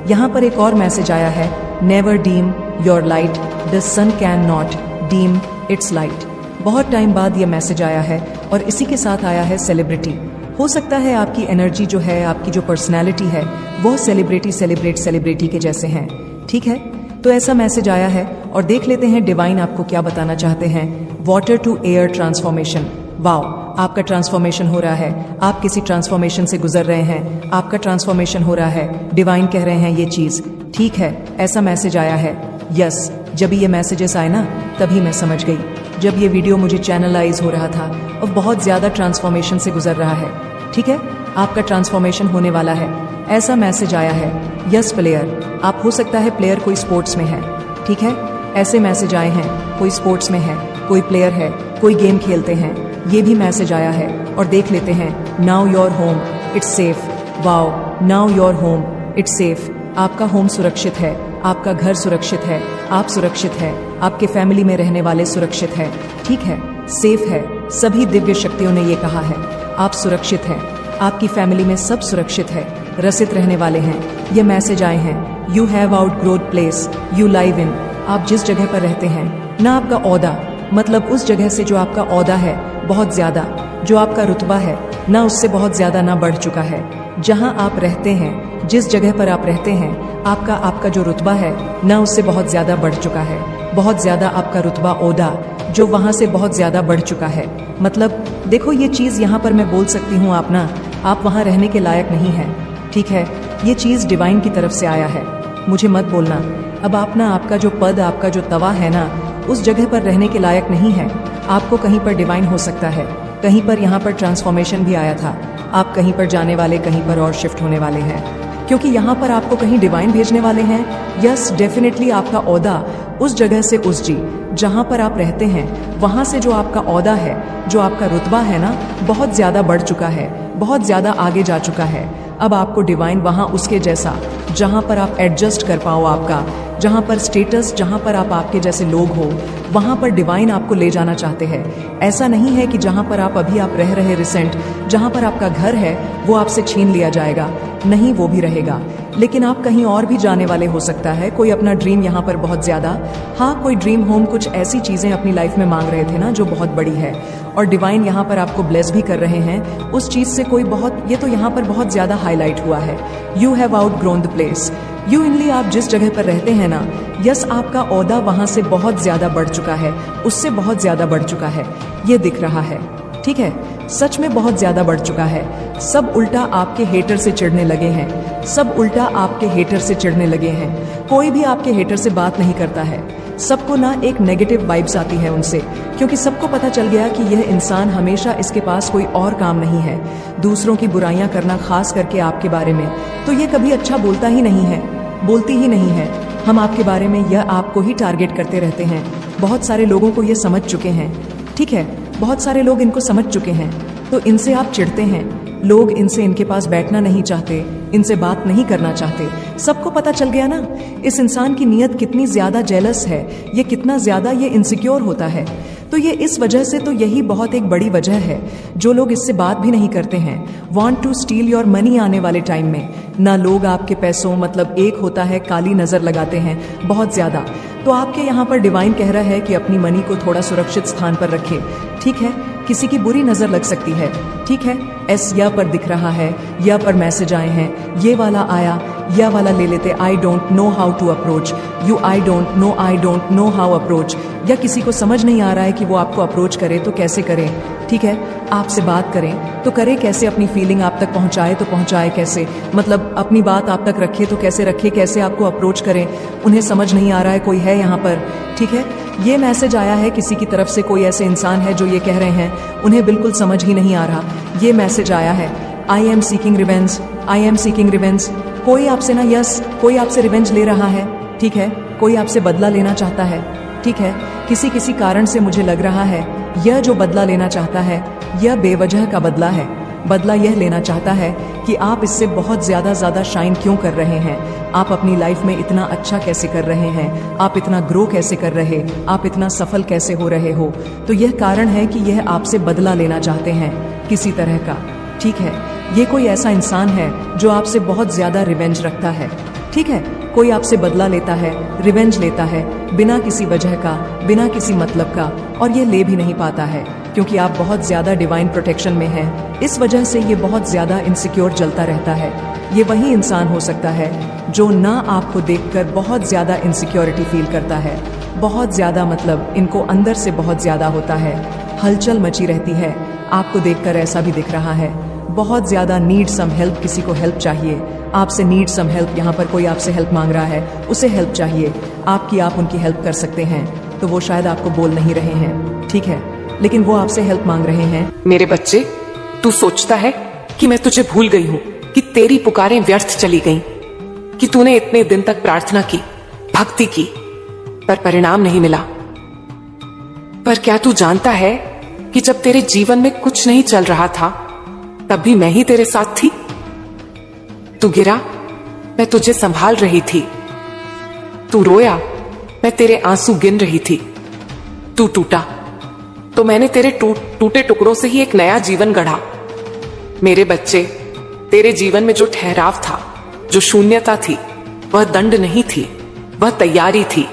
Speaker 2: यहाँ पर एक और मैसेज आया है, never dim your light, the sun can not dim its light. बहुत टाइम बाद ये मैसेज आया है और इसी के साथ आया है सेलिब्रिटी। हो सकता है आपकी एनर्जी जो है, आपकी जो पर्सनैलिटी है वो सेलिब्रिटी के जैसे हैं, ठीक है। तो ऐसा मैसेज आया है और देख लेते हैं डिवाइन आपको क्या बताना चाहते हैं। Water to air transformation. Wow, आपका ट्रांसफॉर्मेशन हो रहा है, आप किसी ट्रांसफॉर्मेशन से गुजर रहे हैं, आपका ट्रांसफॉर्मेशन हो रहा है। डिवाइन कह रहे हैं ये चीज़ ठीक है, ऐसा मैसेज आया है। यस, जब ये मैसेजेस आए ना तभी मैं समझ गई। जब ये वीडियो मुझे चैनलाइज हो रहा था और बहुत ज़्यादा ट्रांसफॉर्मेशन से गुजर रहा है, ठीक है, आपका ट्रांसफॉर्मेशन होने वाला है, ऐसा मैसेज आया है। यस प्लेयर, आप हो सकता है प्लेयर कोई स्पोर्ट्स में है, ठीक है, ऐसे मैसेज आए हैं, कोई स्पोर्ट्स में है, कोई प्लेयर है, कोई गेम खेलते हैं, ये भी मैसेज आया है। और देख लेते हैं, now your home it's safe. Wow, now your home it's safe. आपका होम सुरक्षित है, आपका घर सुरक्षित है, आप सुरक्षित है, आपके फैमिली में रहने वाले सुरक्षित है, ठीक है, सेफ है। सभी दिव्य शक्तियों ने ये कहा है, आप सुरक्षित हैं, आपकी फैमिली में सब सुरक्षित है, रसित रहने वाले हैं। ये मैसेज आए हैं, you have outgrowed place you live in. आप जिस जगह पर रहते हैं ना, आपका ओहदा मतलब उस जगह से जो आपका ओहदा है बहुत ज्यादा, जो आपका रुतबा है ना उससे बहुत ज्यादा ना बढ़ चुका है। जहां आप रहते हैं, जिस जगह पर आप रहते हैं, आपका जो रुतबा है ना उससे बहुत ज्यादा बढ़ चुका है। बहुत ज्यादा आपका रुतबा, ओहदा जो वहां से बहुत ज्यादा बढ़ चुका है। मतलब देखो, ये चीज यहाँ पर मैं बोल सकती हूँ, आप वहां रहने के लायक नहीं है, ठीक है। ये चीज डिवाइन की तरफ से आया है, मुझे मत बोलना। अब आपका जो पद, आपका जो तवा है ना, उस जगह पर रहने के लायक नहीं है। आपको कहीं पर डिवाइन हो सकता है, कहीं पर यहाँ पर ट्रांसफॉर्मेशन भी आया था, आप कहीं पर जाने वाले, कहीं पर और शिफ्ट होने वाले हैं, क्योंकि यहाँ पर आपको कहीं डिवाइन भेजने वाले हैं। यस, डेफिनेटली आपका ओहदा उस जगह से जहाँ पर आप रहते हैं वहाँ से जो आपका ओहदा है, जो आपका रुतबा है ना, बहुत ज़्यादा बढ़ चुका है, बहुत ज़्यादा आगे जा चुका है। अब आपको डिवाइन वहाँ उसके जैसा, जहाँ पर आप एडजस्ट कर पाओ, आपका जहाँ पर स्टेटस, जहाँ पर आप आपके जैसे लोग हो, वहाँ पर डिवाइन आपको ले जाना चाहते हैं। ऐसा नहीं है कि जहाँ पर आप रह रहे रिसेंट, जहाँ पर आपका घर है वो आपसे छीन लिया जाएगा, नहीं, वो भी रहेगा, लेकिन आप कहीं और भी जाने वाले हो सकता है। कोई अपना ड्रीम यहाँ पर बहुत ज़्यादा, हाँ, कोई ड्रीम होम, कुछ ऐसी चीज़ें अपनी लाइफ में मांग रहे थे ना जो बहुत बड़ी है, और डिवाइन यहाँ पर आपको ब्लेस भी कर रहे हैं उस चीज़ से। कोई बहुत, ये तो यहाँ पर बहुत ज़्यादा हाईलाइट हुआ है, you have outgrown the place. You इनली, आप जिस जगह पर रहते हैं ना, यस, आपका ओहदा वहाँ से बहुत ज़्यादा बढ़ चुका है, उससे बहुत ज़्यादा बढ़ चुका है, ये दिख रहा है, ठीक है, सच में बहुत ज्यादा बढ़ चुका है। सब उल्टा आपके हेटर से चिढ़ने लगे हैं, सब उल्टा आपके हेटर से चिढ़ने लगे हैं। कोई भी आपके हेटर से बात नहीं करता है, सबको ना एक नेगेटिव वाइब्स आती है उनसे, क्योंकि सबको पता चल गया कि यह इंसान हमेशा, इसके पास कोई और काम नहीं है, दूसरों की बुराइयां करना, खास करके आपके बारे में। तो ये कभी अच्छा बोलता ही नहीं है, बोलती ही नहीं है। हम आपके बारे में, यह आपको ही टारगेट करते रहते हैं। बहुत सारे लोगों को ये समझ चुके हैं, ठीक है, बहुत सारे लोग इनको समझ चुके हैं, तो इनसे आप चिढ़ते हैं। लोग इनसे, इनके पास बैठना नहीं चाहते, इनसे बात नहीं करना चाहते। सबको पता चल गया ना इस इंसान की नीयत कितनी ज्यादा जेलस है, ये कितना ज्यादा ये इनसिक्योर होता है। तो ये इस वजह से, तो यही बहुत एक बड़ी वजह है जो लोग इससे बात भी नहीं करते हैं। Want to steal your money आने वाले टाइम में ना, लोग आपके पैसों, मतलब एक होता है काली नजर लगाते हैं बहुत ज्यादा। तो आपके यहाँ पर डिवाइन कह रहा है कि अपनी मनी को थोड़ा सुरक्षित स्थान पर रखें, ठीक है। किसी की बुरी नजर लग सकती है, ठीक है। एस या पर दिख रहा है, या पर मैसेज आए हैं, ये वाला आया, या वाला ले लेते। I don't know how to approach you, I don't know how approach. या किसी को समझ नहीं आ रहा है कि वो आपको अप्रोच करे तो कैसे करें, ठीक ठीक है, आपसे बात करें तो करे कैसे, अपनी फीलिंग आप तक पहुंचाए तो पहुंचाए कैसे, मतलब अपनी बात आप तक रखे तो कैसे रखे, कैसे आपको अप्रोच करें, उन्हें समझ नहीं आ रहा है कोई है यहाँ पर। ठीक है, ये मैसेज आया है किसी की तरफ से, कोई ऐसे इंसान है जो ये कह रहे हैं, उन्हें बिल्कुल समझ ही नहीं आ रहा। ये मैसेज आया है, I am seeking revenge, I am seeking revenge. कोई आपसे ना, यस, कोई आपसे रिवेंज ले रहा है। ठीक है, कोई आपसे बदला लेना चाहता है। ठीक है, किसी किसी कारण से मुझे लग रहा है यह जो बदला लेना चाहता है यह बेवजह का बदला है। बदला यह लेना चाहता है कि आप इससे बहुत ज्यादा शाइन क्यों कर रहे हैं, आप अपनी लाइफ में इतना अच्छा कैसे कर रहे हैं, आप इतना ग्रो कैसे कर रहे, आप इतना सफल कैसे हो रहे हो। तो यह कारण है कि यह आपसे बदला लेना चाहते हैं किसी तरह का। ठीक है, ये कोई ऐसा इंसान है जो आपसे बहुत ज्यादा रिवेंज रखता है। ठीक है, कोई आपसे बदला लेता है, रिवेंज लेता है, बिना किसी वजह का, बिना किसी मतलब का, और ये ले भी नहीं पाता है क्योंकि आप बहुत ज्यादा डिवाइन प्रोटेक्शन में हैं। इस वजह से ये बहुत ज्यादा इनसिक्योर चलता रहता है। ये वही इंसान हो सकता है जो ना आपको देखकर बहुत ज्यादा इनसिक्योरिटी फील करता है, बहुत ज्यादा, मतलब इनको अंदर से बहुत ज्यादा होता है, हलचल मची रहती है। आपको देखकर ऐसा भी दिख रहा है, बहुत ज्यादा नीड सम हेल्प, किसी को हेल्प चाहिए, आपसे नीड सम हेल्प, यहाँ पर कोई आपसे हेल्प मांग रहा है, उसे हेल्प चाहिए आपकी, आप उनकी हेल्प कर सकते हैं, तो वो शायद आपको बोल नहीं रहे हैं। ठीक है, लेकिन वो आपसे हेल्प मांग रहे हैं।
Speaker 3: मेरे बच्चे, तू सोचता है कि मैं तुझे भूल गई हूँ, कि तेरी पुकारें व्यर्थ चली गईं, कि तूने इतने दिन तक प्रार्थना की, भक्ति की, पर परिणाम नहीं मिला। पर क्या तू जानता है कि जब तेरे जीवन में कुछ नहीं चल रहा था तब भी मैं ही तेरे साथ थी। तू गिरा, मैं तुझे संभाल रही थी। तू रोया, मैं तेरे आंसू गिन रही थी। तू टूटा तो मैंने तेरे टूटे टुकड़ों से ही एक नया जीवन गढ़ा। मेरे बच्चे, तेरे जीवन में जो ठहराव था, जो शून्यता थी, वह दंड नहीं थी, वह तैयारी थी।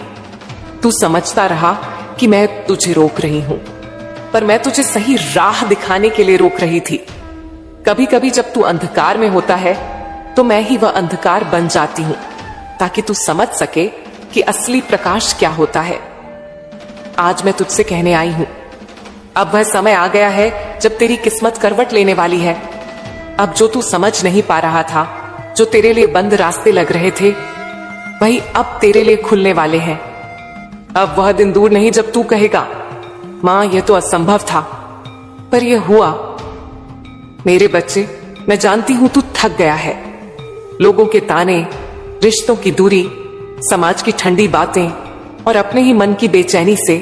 Speaker 3: तू समझता रहा कि मैं तुझे रोक रही हूं, पर मैं तुझे सही राह दिखाने के लिए रोक रही थी। कभी कभी जब तू अंधकार में होता है तो मैं ही वह अंधकार बन जाती हूं, ताकि तू समझ सके कि असली प्रकाश क्या होता है। आज मैं तुझसे कहने आई हूं, अब वह समय आ गया है जब तेरी किस्मत करवट लेने वाली है। अब जो तू समझ नहीं पा रहा था, जो तेरे लिए बंद रास्ते लग रहे थे, वही अब तेरे लिए खुलने वाले हैं। अब वह दिन दूर नहीं जब तू कहेगा, मां यह तो असंभव था, पर यह हुआ। मेरे बच्चे, मैं जानती हूं तू थक गया है, लोगों के ताने, रिश्तों की दूरी, समाज की ठंडी बातें और अपने ही मन की बेचैनी से।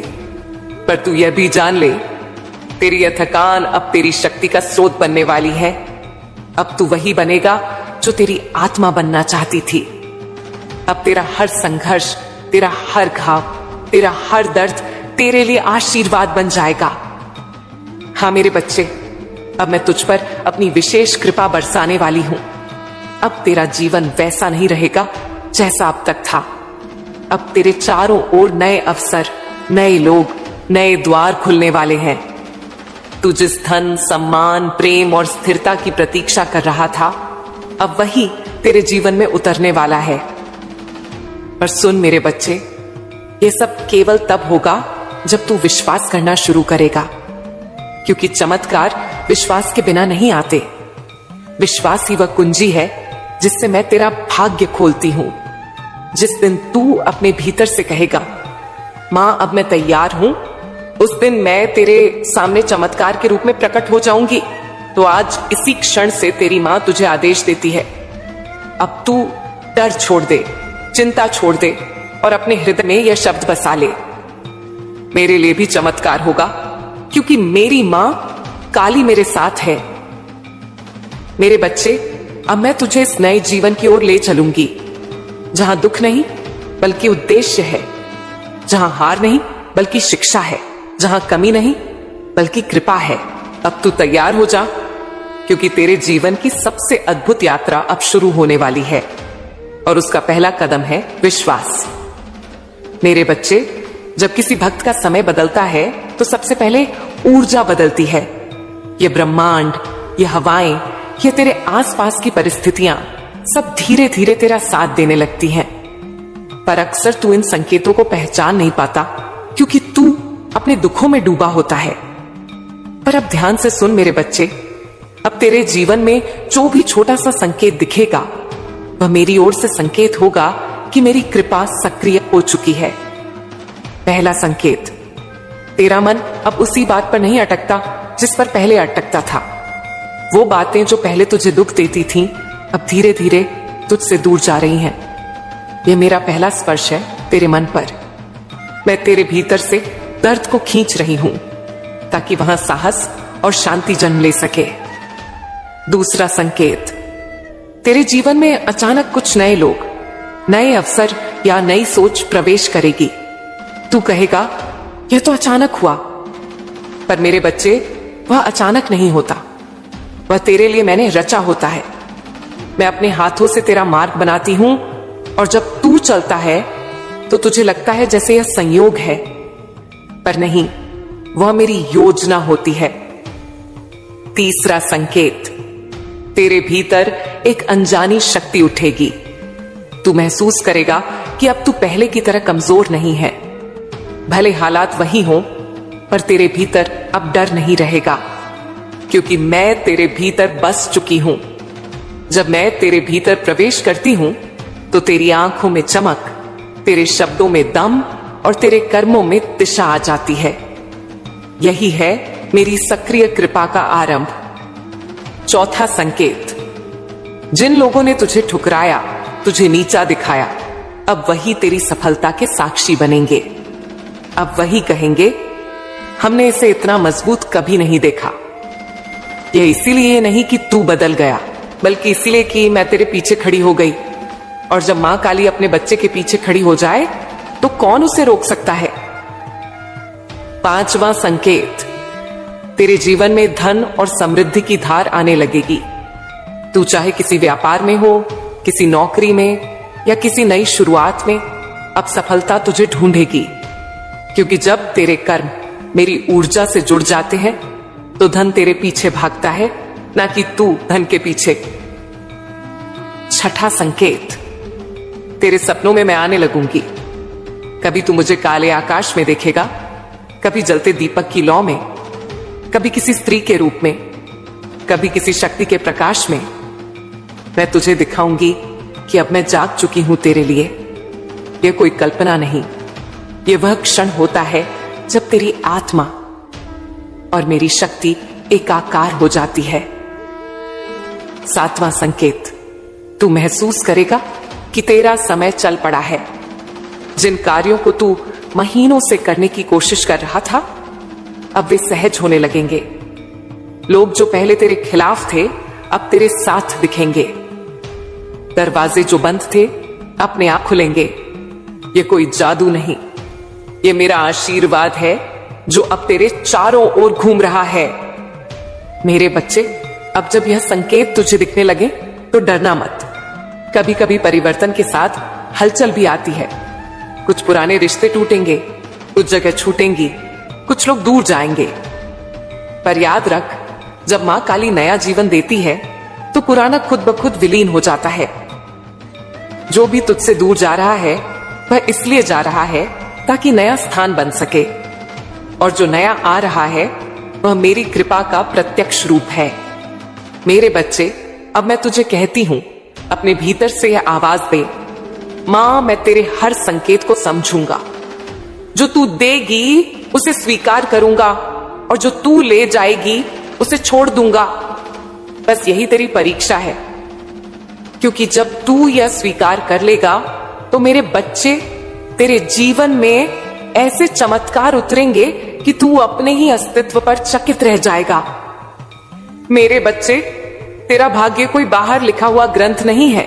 Speaker 3: पर तू यह भी जान ले, तेरी यह थकान अब तेरी शक्ति का स्रोत बनने वाली है। अब तू वही बनेगा जो तेरी आत्मा बनना चाहती थी। अब तेरा हर संघर्ष, तेरा हर घाव, तेरा हर दर्द तेरे लिए आशीर्वाद बन जाएगा। हाँ मेरे बच्चे, अब मैं तुझ पर अपनी विशेष कृपा बरसाने वाली हूं। अब तेरा जीवन वैसा नहीं रहेगा जैसा अब तक था। अब तेरे चारों ओर नए अवसर, नए लोग, नए द्वार खुलने वाले हैं। तू जिस धन, सम्मान, प्रेम और स्थिरता की प्रतीक्षा कर रहा था, अब वही तेरे जीवन में उतरने वाला है। पर सुन मेरे बच्चे, ये सब केवल तब होगा जब तू विश्वास करना शुरू करेगा, क्योंकि चमत्कार विश्वास के बिना नहीं आते। विश्वास ही वह कुंजी है जिससे मैं तेरा भाग्य खोलती हूं। जिस दिन तू अपने भीतर से कहेगा, मां अब मैं तैयार हूं, उस दिन मैं तेरे सामने चमत्कार के रूप में प्रकट हो जाऊंगी। तो आज इसी क्षण से तेरी मां तुझे आदेश देती है, अब तू डर छोड़ दे, चिंता छोड़ दे और अपने हृदय में यह शब्द बसा ले, मेरे लिए भी चमत्कार होगा, क्योंकि मेरी मां काली मेरे साथ है। मेरे बच्चे, अब मैं तुझे इस नए जीवन की ओर ले चलूंगी, जहां दुख नहीं बल्कि उद्देश्य है, जहां हार नहीं बल्कि शिक्षा है, जहां कमी नहीं बल्कि कृपा है। अब तू तैयार हो जा, क्योंकि तेरे जीवन की सबसे अद्भुत यात्रा अब शुरू होने वाली है, और उसका पहला कदम है विश्वास। मेरे बच्चे, जब किसी भक्त का समय बदलता है तो सबसे पहले ऊर्जा बदलती है। ये ब्रह्मांड, ये हवाएं, ये तेरे आसपास की परिस्थितियां सब धीरे धीरे तेरा साथ देने लगती हैं। पर अक्सर तू इन संकेतों को पहचान नहीं पाता, क्योंकि तू अपने दुखों में डूबा होता है। पर अब ध्यान से सुन मेरे बच्चे, अब तेरे जीवन में जो भी छोटा सा संकेत दिखेगा वह मेरी ओर से संकेत होगा कि मेरी कृपा सक्रिय हो चुकी है। पहला संकेत, तेरा मन अब उसी बात पर नहीं अटकता जिस पर पहले अटकता था। वो बातें जो पहले तुझे दुख देती थीं, अब धीरे धीरे तुझसे दूर जा रही हैं। यह मेरा पहला स्पर्श है तेरे मन पर। मैं तेरे भीतर से दर्द को खींच रही हूं ताकि वहां साहस और शांति जन्म ले सके। दूसरा संकेत, तेरे जीवन में अचानक कुछ नए लोग, नए अवसर या नई सोच प्रवेश करेगी। तू कहेगा यह तो अचानक हुआ, पर मेरे बच्चे वह अचानक नहीं होता, वह तेरे लिए मैंने रचा होता है। मैं अपने हाथों से तेरा मार्ग बनाती हूं और जब तू चलता है तो तुझे लगता है जैसे यह संयोग है, पर नहीं, वह मेरी योजना होती है। तीसरा संकेत, तेरे भीतर एक अनजानी शक्ति उठेगी। तू महसूस करेगा कि अब तू पहले की तरह कमजोर नहीं है। भले हालात वही हों, पर तेरे भीतर अब डर नहीं रहेगा, क्योंकि मैं तेरे भीतर बस चुकी हूं। जब मैं तेरे भीतर प्रवेश करती हूं तो तेरी आंखों में चमक, तेरे शब्दों में दम और तेरे कर्मों में दिशा आ जाती है। यही है मेरी सक्रिय कृपा का आरंभ। चौथा संकेत, जिन लोगों ने तुझे ठुकराया, तुझे नीचा दिखाया, अब वही तेरी सफलता के साक्षी बनेंगे। अब वही कहेंगे हमने इसे इतना मजबूत कभी नहीं देखा। यह इसीलिए नहीं कि तू बदल गया, बल्कि इसीलिए कि मैं तेरे पीछे खड़ी हो गई। और जब मां काली अपने बच्चे के पीछे खड़ी हो जाए तो कौन उसे रोक सकता है। पांचवा संकेत, तेरे जीवन में धन और समृद्धि की धार आने लगेगी। तू चाहे किसी व्यापार में हो, किसी नौकरी में या किसी नई शुरुआत में, अब सफलता तुझे ढूंढेगी, क्योंकि जब तेरे कर्म मेरी ऊर्जा से जुड़ जाते हैं तो धन तेरे पीछे भागता है, ना कि तू धन के पीछे। छठा संकेत, तेरे सपनों में मैं आने लगूंगी। कभी तू मुझे काले आकाश में देखेगा, कभी जलते दीपक की लौ में, कभी किसी स्त्री के रूप में, कभी किसी शक्ति के प्रकाश में। मैं तुझे दिखाऊंगी कि अब मैं जाग चुकी हूं तेरे लिए। यह कोई कल्पना नहीं, यह वह क्षण होता है जब तेरी आत्मा और मेरी शक्ति एकाकार हो जाती है। सातवां संकेत, तू महसूस करेगा कि तेरा समय चल पड़ा है। जिन कार्यों को तू महीनों से करने की कोशिश कर रहा था, अब वे सहज होने लगेंगे। लोग जो पहले तेरे खिलाफ थे, अब तेरे साथ दिखेंगे। दरवाजे जो बंद थे, अपने आप खुलेंगे। ये कोई जादू नहीं, ये मेरा आशीर्वाद है जो अब तेरे चारों ओर घूम रहा है। मेरे बच्चे, अब जब यह संकेत तुझे दिखने लगे तो डरना मत। कभी कभी परिवर्तन के साथ हलचल भी आती है। कुछ पुराने रिश्ते टूटेंगे, कुछ जगह छूटेंगी, कुछ लोग दूर जाएंगे। पर याद रख, जब मां काली नया जीवन देती है तो पुराना खुद ब खुद विलीन हो जाता है। जो भी तुझसे दूर जा रहा है वह इसलिए जा रहा है ताकि नया स्थान बन सके, और जो नया आ रहा है वह मेरी कृपा का प्रत्यक्ष रूप है। मेरे बच्चे, अब मैं तुझे कहती हूं, अपने भीतर से यह आवाज दे, मां मैं तेरे हर संकेत को समझूंगा। जो तू देगी उसे स्वीकार करूंगा, और जो तू ले जाएगी उसे छोड़ दूंगा। बस यही तेरी परीक्षा है, क्योंकि जब तू यह स्वीकार कर लेगा तो मेरे बच्चे, तेरे जीवन में ऐसे चमत्कार उतरेंगे कि तू अपने ही अस्तित्व पर चकित रह जाएगा। मेरे बच्चे, तेरा भाग्य कोई बाहर लिखा हुआ ग्रंथ नहीं है,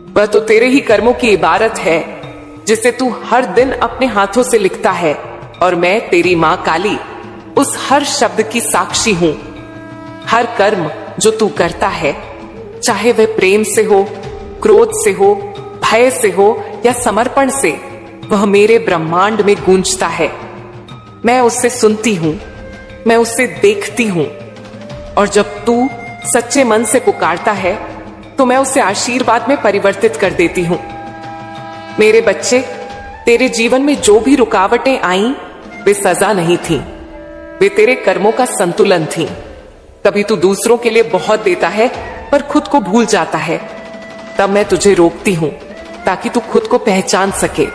Speaker 3: वह तो तेरे ही कर्मों की इबारत है जिसे तू हर दिन अपने हाथों से लिखता है। और मैं तेरी मां काली उस हर शब्द की साक्षी हूं। हर कर्म जो तू करता है, चाहे वह प्रेम से हो, क्रोध से हो, भय से हो या समर्पण से, वह मेरे ब्रह्मांड में गूंजता है। मैं उससे सुनती हूं, मैं उससे देखती हूं, और जब तू सच्चे मन से पुकारता है तो मैं उसे आशीर्वाद में परिवर्तित कर देती हूं। मेरे बच्चे, तेरे जीवन में जो भी रुकावटें आईं वे सजा नहीं थीं, वे तेरे कर्मों का संतुलन थी। कभी तू दूसरों के लिए बहुत देता है पर खुद को भूल जाता है, तब मैं तुझे रोकती हूं ताकि तू खुद को पहचान सके।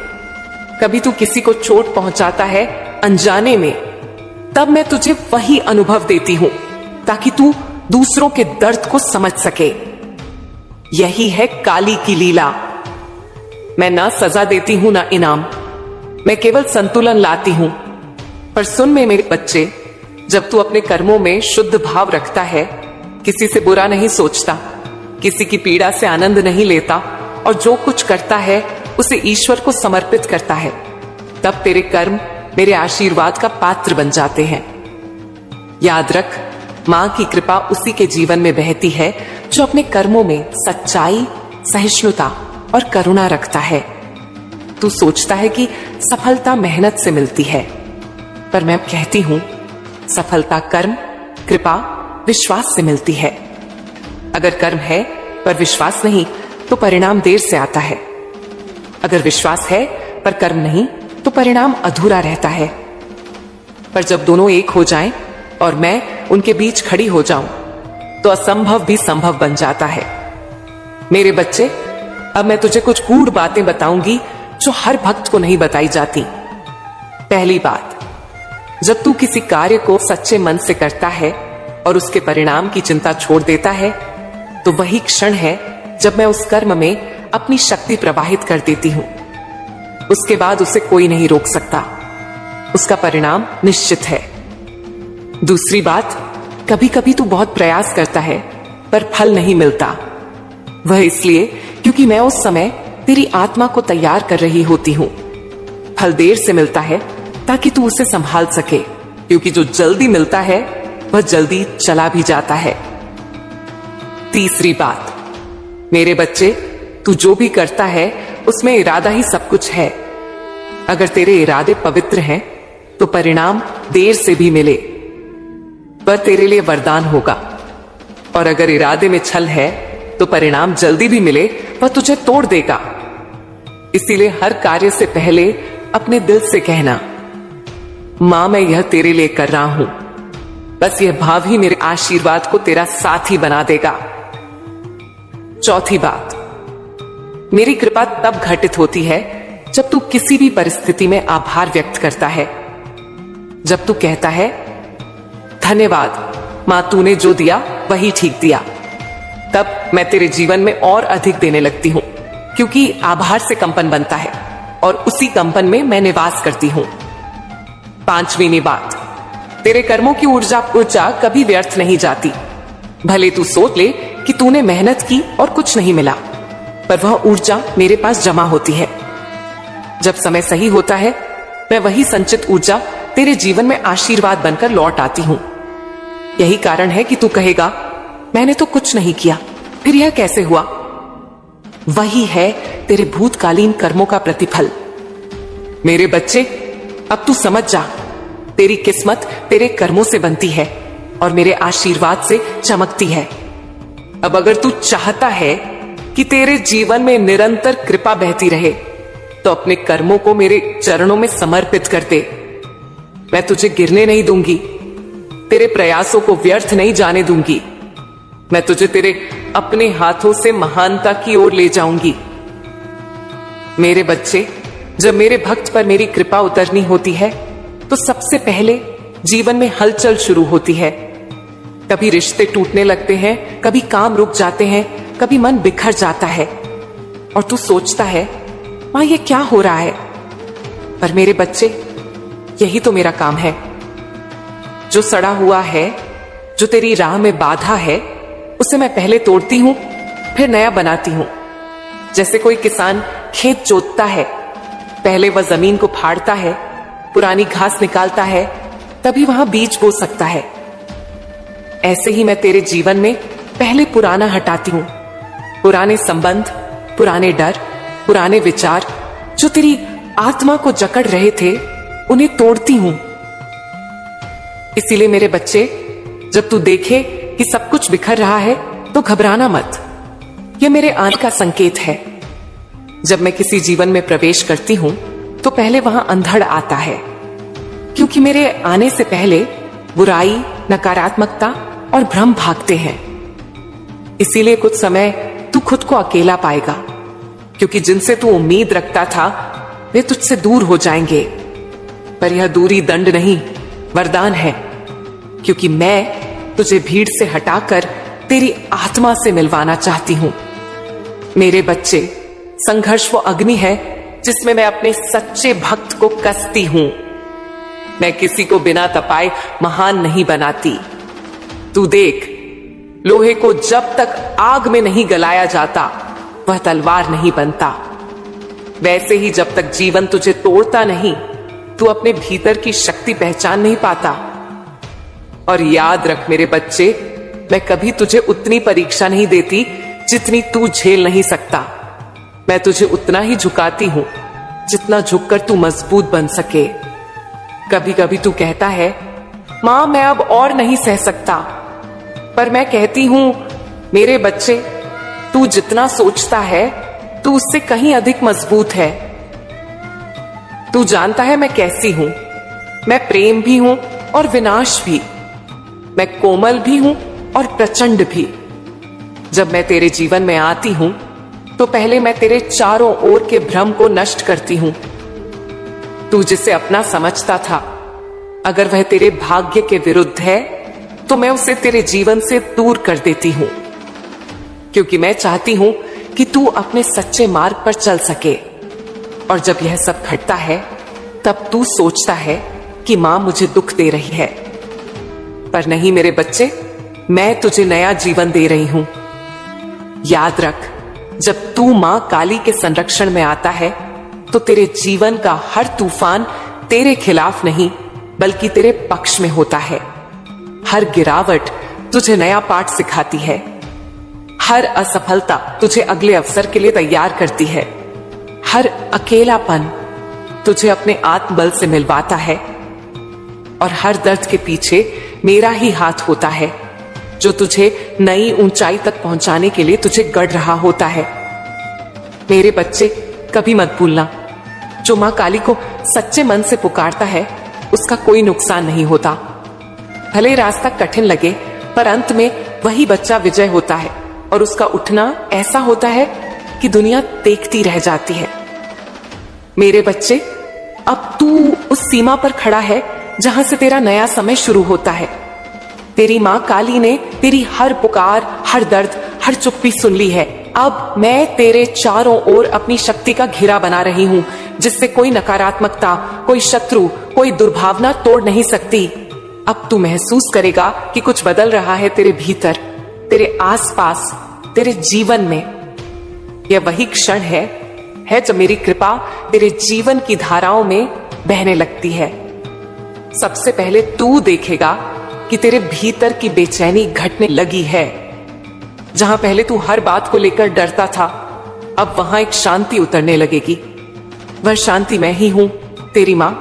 Speaker 3: कभी तू किसी को चोट पहुंचाता है अनजाने में, तब मैं तुझे वही अनुभव देती हूं ताकि तू दूसरों के दर्द को समझ सके। यही है काली की लीला। मैं ना सजा देती हूं ना इनाम, मैं केवल संतुलन लाती हूं। पर सुन मेरे बच्चे, जब तू अपने कर्मों में शुद्ध भाव रखता है, किसी से बुरा नहीं सोचता, किसी की पीड़ा से आनंद नहीं लेता और जो कुछ करता है उसे ईश्वर को समर्पित करता है, तब तेरे कर्म मेरे आशीर्वाद का पात्र बन जाते हैं। याद रख, मां की कृपा उसी के जीवन में बहती है जो अपने कर्मों में सच्चाई, सहिष्णुता और करुणा रखता है। तू सोचता है कि सफलता मेहनत से मिलती है, पर मैं कहती हूं सफलता कर्म, कृपा, विश्वास से मिलती है। अगर कर्म है पर विश्वास नहीं तो परिणाम देर से आता है। अगर विश्वास है पर कर्म नहीं तो परिणाम अधूरा रहता है। पर जब दोनों एक हो जाएं और मैं उनके बीच खड़ी हो जाऊं तो असंभव भी संभव बन जाता है। मेरे बच्चे, अब मैं तुझे कुछ गूढ़ बातें बताऊंगी जो हर भक्त को नहीं बताई जाती। पहली बात, जब तू किसी कार्य को सच्चे मन से करता है और उसके परिणाम की चिंता छोड़ देता है, तो वही क्षण है जब मैं उस कर्म में अपनी शक्ति प्रवाहित कर देती हूं। उसके बाद उसे कोई नहीं रोक सकता, उसका परिणाम निश्चित है। दूसरी बात, कभी कभी तू बहुत प्रयास करता है पर फल नहीं मिलता। वह इसलिए क्योंकि मैं उस समय तेरी आत्मा को तैयार कर रही होती हूं। फल देर से मिलता है ताकि तू उसे संभाल सके, क्योंकि जो जल्दी मिलता है वह जल्दी चला भी जाता है। तीसरी बात, मेरे बच्चे, तू जो भी करता है उसमें इरादा ही सब कुछ है। अगर तेरे इरादे पवित्र हैं तो परिणाम देर से भी मिले पर तेरे लिए वरदान होगा, और अगर इरादे में छल है तो परिणाम जल्दी भी मिले वह तुझे तोड़ देगा। इसीलिए हर कार्य से पहले अपने दिल से कहना, मां मैं यह तेरे लिए कर रहा हूं। बस यह भाव ही मेरे आशीर्वाद को तेरा साथी बना देगा। चौथी बात, मेरी कृपा तब घटित होती है जब तू किसी भी परिस्थिति में आभार व्यक्त करता है। जब तू कहता है, धन्यवाद मां, तूने जो दिया वही ठीक दिया, तब मैं तेरे जीवन में और अधिक देने लगती हूं, क्योंकि आभार से कंपन बनता है और उसी कंपन में मैं निवास करती हूं। पांचवीं बात, तेरे कर्मों की ऊर्जा कभी व्यर्थ नहीं जाती। भले तू सोच ले कि तूने मेहनत की और कुछ नहीं मिला, पर वह ऊर्जा मेरे पास जमा होती है। जब समय सही होता है, मैं वही संचित ऊर्जा तेरे जीवन में आशीर्वाद बनकर लौट आती हूं। यही कारण है कि तू कहेगा, मैंने तो कुछ नहीं किया, फिर यह कैसे हुआ? वही है तेरे भूतकालीन कर्मों का प्रतिफल। मेरे बच्चे, अब तू समझ जा, तेरी किस्मत तेरे कर्मों से बनती है और मेरे आशीर्वाद से चमकती है। अब अगर तू चाहता है कि तेरे जीवन में निरंतर कृपा बहती रहे, तो अपने कर्मों को मेरे चरणों में समर्पित कर दे। मैं तुझे गिरने नहीं दूंगी, तेरे प्रयासों को व्यर्थ नहीं जाने दूंगी। मैं तुझे तेरे अपने हाथों से महानता की ओर ले जाऊंगी। मेरे बच्चे, जब मेरे भक्त पर मेरी कृपा उतरनी होती है तो सबसे पहले जीवन में हलचल शुरू होती है। कभी रिश्ते टूटने लगते हैं, कभी काम रुक जाते हैं, कभी मन बिखर जाता है और तू सोचता है, मां ये क्या हो रहा है? पर मेरे बच्चे, यही तो मेरा काम है। जो सड़ा हुआ है, जो तेरी राह में बाधा है, उसे मैं पहले तोड़ती हूं, फिर नया बनाती हूं। जैसे कोई किसान खेत जोतता है, पहले वह जमीन को फाड़ता है, पुरानी घास निकालता है, तभी वहां बीज बो सकता है। ऐसे ही मैं तेरे जीवन में पहले पुराना हटाती हूं, पुराने संबंध, पुराने डर, पुराने विचार जो तेरी आत्मा को जकड़ रहे थे, उन्हें तोड़ती हूं। इसीलिए मेरे बच्चे, जब तू देखे कि सब कुछ बिखर रहा है तो घबराना मत। यह मेरे आने का संकेत है। जब मैं किसी जीवन में प्रवेश करती हूं तो पहले वहां अंधड़ आता है, क्योंकि मेरे आने से पहले बुराई, नकारात्मकता और भ्रम भागते हैं। इसीलिए कुछ समय तू खुद को अकेला पाएगा, क्योंकि जिनसे तू उम्मीद रखता था वे तुझसे दूर हो जाएंगे। पर यह दूरी दंड नहीं, वरदान है, क्योंकि मैं तुझे भीड़ से हटाकर तेरी आत्मा से मिलवाना चाहती हूं। मेरे बच्चे, संघर्ष वो अग्नि है जिसमें मैं अपने सच्चे भक्त को कसती हूं। मैं किसी को बिना तपाए महान नहीं बनाती। तू देख, लोहे को जब तक आग में नहीं गलाया जाता वह तलवार नहीं बनता। वैसे ही जब तक जीवन तुझे तोड़ता नहीं, तू अपने भीतर की शक्ति पहचान नहीं पाता। और याद रख मेरे बच्चे, मैं कभी तुझे उतनी परीक्षा नहीं देती जितनी तू झेल नहीं सकता। मैं तुझे उतना ही झुकाती हूं जितना झुककर तू मजबूत बन सके। कभी कभी तू कहता है, मां मैं अब और नहीं सह सकता, पर मैं कहती हूं मेरे बच्चे, तू जितना सोचता है तू उससे कहीं अधिक मजबूत है। तू जानता है मैं कैसी हूं। मैं प्रेम भी हूं और विनाश भी। मैं कोमल भी हूं और प्रचंड भी। जब मैं तेरे जीवन में आती हूं तो पहले मैं तेरे चारों ओर के भ्रम को नष्ट करती हूं। तू जिसे अपना समझता था, अगर वह तेरे भाग्य के विरुद्ध है तो मैं उसे तेरे जीवन से दूर कर देती हूं, क्योंकि मैं चाहती हूं कि तू अपने सच्चे मार्ग पर चल सके। और जब यह सब घटता है तब तू सोचता है कि मां मुझे दुख दे रही है। पर नहीं मेरे बच्चे, मैं तुझे नया जीवन दे रही हूं। याद रख, जब तू मां काली के संरक्षण में आता है तो तेरे जीवन का हर तूफान तेरे खिलाफ नहीं बल्कि तेरे पक्ष में होता है। हर गिरावट तुझे नया पाठ सिखाती है। हर असफलता तुझे अगले अवसर के लिए तैयार करती है। हर अकेलापन तुझे अपने आत्मबल से मिलवाता है। और हर दर्द के पीछे मेरा ही हाथ होता है, जो तुझे नई ऊंचाई तक पहुंचाने के लिए तुझे गढ़ रहा होता है। मेरे बच्चे, कभी मत भूलना, जो मां काली को सच्चे मन से पुकारता है उसका कोई नुकसान नहीं होता। भले रास्ता कठिन लगे, पर अंत में वही बच्चा विजय होता है और उसका उठना ऐसा होता है कि दुनिया देखती रह जाती है। मेरे बच्चे, अब तू उस सीमा पर खड़ा है जहां से तेरा नया समय शुरू होता है। तेरी मां काली ने तेरी हर पुकार, हर दर्द, हर चुप्पी सुन ली है। अब मैं तेरे चारों ओर अपनी शक्ति का घेरा बना रही हूं, जिससे कोई नकारात्मकता, कोई शत्रु, कोई दुर्भावना तोड़ नहीं सकती। अब तू महसूस करेगा कि कुछ बदल रहा है तेरे भीतर, तेरे आसपास, तेरे जीवन में। यह वही क्षण है जब मेरी कृपा तेरे जीवन की धाराओं में बहने लगती है। सबसे पहले तू देखेगा कि तेरे भीतर की बेचैनी घटने लगी है। जहां पहले तू हर बात को लेकर डरता था, अब वहां एक शांति उतरने लगेगी। वह शांति मैं ही हूं, तेरी मां,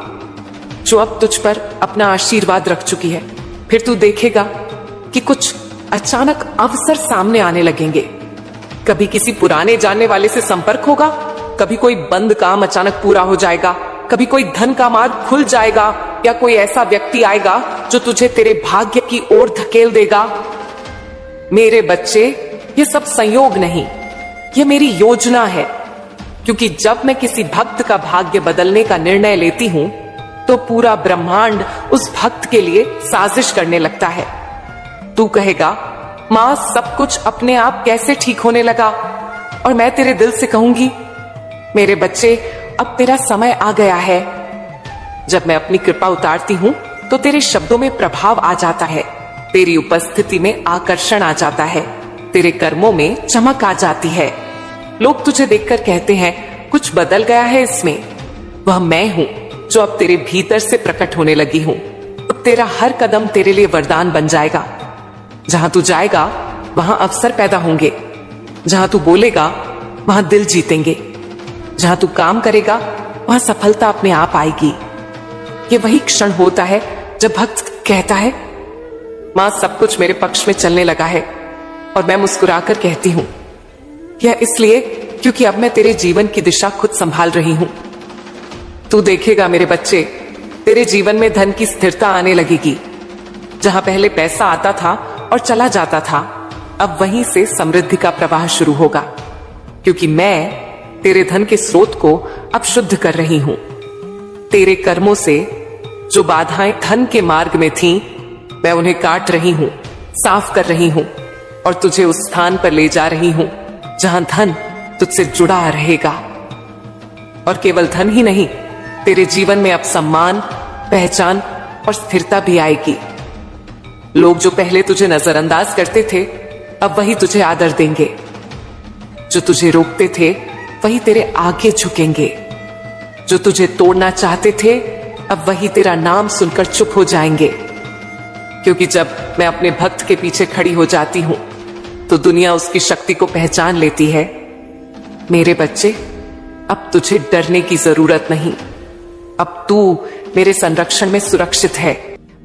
Speaker 3: जो अब तुझ पर अपना आशीर्वाद रख चुकी है। फिर तू देखेगा कि कुछ अचानक अवसर सामने आने लगेंगे। कभी किसी पुराने जानने वाले से संपर्क होगा, कभी कोई बंद काम अचानक पूरा हो जाएगा, कभी कोई धन का मार्ग खुल जाएगा, या कोई ऐसा व्यक्ति आएगा जो तुझे तेरे भाग्य की ओर धकेल देगा। मेरे बच्चे, ये सब संयोग नहीं, ये मेरी योजना है। क्योंकि जब मैं किसी भक्त का भाग्य बदलने का निर्णय लेती हूं तो पूरा ब्रह्मांड उस भक्त के लिए साजिश करने लगता है। तू कहेगा, मां सब कुछ अपने आप कैसे ठीक होने लगा? और मैं तेरे दिल से कहूंगी, मेरे बच्चे, अब तेरा समय आ गया है। जब मैं अपनी कृपा उतारती हूं तो तेरे शब्दों में प्रभाव आ जाता है, तेरी उपस्थिति में आकर्षण आ जाता है, तेरे कर्मों में चमक आ जाती है। लोग तुझे देखकर कहते हैं, कुछ बदल गया है इसमें। वह मैं हूं जो अब तेरे भीतर से प्रकट होने लगी हूं। अब तेरा हर कदम तेरे लिए वरदान बन जाएगा। जहां तू जाएगा वहां अवसर पैदा होंगे। जहां तू बोलेगा वहां दिल जीतेंगे। जहां तू काम करेगा वहां सफलता अपने आप आएगी। ये वही क्षण होता है जब भक्त कहता है, मां सब कुछ मेरे पक्ष में चलने लगा है। और मैं मुस्कुराकर कहती हूं, यह इसलिए क्योंकि अब मैं तेरे जीवन की दिशा खुद संभाल रही हूं। तू देखेगा मेरे बच्चे, तेरे जीवन में धन की स्थिरता आने लगेगी। जहां पहले पैसा आता था और चला जाता था, अब वहीं से समृद्धि का प्रवाह शुरू होगा, क्योंकि मैं तेरे धन के स्रोत को अब शुद्ध कर रही हूं। तेरे कर्मों से जो बाधाएं धन के मार्ग में थीं, मैं उन्हें काट रही हूं, साफ कर रही हूं और तुझे उस स्थान पर ले जा रही हूं जहां धन तुझसे जुड़ा रहेगा। और केवल धन ही नहीं, तेरे जीवन में अब सम्मान, पहचान और स्थिरता भी आएगी। लोग जो पहले तुझे नजरअंदाज करते थे, अब वही तुझे आदर देंगे। जो तुझे रोकते थे, वही तेरे आगे झुकेंगे। जो तुझे तोड़ना चाहते थे, अब वही तेरा नाम सुनकर चुप हो जाएंगे। क्योंकि जब मैं अपने भक्त के पीछे खड़ी हो जाती हूं, तो दुनिया उसकी शक्ति को पहचान लेती है। मेरे बच्चे, अब तुझे डरने की जरूरत नहीं। अब तू मेरे संरक्षण में सुरक्षित है।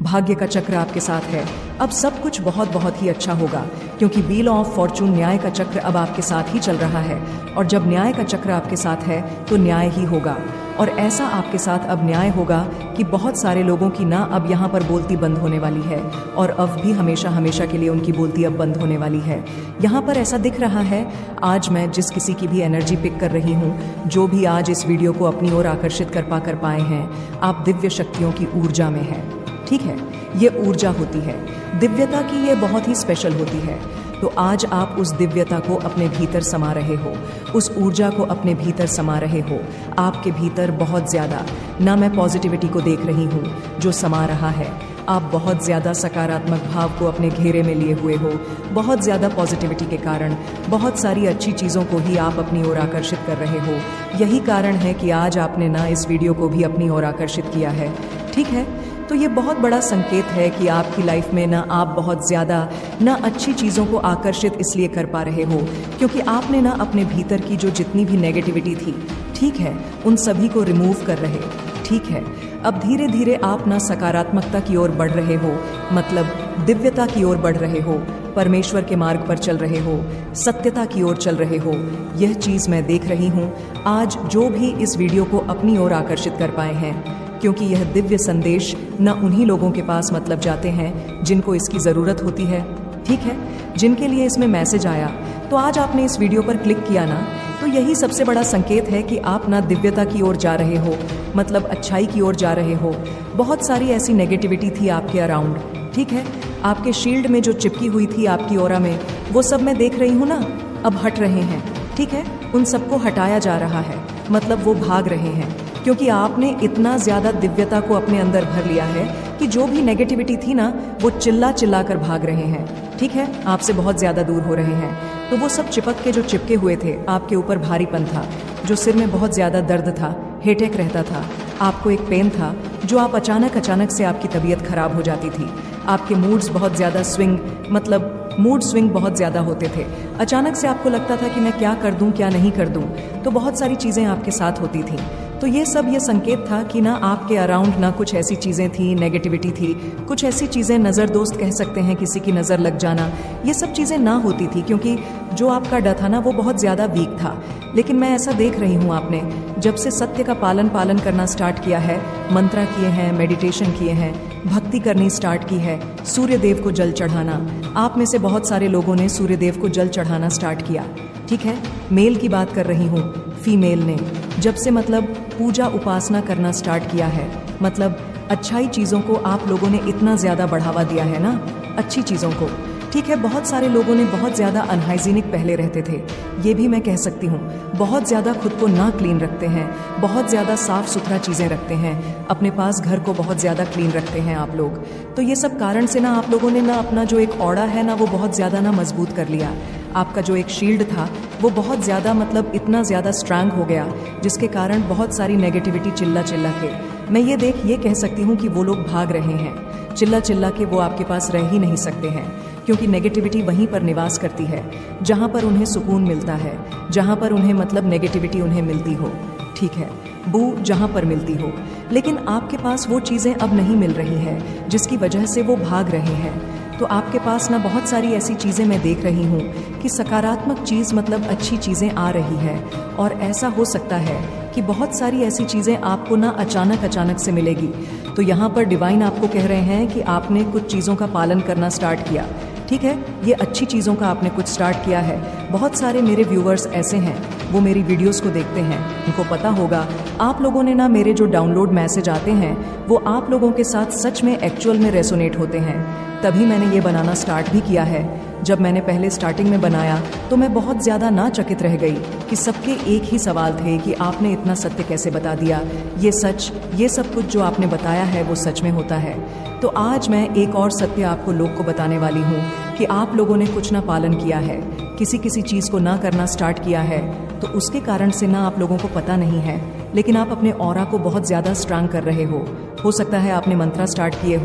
Speaker 2: भाग्य का चक्र आपके साथ है। अब सब कुछ बहुत बहुत ही अच्छा होगा, क्योंकि व्हील ऑफ फॉर्चून न्याय का चक्र अब आपके साथ ही चल रहा है। और जब न्याय का चक्र आपके साथ है तो न्याय ही होगा। और ऐसा आपके साथ अब न्याय होगा कि बहुत सारे लोगों की ना अब यहाँ पर बोलती बंद होने वाली है, और अब भी हमेशा हमेशा के लिए उनकी बोलती अब बंद होने वाली है। यहाँ पर ऐसा दिख रहा है, आज मैं जिस किसी की भी एनर्जी पिक कर रही हूँ, जो भी आज इस वीडियो को अपनी ओर आकर्षित कर पाए हैं, आप दिव्य शक्तियों की ऊर्जा में हैं। ठीक है, ये ऊर्जा होती है दिव्यता की, ये बहुत ही स्पेशल होती है। तो आज आप उस दिव्यता को अपने भीतर समा रहे हो, उस ऊर्जा को अपने भीतर समा रहे हो। आपके भीतर बहुत ज़्यादा ना मैं पॉजिटिविटी को देख रही हूँ जो समा रहा है। आप बहुत ज़्यादा सकारात्मक भाव को अपने घेरे में लिए हुए हो। बहुत ज़्यादा पॉजिटिविटी के कारण बहुत सारी अच्छी चीज़ों को ही आप अपनी ओर आकर्षित कर रहे हो। यही कारण है कि आज आपने ना इस वीडियो को भी अपनी ओर आकर्षित किया है। ठीक है, तो ये बहुत बड़ा संकेत है कि आपकी लाइफ में ना आप बहुत ज़्यादा ना अच्छी चीज़ों को आकर्षित इसलिए कर पा रहे हो क्योंकि आपने ना अपने भीतर की जो जितनी भी नेगेटिविटी थी, ठीक है, उन सभी को रिमूव कर रहे। ठीक है, अब धीरे धीरे आप ना सकारात्मकता की ओर बढ़ रहे हो, मतलब दिव्यता की ओर बढ़ रहे हो, परमेश्वर के मार्ग पर चल रहे हो, सत्यता की ओर चल रहे हो। यह चीज़ मैं देख रही हूँ आज जो भी इस वीडियो को अपनी ओर आकर्षित कर पाए हैं, क्योंकि यह दिव्य संदेश न उन्हीं लोगों के पास मतलब जाते हैं जिनको इसकी ज़रूरत होती है। ठीक है, जिनके लिए इसमें मैसेज आया, तो आज आपने इस वीडियो पर क्लिक किया ना, तो यही सबसे बड़ा संकेत है कि आप ना दिव्यता की ओर जा रहे हो, मतलब अच्छाई की ओर जा रहे हो। बहुत सारी ऐसी नेगेटिविटी थी आपके अराउंड, ठीक है, आपके शील्ड में जो चिपकी हुई थी आपकी ओरा में, वो सब मैं देख रही हूँ ना, अब हट रहे हैं। ठीक है, उन सबको हटाया जा रहा है, मतलब वो भाग रहे हैं, क्योंकि आपने इतना ज़्यादा दिव्यता को अपने अंदर भर लिया है कि जो भी नेगेटिविटी थी ना, वो चिल्ला चिल्ला कर भाग रहे हैं। ठीक है, आपसे बहुत ज़्यादा दूर हो रहे हैं। तो वो सब चिपक के जो चिपके हुए थे, आपके ऊपर भारीपन था, जो सिर में बहुत ज़्यादा दर्द था, हेडेक रहता था, आपको एक पेन था, जो आप अचानक से आपकी तबीयत खराब हो जाती थी। आपके मूड्स बहुत ज़्यादा स्विंग, मतलब मूड स्विंग बहुत ज़्यादा होते थे। अचानक से आपको लगता था कि मैं क्या कर दूं, क्या नहीं कर दूं। तो बहुत सारी चीज़ें आपके साथ होती थी। तो ये सब ये संकेत था कि ना आपके अराउंड ना कुछ ऐसी चीज़ें थी, नेगेटिविटी थी, कुछ ऐसी चीज़ें, नज़र दोस्त कह सकते हैं, किसी की नज़र लग जाना, ये सब चीज़ें ना होती थी, क्योंकि जो आपका डर था ना वो बहुत ज़्यादा वीक था। लेकिन मैं ऐसा देख रही हूँ आपने जब से सत्य का पालन करना स्टार्ट किया है, मंत्रा किए हैं, मेडिटेशन किए हैं, भक्ति करनी स्टार्ट की है, सूर्य देव को जल चढ़ाना, आप में से बहुत सारे लोगों ने सूर्य देव को जल चढ़ाना स्टार्ट किया। ठीक है, मेल की बात कर रही हूँ, फीमेल ने जब से मतलब पूजा उपासना करना स्टार्ट किया है, मतलब अच्छाई चीज़ों को आप लोगों ने इतना ज़्यादा बढ़ावा दिया है ना, अच्छी चीज़ों को। ठीक है, बहुत सारे लोगों ने बहुत ज़्यादा अनहाइजीनिक पहले रहते थे, ये भी मैं कह सकती हूँ, बहुत ज़्यादा खुद को ना क्लीन रखते हैं, बहुत ज़्यादा साफ़ सुथरा चीज़ें रखते हैं, अपने पास घर को बहुत ज़्यादा क्लीन रखते हैं आप लोग। तो ये सब कारण से ना आप लोगों ने ना अपना जो एक औड़ा है ना, वो बहुत ज़्यादा ना मजबूत कर लिया। आपका जो एक शील्ड था वो बहुत ज़्यादा, मतलब इतना ज़्यादा स्ट्रांग हो गया, जिसके कारण बहुत सारी नेगेटिविटी चिल्ला चिल्ला के, मैं ये कह सकती हूँ कि वो लोग भाग रहे हैं। चिल्ला चिल्ला के वो आपके पास रह ही नहीं सकते हैं, क्योंकि नेगेटिविटी वहीं पर निवास करती है जहाँ पर उन्हें सुकून मिलता है, जहाँ पर उन्हें मतलब नेगेटिविटी उन्हें मिलती हो। ठीक है, बू जहाँ पर मिलती हो। लेकिन आपके पास वो चीज़ें अब नहीं मिल रही है, जिसकी वजह से वो भाग रहे हैं। तो आपके पास ना बहुत सारी ऐसी चीज़ें मैं देख रही हूँ कि सकारात्मक चीज़, मतलब अच्छी चीज़ें आ रही है। और ऐसा हो सकता है कि बहुत सारी ऐसी चीज़ें आपको ना अचानक से मिलेगी। तो यहाँ पर डिवाइन आपको कह रहे हैं कि आपने कुछ चीज़ों का पालन करना स्टार्ट किया, ठीक है, ये अच्छी चीज़ों का आपने कुछ स्टार्ट किया है। बहुत सारे मेरे व्यूवर्स ऐसे हैं, वो मेरी वीडियोस को देखते हैं, उनको पता होगा आप लोगों ने ना मेरे जो डाउनलोड मैसेज आते हैं वो आप लोगों के साथ सच में एक्चुअल में रेसोनेट होते हैं। तभी मैंने ये बनाना स्टार्ट भी किया है। जब मैंने पहले स्टार्टिंग में बनाया तो मैं बहुत ज़्यादा नाचकित रह गई कि सबके एक ही सवाल थे कि आपने इतना सत्य कैसे बता दिया, ये सच, ये सब कुछ जो आपने बताया है वो सच में होता है। तो आज मैं एक और सत्य आपको लोग को बताने वाली हूँ कि आप लोगों ने कुछ ना पालन किया है, किसी चीज़ को ना करना स्टार्ट किया है, तो उसके कारण से ना आप लोगों को पता नहीं है, लेकिन आप अपने ऑरा को बहुत ज़्यादा स्ट्रांग कर रहे हो सकता है आपने मंत्रा स्टार्ट किए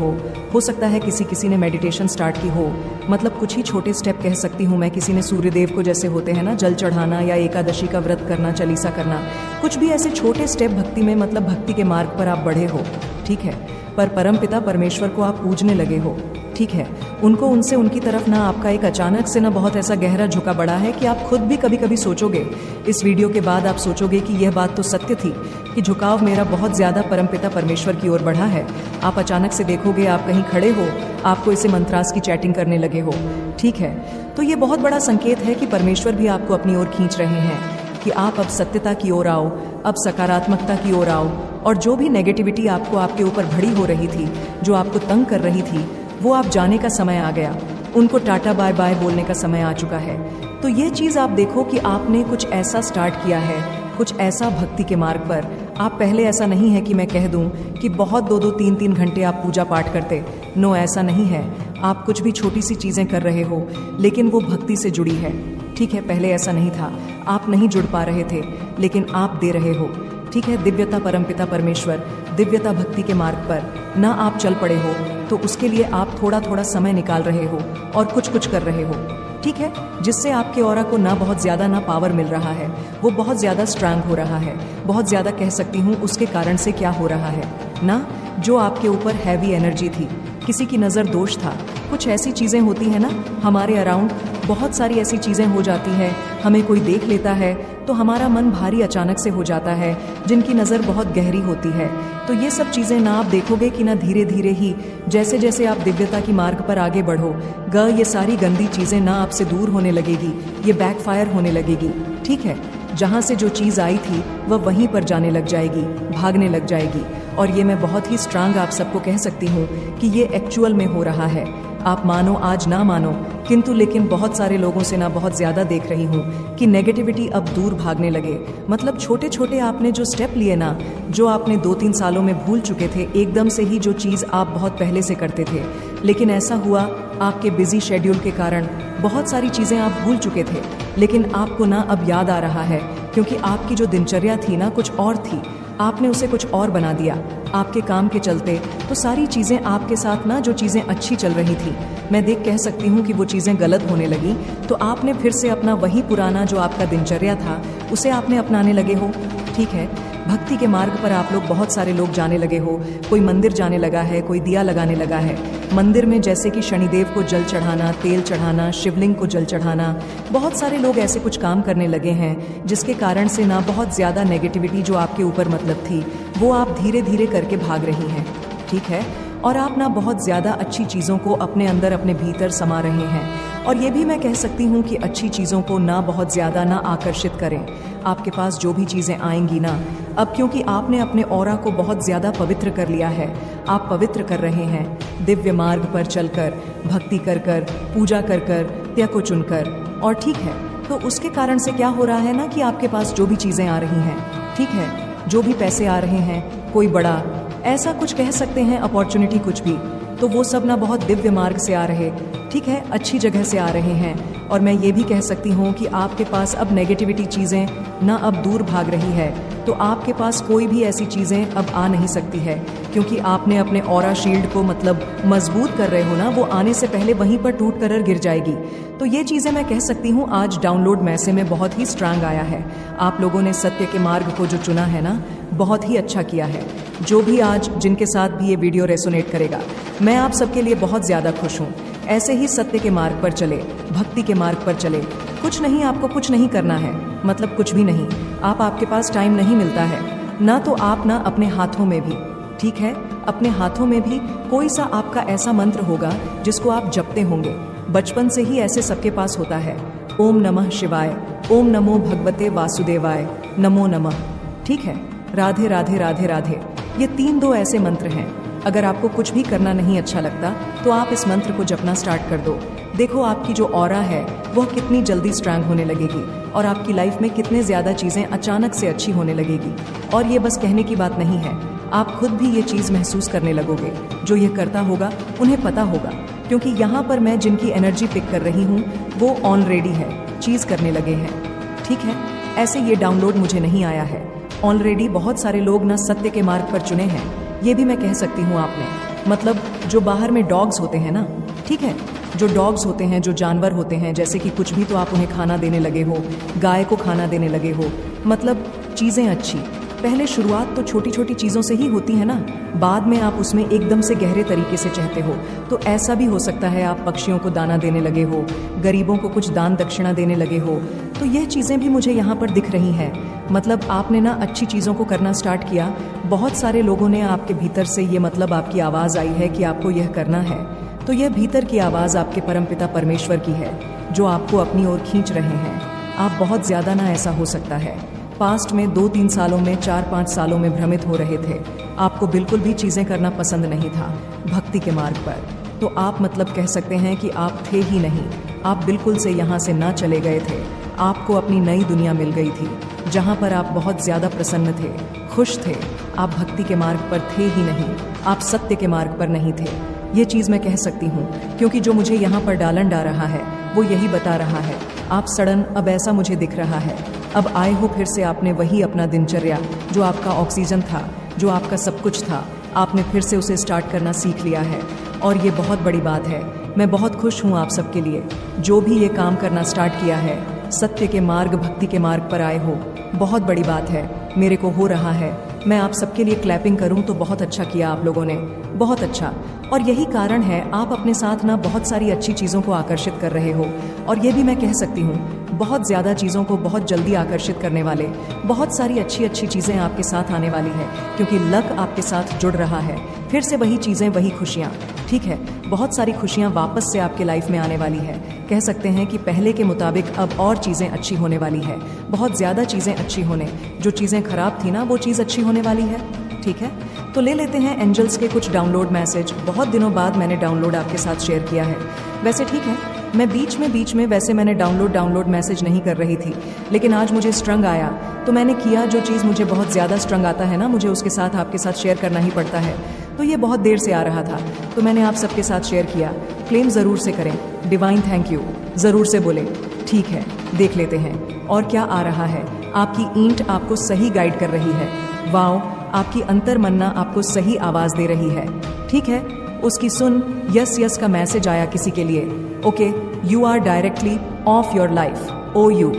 Speaker 2: हो सकता है किसी ने मेडिटेशन स्टार्ट की हो, मतलब कुछ ही छोटे स्टेप कह सकती हूँ मैं। किसी ने सूर्यदेव को जैसे होते हैं ना जल चढ़ाना या एकादशी का व्रत करना, चालीसा करना, कुछ भी ऐसे छोटे स्टेप भक्ति में, मतलब भक्ति के मार्ग पर आप बढ़े हो, ठीक है, पर परमपिता परमेश्वर को आप पूजने लगे हो, ठीक है, उनको उनसे उनकी तरफ ना आपका एक अचानक से ना बहुत ऐसा गहरा झुका बढ़ा है कि आप खुद भी कभी कभी सोचोगे, इस वीडियो के बाद आप सोचोगे कि यह बात तो सत्य थी कि झुकाव मेरा बहुत ज़्यादा परमपिता परमेश्वर की ओर बढ़ा है। आप अचानक से देखोगे, आप कहीं खड़े हो, आपको इसे मंत्रास की चैटिंग करने लगे हो, ठीक है, तो ये बहुत बड़ा संकेत है कि परमेश्वर भी आपको अपनी ओर खींच रहे हैं कि आप अब सत्यता की ओर आओ, अब सकारात्मकता की ओर आओ, और जो भी नेगेटिविटी आपको आपके ऊपर भरी हो रही थी, जो आपको तंग कर रही थी, वो आप जाने का समय आ गया, उनको टाटा बाय बाय बोलने का समय आ चुका है। तो ये चीज़ आप देखो कि आपने कुछ ऐसा स्टार्ट किया है, कुछ ऐसा भक्ति के मार्ग पर। आप पहले ऐसा नहीं है कि मैं कह दूं कि बहुत 2-2, 3-3 घंटे आप पूजा पाठ करते, नो, ऐसा नहीं है। आप कुछ भी छोटी सी चीज़ें कर रहे हो लेकिन वो भक्ति से जुड़ी है, ठीक है, पहले ऐसा नहीं था, आप नहीं जुड़ पा रहे थे, लेकिन आप दे रहे हो, ठीक है, दिव्यता परमपिता परमेश्वर, दिव्यता भक्ति के मार्ग पर ना आप चल पड़े हो, तो उसके लिए आप थोड़ा थोड़ा समय निकाल रहे हो और कुछ कर रहे हो, ठीक है, जिससे आपके ऑरा को ना बहुत ज़्यादा ना पावर मिल रहा है, वो बहुत ज़्यादा स्ट्रांग हो रहा है, बहुत ज़्यादा कह सकती हूँ। उसके कारण से क्या हो रहा है ना, जो आपके ऊपर हैवी एनर्जी थी, किसी की नज़र दोष था, कुछ ऐसी चीज़ें होती हैं ना हमारे अराउंड, बहुत सारी ऐसी चीज़ें हो जाती हैं, हमें कोई देख लेता है तो हमारा मन भारी अचानक से हो जाता है, जिनकी नज़र बहुत गहरी होती है। तो ये सब चीज़ें ना आप देखोगे कि ना धीरे धीरे ही जैसे जैसे आप दिव्यता की मार्ग पर आगे बढ़ोगे, ये सारी गंदी चीज़ें ना आपसे दूर होने लगेगी, ये बैकफायर होने लगेगी, ठीक है, जहाँ से जो चीज़ आई थी वह वहीं पर जाने लग जाएगी, भागने लग जाएगी। और ये मैं बहुत ही स्ट्रांग आप सबको कह सकती हूँ कि ये एक्चुअल में हो रहा है। आप मानो आज ना मानो, किंतु लेकिन बहुत सारे लोगों से ना बहुत ज़्यादा देख रही हूँ कि नेगेटिविटी अब दूर भागने लगे। मतलब छोटे छोटे आपने जो स्टेप लिए ना, जो आपने 2-3 सालों में भूल चुके थे, एकदम से ही जो चीज़ आप बहुत पहले से करते थे, लेकिन ऐसा हुआ आपके बिजी शेड्यूल के कारण बहुत सारी चीज़ें आप भूल चुके थे, लेकिन आपको ना अब याद आ रहा है, क्योंकि आपकी जो दिनचर्या थी ना कुछ और थी, आपने उसे कुछ और बना दिया आपके काम के चलते। तो सारी चीज़ें आपके साथ ना, जो चीज़ें अच्छी चल रही थी, मैं देख कह सकती हूँ कि वो चीज़ें गलत होने लगी, तो आपने फिर से अपना वही पुराना जो आपका दिनचर्या था उसे आपने अपनाने लगे हो, ठीक है। भक्ति के मार्ग पर आप लोग, बहुत सारे लोग जाने लगे हो, कोई मंदिर जाने लगा है, कोई दिया लगाने लगा है मंदिर में, जैसे कि शनिदेव को जल चढ़ाना, तेल चढ़ाना, शिवलिंग को जल चढ़ाना, बहुत सारे लोग ऐसे कुछ काम करने लगे हैं, जिसके कारण से ना बहुत ज़्यादा नेगेटिविटी जो आपके ऊपर मतलब थी वो आप धीरे धीरे करके भाग रही हैं, ठीक है, और आप ना बहुत ज़्यादा अच्छी चीज़ों को अपने अंदर अपने भीतर समा रहे हैं। और ये भी मैं कह सकती हूँ कि अच्छी चीज़ों को ना बहुत ज़्यादा ना आकर्षित करें। आपके पास जो भी चीज़ें आएंगी ना, अब क्योंकि आपने अपने ऑरा को बहुत ज़्यादा पवित्र कर लिया है, आप पवित्र कर रहे हैं दिव्य मार्ग पर चलकर, भक्ति कर कर, पूजा कर कर, त्याग को चुनकर, और ठीक है, तो उसके कारण से क्या हो रहा है ना कि आपके पास जो भी चीज़ें आ रही हैं, ठीक है, जो भी पैसे आ रहे हैं, कोई बड़ा ऐसा कुछ कह सकते हैं अपॉर्चुनिटी, कुछ भी, तो वो सब ना बहुत दिव्य मार्ग से आ रहे, ठीक है, अच्छी जगह से आ रहे हैं। और मैं ये भी कह सकती हूँ कि आपके पास अब नेगेटिविटी चीज़ें ना अब दूर भाग रही है, तो आपके पास कोई भी ऐसी चीज़ें अब आ नहीं सकती है, क्योंकि आपने अपने ऑरा शील्ड को मतलब मजबूत कर रहे हो ना, वो आने से पहले वहीं पर टूट कर गिर जाएगी। तो ये चीज़ें मैं कह सकती हूँ आज डाउनलोड मैसेज में बहुत ही स्ट्रांग आया है। आप लोगों ने सत्य के मार्ग को जो चुना है ना, बहुत ही अच्छा किया है। जो भी आज जिनके साथ भी ये वीडियो रेसोनेट करेगा, मैं आप सबके लिए बहुत ज़्यादा खुश हूँ। ऐसे ही सत्य के मार्ग पर चले, भक्ति के मार्ग पर चले। कुछ नहीं, आपको कुछ नहीं करना है, मतलब कुछ भी नहीं। आपके पास टाइम नहीं मिलता है ना, तो आप ना अपने हाथों में भी, ठीक है, अपने हाथों में भी कोई सा आपका ऐसा मंत्र होगा जिसको आप जपते होंगे। बचपन से ही ऐसे सबके पास होता है। ओम नमः शिवाय, ओम नमो भगवते वासुदेवाय, नमो नमः, ठीक है, राधे राधे राधे राधे। ये 3 ऐसे मंत्र हैं। अगर आपको कुछ भी करना नहीं अच्छा लगता तो आप इस मंत्र को जपना स्टार्ट कर दो। देखो आपकी जो ऑरा है वह कितनी जल्दी स्ट्रांग होने लगेगी और आपकी लाइफ में कितने ज़्यादा चीज़ें अचानक से अच्छी होने लगेगी। और ये बस कहने की बात नहीं है, आप खुद भी ये चीज़ महसूस करने लगोगे। जो ये करता होगा उन्हें पता होगा, क्योंकि यहाँ पर मैं जिनकी एनर्जी पिक कर रही हूँ वो ऑलरेडी है, चीज़ करने लगे हैं, ठीक है। ऐसे ये डाउनलोड मुझे नहीं आया है, ऑलरेडी बहुत सारे लोग ना सत्य के मार्ग पर चुने हैं, ये भी मैं कह सकती हूँ आपने। मतलब जो बाहर में डॉग्स होते हैं ना, ठीक है, जो डॉग्स होते हैं, जो जानवर होते हैं, जैसे कि कुछ भी तो आप उन्हें खाना देने लगे हो, गाय को खाना देने लगे हो, मतलब चीज़ें अच्छी। पहले शुरुआत तो छोटी छोटी चीज़ों से ही होती है ना, बाद में आप उसमें एकदम से गहरे तरीके से चाहते हो। तो ऐसा भी हो सकता है आप पक्षियों को दाना देने लगे हो, गरीबों को कुछ दान दक्षिणा देने लगे हो। तो यह चीज़ें भी मुझे यहाँ पर दिख रही हैं। मतलब आपने ना अच्छी चीज़ों को करना स्टार्ट किया। बहुत सारे लोगों ने आपके भीतर से ये मतलब आपकी आवाज़ आई है कि आपको यह करना है। तो यह भीतर की आवाज़ आपके परमपिता परमेश्वर की है जो आपको अपनी ओर खींच रहे हैं। आप बहुत ज़्यादा ना ऐसा हो सकता है पास्ट में 2-3 सालों में, 4-5 सालों में भ्रमित हो रहे थे। आपको बिल्कुल भी चीज़ें करना पसंद नहीं था भक्ति के मार्ग पर। तो आप मतलब कह सकते हैं कि आप थे ही नहीं, आप बिल्कुल से यहाँ से ना चले गए थे। आपको अपनी नई दुनिया मिल गई थी जहाँ पर आप बहुत ज़्यादा प्रसन्न थे, खुश थे। आप भक्ति के मार्ग पर थे ही नहीं, आप सत्य के मार्ग पर नहीं थे। ये चीज़ मैं कह सकती हूँ, क्योंकि जो मुझे यहाँ पर डालन डा रहा है वो यही बता रहा है। आप सडन अब ऐसा मुझे दिख रहा है, अब आए हो फिर से आपने वही अपना दिनचर्या, जो आपका ऑक्सीजन था, जो आपका सब कुछ था, आपने फिर से उसे स्टार्ट करना सीख लिया है। और ये बहुत बड़ी बात है। मैं बहुत खुश हूँ आप सबके लिए, जो भी ये काम करना स्टार्ट किया है, सत्य के मार्ग, भक्ति के मार्ग पर आए हो। बहुत बड़ी बात है, मेरे को हो रहा है। मैं आप सबके लिए क्लैपिंग करूं तो बहुत अच्छा किया आप लोगों ने, बहुत अच्छा। और यही कारण है आप अपने साथ ना बहुत सारी अच्छी चीज़ों को आकर्षित कर रहे हो। और ये भी मैं कह सकती हूँ, बहुत ज़्यादा चीज़ों को बहुत जल्दी आकर्षित करने वाले बहुत सारी अच्छी अच्छी चीज़ें आपके साथ आने वाली है, क्योंकि लक आपके साथ जुड़ रहा है। फिर से वही चीज़ें, वही खुशियाँ, ठीक है। बहुत सारी खुशियाँ वापस से आपके लाइफ में आने वाली है। कह सकते हैं कि पहले के मुताबिक अब और चीज़ें अच्छी होने वाली है, बहुत ज़्यादा चीज़ें अच्छी होने, जो चीज़ें खराब थी ना वो चीज़ अच्छी होने वाली है, ठीक है। तो ले लेते हैं एंजल्स के कुछ डाउनलोड मैसेज। बहुत दिनों बाद मैंने डाउनलोड आपके साथ शेयर किया है। वैसे ठीक है, मैं बीच में वैसे मैंने डाउनलोड मैसेज नहीं कर रही थी, लेकिन आज मुझे स्ट्रंग आया तो मैंने किया। जो चीज़ मुझे बहुत ज़्यादा स्ट्रंग आता है ना, मुझे उसके साथ आपके साथ शेयर करना ही पड़ता है। तो ये बहुत देर से आ रहा था तो मैंने आप सबके साथ शेयर किया। क्लेम ज़रूर से करें, डिवाइन थैंक यू ज़रूर से बोले, ठीक है। देख लेते हैं और क्या आ रहा है। आपकी ईंट आपको सही गाइड कर रही है। वाओ, आपकी अंतर्मन्ना आपको सही आवाज़ दे रही है, ठीक है। उसकी सुन, यस यस का मैसेज आया किसी के लिए। Okay, you are directly of your life. Oh you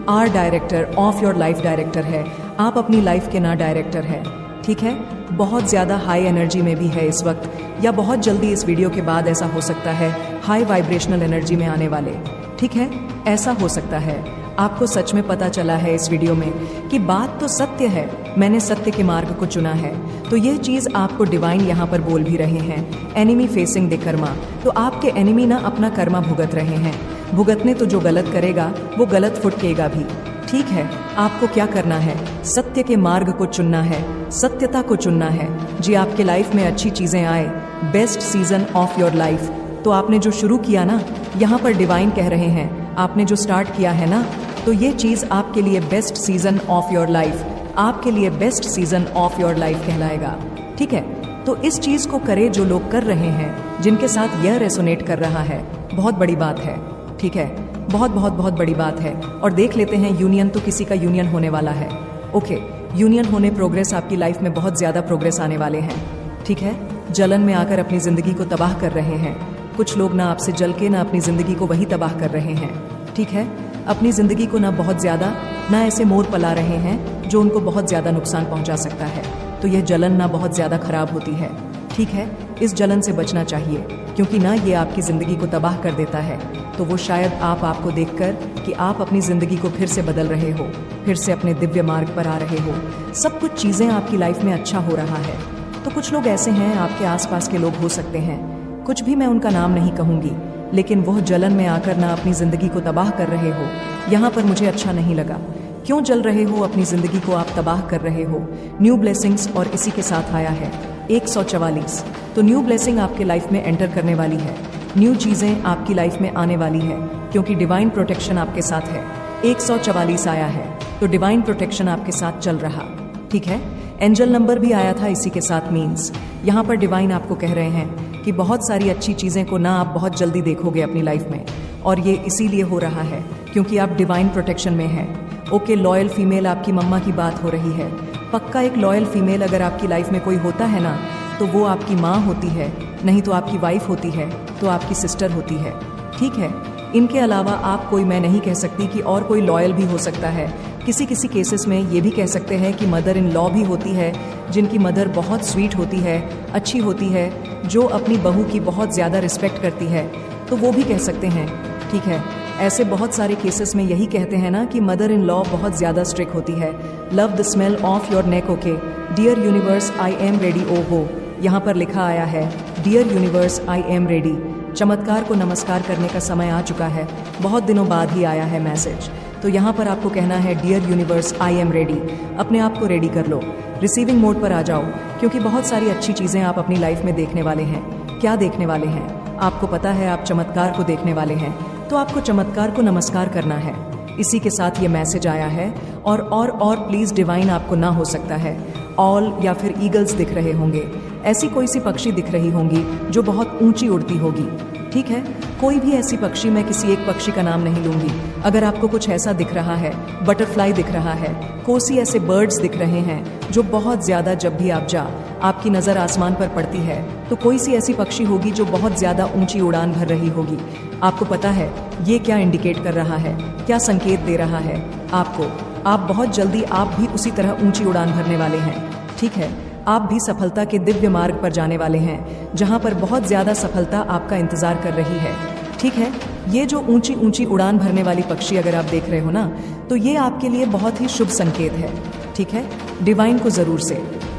Speaker 2: are director of your life. Director है आप, अपनी लाइफ के ना डायरेक्टर है, ठीक है। बहुत ज़्यादा हाई एनर्जी में भी है इस वक्त, या बहुत जल्दी इस वीडियो के बाद ऐसा हो सकता है हाई वाइब्रेशनल एनर्जी में आने वाले, ठीक है। ऐसा हो सकता है आपको सच में पता चला है इस वीडियो में कि बात तो सत्य है, मैंने सत्य के मार्ग को चुना है। तो यह चीज़ आपको डिवाइन यहाँ पर बोल भी रहे हैं। एनिमी फेसिंग द कर्मा, तो आपके एनिमी ना अपना कर्मा भुगत रहे हैं। भुगतने तो जो गलत करेगा वो गलत फुटकेगा भी, ठीक है। आपको क्या करना है, सत्य के मार्ग को चुनना है, सत्यता को चुनना है। जी आपके लाइफ में अच्छी चीज़ें आए, best season of your life. तो आपने जो शुरू किया ना, यहाँ पर डिवाइन कह रहे हैं, आपने जो स्टार्ट किया है ना, तो ये चीज़ आपके लिए best season of your life, आपके लिए best season of your life कहलाएगा, ठीक है। तो इस चीज़ को करे जो लोग कर रहे हैं, जिनके साथ यह रेसोनेट कर रहा है। बहुत बड़ी बात है, ठीक है। बहुत बहुत बहुत बड़ी बात है। और देख लेते हैं यूनियन, तो किसी का यूनियन होने वाला है। ओके, यूनियन होने, प्रोग्रेस, आपकी लाइफ में बहुत ज़्यादा प्रोग्रेस आने वाले हैं, ठीक है। जलन में आकर अपनी ज़िंदगी को तबाह कर रहे हैं कुछ लोग, ना आपसे जल के ना अपनी ज़िंदगी को वही तबाह कर रहे हैं, ठीक है। अपनी ज़िंदगी को ना बहुत ज़्यादा ना ऐसे मोड़ पला रहे हैं जो उनको बहुत ज़्यादा नुकसान पहुंचा सकता है। तो यह जलन ना बहुत ज़्यादा खराब होती है, ठीक है। इस जलन से बचना चाहिए, क्योंकि ना ये आपकी ज़िंदगी को तबाह कर देता है। तो वो शायद आपको देखकर कि आप अपनी ज़िंदगी को फिर से बदल रहे हो, फिर से अपने दिव्य मार्ग पर आ रहे हो, सब कुछ चीज़ें आपकी लाइफ में अच्छा हो रहा है। तो कुछ लोग ऐसे हैं, आपके आसपास के लोग हो सकते हैं, कुछ भी मैं उनका नाम नहीं कहूँगी, लेकिन वह जलन में आकर ना अपनी ज़िंदगी को तबाह कर रहे हो। यहाँ पर मुझे अच्छा नहीं लगा। क्यों जल रहे हो, अपनी ज़िंदगी को आप तबाह कर रहे हो। न्यू ब्लेसिंग्स और इसी के साथ आया है 144। तो न्यू ब्लेसिंग आपके लाइफ में एंटर करने वाली है, न्यू चीज़ें आपकी लाइफ में आने वाली है, क्योंकि डिवाइन प्रोटेक्शन आपके साथ है। 144 आया है, तो डिवाइन प्रोटेक्शन आपके साथ चल रहा, ठीक है। एंजल नंबर भी आया था इसी के साथ, मीन्स यहाँ पर डिवाइन आपको कह रहे हैं कि बहुत सारी अच्छी चीज़ें को ना आप बहुत जल्दी देखोगे अपनी लाइफ में, और ये इसीलिए हो रहा है क्योंकि आप डिवाइन प्रोटेक्शन में हैं। ओके, लॉयल फीमेल, आपकी मम्मा की बात हो रही है। पक्का एक लॉयल फीमेल अगर आपकी लाइफ में कोई होता है ना, तो वो आपकी माँ होती है, नहीं तो आपकी वाइफ होती है, तो आपकी सिस्टर होती है, ठीक है। इनके अलावा आप कोई, मैं नहीं कह सकती कि और कोई लॉयल भी हो सकता है। किसी किसी केसेस में ये भी कह सकते हैं कि मदर इन लॉ भी होती है, जिनकी मदर बहुत स्वीट होती है, अच्छी होती है, जो अपनी बहू की बहुत ज़्यादा रिस्पेक्ट करती है, तो वो भी कह सकते हैं, ठीक है। ऐसे बहुत सारे केसेस में यही कहते हैं ना कि मदर इन लॉ बहुत ज़्यादा स्ट्रिक्ट होती है। Love the smell of your neck, okay. Dear universe I am ready, ओ हो, यहाँ पर लिखा आया है dear universe I am ready. चमत्कार को नमस्कार करने का समय आ चुका है, बहुत दिनों बाद ही आया है मैसेज। तो यहाँ पर आपको कहना है dear universe I am ready. अपने आप को रेडी कर लो, रिसीविंग मोड पर आ जाओ, क्योंकि बहुत सारी अच्छी चीज़ें आप अपनी लाइफ में देखने वाले हैं। क्या देखने वाले हैं आपको पता है, आप चमत्कार को देखने वाले हैं, तो आपको चमत्कार को नमस्कार करना है। इसी के साथ ये मैसेज आया है। और प्लीज़ डिवाइन आपको ना हो सकता है ऑल या फिर ईगल्स दिख रहे होंगे, ऐसी कोई सी पक्षी दिख रही होंगी जो बहुत ऊंची उड़ती होगी, ठीक है। कोई भी ऐसी पक्षी, मैं किसी एक पक्षी का नाम नहीं लूंगी। अगर आपको कुछ ऐसा दिख रहा है, बटरफ्लाई दिख रहा है, कोसी ऐसे बर्ड्स दिख रहे हैं जो बहुत ज़्यादा, जब भी आपकी नज़र आसमान पर पड़ती है तो कोई सी ऐसी पक्षी होगी जो बहुत ज़्यादा ऊंची उड़ान भर रही होगी। आपको पता है ये क्या इंडिकेट कर रहा है, क्या संकेत दे रहा है आपको। आप बहुत जल्दी आप भी उसी तरह ऊंची उड़ान भरने वाले हैं, ठीक है। आप भी सफलता के दिव्य मार्ग पर जाने वाले हैं, जहां पर बहुत ज़्यादा सफलता आपका इंतज़ार कर रही है, ठीक है। ये जो ऊंची ऊंची उड़ान भरने वाली पक्षी अगर आप देख रहे हो ना, तो ये आपके लिए बहुत ही शुभ संकेत है, ठीक है। डिवाइन को ज़रूर से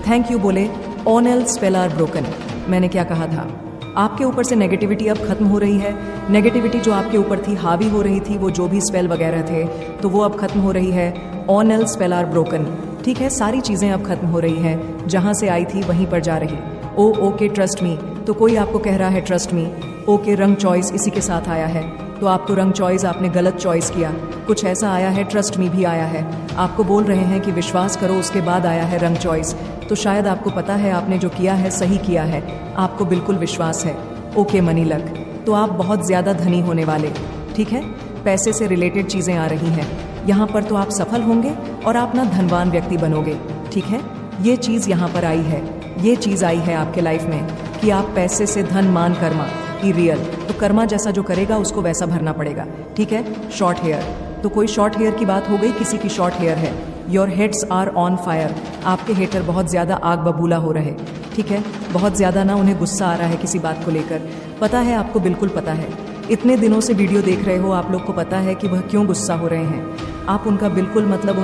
Speaker 2: थैंक यू बोले। All spell are broken, मैंने क्या कहा था, आपके ऊपर से नेगेटिविटी अब खत्म हो रही है। नेगेटिविटी जो आपके ऊपर थी, हावी हो रही थी, वो जो भी स्पेल वगैरह थे, तो वो अब खत्म हो रही है। All spell are broken, ठीक है। सारी चीज़ें अब खत्म हो रही हैं, जहाँ से आई थी वहीं पर जा रही। ओके ट्रस्ट मी, तो कोई आपको कह रहा है ट्रस्ट मी। ओके, रंग चॉइस इसी के साथ आया है, तो आपको रंग चॉइस, आपने गलत चॉइस किया, कुछ ऐसा आया है। ट्रस्ट मी भी आया है, आपको बोल रहे हैं कि विश्वास करो, उसके बाद आया है रंग चॉइस। तो शायद आपको पता है आपने जो किया है सही किया है, आपको बिल्कुल विश्वास है। ओके मनी लक, तो आप बहुत ज़्यादा धनी होने वाले, ठीक है। पैसे से रिलेटेड चीज़ें आ रही हैं यहाँ पर, तो आप सफल होंगे और आप ना धनवान व्यक्ति बनोगे, ठीक है। ये चीज़ यहाँ पर आई है, ये चीज़ आई है आपके लाइफ में कि आप पैसे से धन, मान, कर्मा की रियल, तो कर्मा जैसा जो करेगा उसको वैसा भरना पड़ेगा, ठीक है। शॉर्ट हेयर, तो कोई शॉर्ट हेयर की बात हो गई, किसी की शॉर्ट हेयर है। Your heads are on fire, आपके हेटर बहुत ज़्यादा आग बबूला हो रहे, ठीक है। बहुत ज़्यादा ना उन्हें गुस्सा आ रहा है किसी बात को लेकर, पता है आपको, बिल्कुल पता है। इतने दिनों से वीडियो देख रहे हो, आप लोग को पता है कि वह क्यों गुस्सा हो रहे हैं। आप उनका बिल्कुल मतलब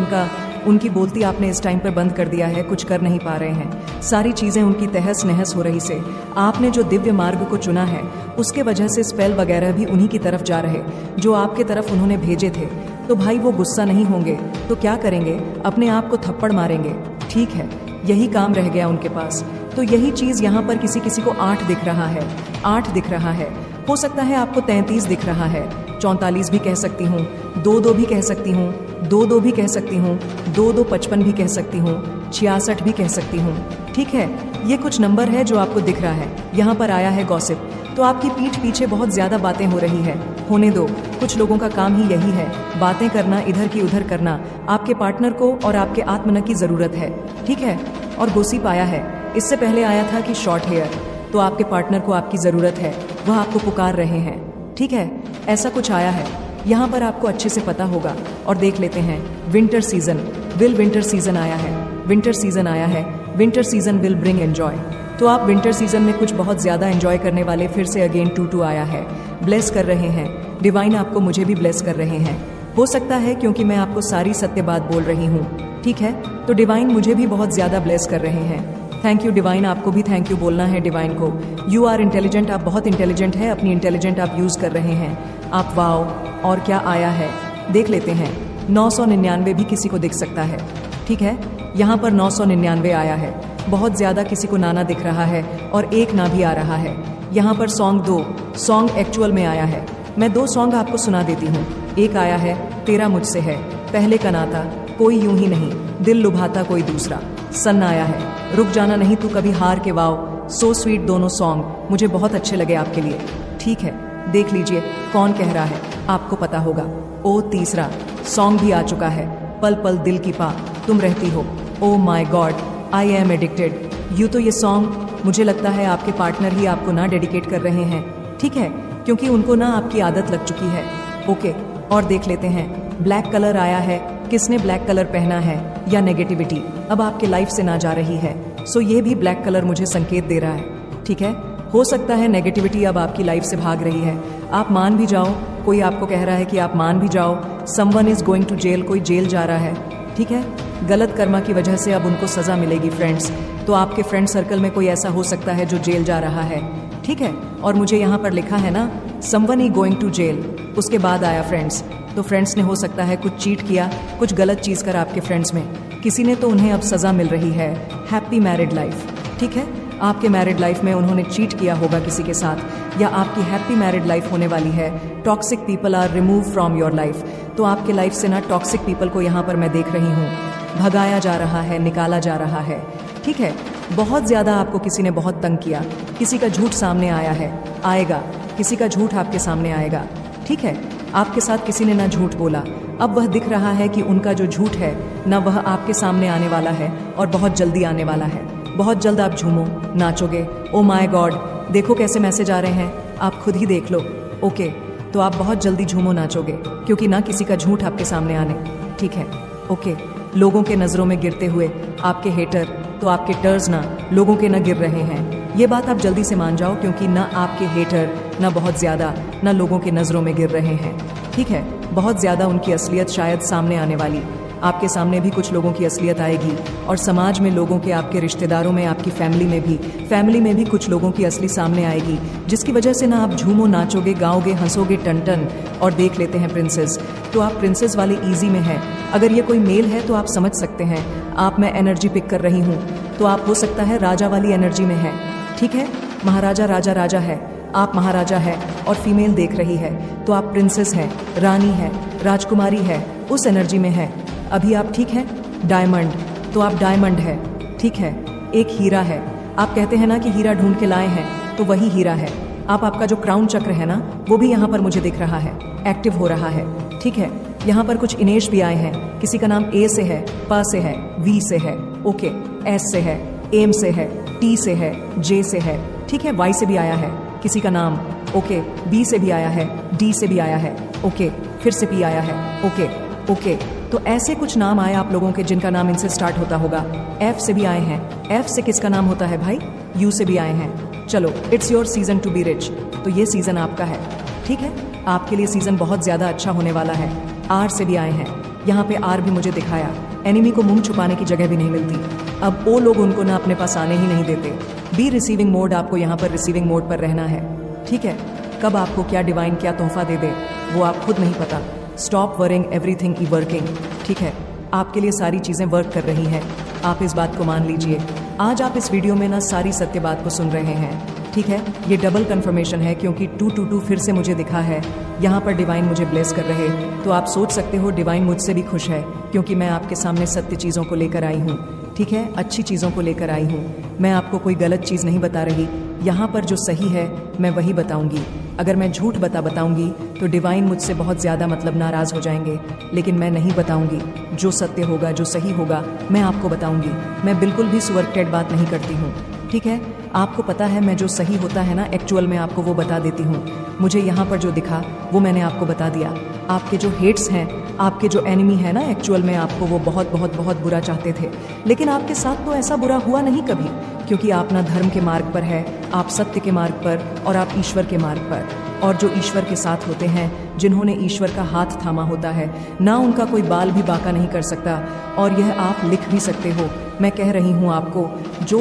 Speaker 2: उनकी बोलती आपने इस टाइम पर बंद कर दिया है, कुछ कर नहीं पा रहे हैं। सारी चीज़ें उनकी तहस नहस हो रही से आपने जो दिव्य मार्ग को चुना है उसके वजह से स्पेल वगैरह भी उन्हीं की तरफ जा रहे जो आपके तरफ उन्होंने भेजे थे। तो भाई वो गुस्सा नहीं होंगे तो क्या करेंगे, अपने आप को थप्पड़ मारेंगे, ठीक है। यही काम रह गया उनके पास। तो यही चीज़ यहाँ पर किसी किसी को 8 दिख रहा है, 8 दिख रहा है। हो सकता है आपको 33 दिख रहा है, 44 भी कह सकती हूँ, 2-2 भी कह सकती हूँ, 2-2 भी कह सकती हूँ, 2-2 55 भी कह सकती हूँ, 66 भी कह सकती हूँ, ठीक है। ये कुछ नंबर है जो आपको दिख रहा है। यहाँ पर आया है गॉसिप, तो आपकी पीठ पीछे बहुत ज़्यादा बातें हो रही है, होने दो। कुछ लोगों का काम ही यही है, बातें करना, इधर की उधर करना। आपके पार्टनर को और आपके आत्मन की ज़रूरत है, ठीक है। और गॉसिप आया है, इससे पहले आया था कि शॉर्ट हेयर, तो आपके पार्टनर को आपकी ज़रूरत है, वह आपको पुकार रहे हैं, ठीक है। ऐसा कुछ आया है यहाँ पर, आपको अच्छे से पता होगा। और देख लेते हैं विंटर सीजन, विंटर सीजन आया है, विंटर सीजन आया है, winter season will bring enjoy. तो आप विंटर सीजन में कुछ बहुत ज़्यादा एंजॉय करने वाले फिर से अगेन 2-2 आया है। ब्लेस कर रहे हैं डिवाइन, आपको मुझे भी ब्लेस कर रहे हैं। हो सकता है क्योंकि मैं आपको सारी सत्य बात बोल रही हूँ, ठीक है। तो डिवाइन मुझे भी बहुत ज़्यादा ब्लेस कर रहे हैं। थैंक यू डिवाइन, आपको भी थैंक यू बोलना है डिवाइन को। यू आर इंटेलिजेंट, आप बहुत इंटेलिजेंट है, अपनी इंटेलिजेंट आप यूज़ कर रहे हैं आप। वाओ, और क्या आया है देख लेते हैं। 999 भी किसी को दिख सकता है, ठीक है। यहाँ पर 999 आया है, बहुत ज़्यादा किसी को नाना दिख रहा है और एक ना भी आ रहा है। यहाँ पर सॉन्ग 2 सॉन्ग एक्चुअल में आया है। मैं 2 सॉन्ग आपको सुना देती हूँ। एक आया है तेरा मुझसे है, पहले का नाता कोई यूं ही नहीं, दिल लुभाता कोई दूसरा। सन आया है रुक जाना नहीं तू कभी हार के। वाओ, सो स्वीट, दोनों सॉन्ग मुझे बहुत अच्छे लगे आपके लिए, ठीक है। देख लीजिए कौन कह रहा है, आपको पता होगा। ओ तीसरा सॉन्ग भी आ चुका है, पल पल दिल की पा तुम रहती हो। ओ माई गॉड, आई एम एडिक्टेड। यूँ तो ये सॉन्ग मुझे लगता है आपके पार्टनर ही आपको ना डेडिकेट कर रहे हैं, ठीक है, क्योंकि उनको ना आपकी आदत लग चुकी है। ओके, और देख लेते हैं। ब्लैक कलर आया है, किसने ब्लैक कलर पहना है या नेगेटिविटी अब आपके लाइफ से ना जा रही है। सो ये भी ब्लैक कलर मुझे संकेत दे रहा है, ठीक है। हो सकता है नेगेटिविटी अब आपकी लाइफ से भाग रही है। आप मान भी जाओ, कोई आपको कह रहा है कि आप मान भी जाओ। Someone is going to jail, कोई जेल जा रहा है, ठीक है। गलत कर्मा की वजह से अब उनको सजा मिलेगी फ्रेंड्स। तो आपके फ्रेंड सर्कल में कोई ऐसा हो सकता है जो जेल जा रहा है, ठीक है। और मुझे यहाँ पर लिखा है ना someone is going to jail, उसके बाद आया फ्रेंड्स। तो फ्रेंड्स ने हो सकता है कुछ चीट किया, कुछ गलत चीज़ कर आपके फ्रेंड्स में किसी ने, तो उन्हें अब सज़ा मिल रही है। हैप्पी मैरिड लाइफ, ठीक है। आपके मैरिड लाइफ में उन्होंने चीट किया होगा किसी के साथ, या आपकी हैप्पी मैरिड लाइफ होने वाली है। Toxic people are remove from your life. तो आपके लाइफ से ना टॉक्सिक पीपल को यहाँ पर मैं देख रही हूँ भगाया जा रहा है, निकाला जा रहा है, ठीक है। बहुत ज़्यादा आपको किसी ने बहुत तंग किया, किसी का झूठ सामने आया है, आएगा, किसी का झूठ आपके सामने आएगा, ठीक है। आपके साथ किसी ने ना झूठ बोला, अब वह दिख रहा है कि उनका जो झूठ है ना वह आपके सामने आने वाला है और बहुत जल्दी आने वाला है। बहुत जल्द आप झूमो, नाचोगे। ओ माय गॉड, देखो कैसे मैसेज आ रहे हैं, आप खुद ही देख लो। ओके, तो आप बहुत जल्दी झूमो, नाचोगे, क्योंकि ना किसी का झूठ आपके सामने आने, ठीक है। ओके, लोगों के नज़रों में गिरते हुए आपके हेटर, तो आपके टर्स ना लोगों के ना गिर रहे हैं। ये बात आप जल्दी से मान जाओ, क्योंकि ना आपके हेटर ना बहुत ज़्यादा ना लोगों के नज़रों में गिर रहे हैं, ठीक है। बहुत ज़्यादा उनकी असलियत शायद सामने आने वाली, आपके सामने भी कुछ लोगों की असलियत आएगी, और समाज में लोगों के, आपके रिश्तेदारों में, आपकी फैमिली में भी कुछ लोगों की असली सामने आएगी, जिसकी वजह से ना आप झूमो, नाचोगे, गाओगे, हंसोगे टन टन। और देख लेते हैं प्रिंसेस, तो आप प्रिंसेस वाले ईजी में हैं। अगर ये कोई मेल है तो आप समझ सकते हैं, आप मैं एनर्जी पिक कर रही हूँ, तो आप हो सकता है राजा वाली एनर्जी में है, ठीक है। महाराजा राजा राजा है, आप महाराजा है और फीमेल देख रही है, तो आप प्रिंसेस हैं, रानी है, राजकुमारी है, उस एनर्जी में है अभी आप, ठीक है। डायमंड, तो आप डायमंड है, ठीक है। एक हीरा है, आप कहते हैं ना कि हीरा ढूंढ के लाए हैं, तो वही हीरा है आप। आपका जो क्राउन चक्र है ना वो भी यहाँ पर मुझे दिख रहा है, एक्टिव हो रहा है, ठीक है। यहाँ पर कुछ इनेश भी आए हैं, किसी का नाम ए से है, प से है, वी से है, ओके, एस से है, एम से है, टी से है, जे से है, ठीक है। वाई से भी आया है किसी का नाम, ओके। बी से भी आया है, डी से भी आया है, ओके, फिर से पी आया है, ओके ओके। तो ऐसे कुछ नाम आए आप लोगों के जिनका नाम इनसे स्टार्ट होता होगा। एफ से भी आए हैं, एफ से किसका नाम होता है भाई, यू से भी आए हैं। चलो, it's your season to be rich, तो ये सीजन आपका है, ठीक है। आपके लिए सीजन बहुत ज्यादा अच्छा होने वाला है। आर से भी आए हैं, यहाँ पे आर भी मुझे दिखाया, एनिमी को मुंह छुपाने की जगह भी नहीं मिलती, अब वो लोग उनको ना अपने पास आने ही नहीं देते। बी रिसीविंग मोड, आपको यहाँ पर रिसीविंग मोड पर रहना है, ठीक है। कब आपको क्या डिवाइन क्या तोहफा दे दे वो आप खुद नहीं पता। स्टॉप वरिंग, एवरीथिंग ई वर्किंग, ठीक है। आपके लिए सारी चीज़ें वर्क कर रही हैं, आप इस बात को मान लीजिए। आज आप इस वीडियो में ना सारी सत्य बात को सुन रहे हैं, ठीक है। ये डबल कंफर्मेशन है क्योंकि 222 फिर से मुझे दिखा है, यहाँ पर डिवाइन मुझे ब्लेस कर रहे। तो आप सोच सकते हो डिवाइन मुझसे भी खुश है, क्योंकि मैं आपके सामने सत्य चीज़ों को लेकर आई हूँ, ठीक है। अच्छी चीज़ों को लेकर आई हूँ, मैं आपको कोई गलत चीज़ नहीं बता रही। यहाँ पर जो सही है मैं वही बताऊंगी। अगर मैं झूठ बताऊंगी तो डिवाइन मुझसे बहुत ज़्यादा मतलब नाराज़ हो जाएंगे, लेकिन मैं नहीं बताऊंगी। जो सत्य होगा, जो सही होगा, मैं आपको बताऊंगी। मैं बिल्कुल भी सुअरटेड बात नहीं करती हूँ, ठीक है। आपको पता है मैं जो सही होता है ना एक्चुअल में आपको वो बता देती हूँ। मुझे यहाँ पर जो दिखा वो मैंने आपको बता दिया। आपके जो हेट्स हैं, आपके जो एनिमी है ना एक्चुअल में आपको वो बहुत बहुत बहुत बुरा चाहते थे, लेकिन आपके साथ तो ऐसा बुरा हुआ नहीं कभी, क्योंकि आप ना धर्म के मार्ग पर है, आप सत्य के मार्ग पर और आप ईश्वर के मार्ग पर। और जो ईश्वर के साथ होते हैं, जिन्होंने ईश्वर का हाथ थामा होता है ना, उनका कोई बाल भी बांका नहीं कर सकता। और यह आप लिख भी सकते हो, मैं कह रही हूँ आपको,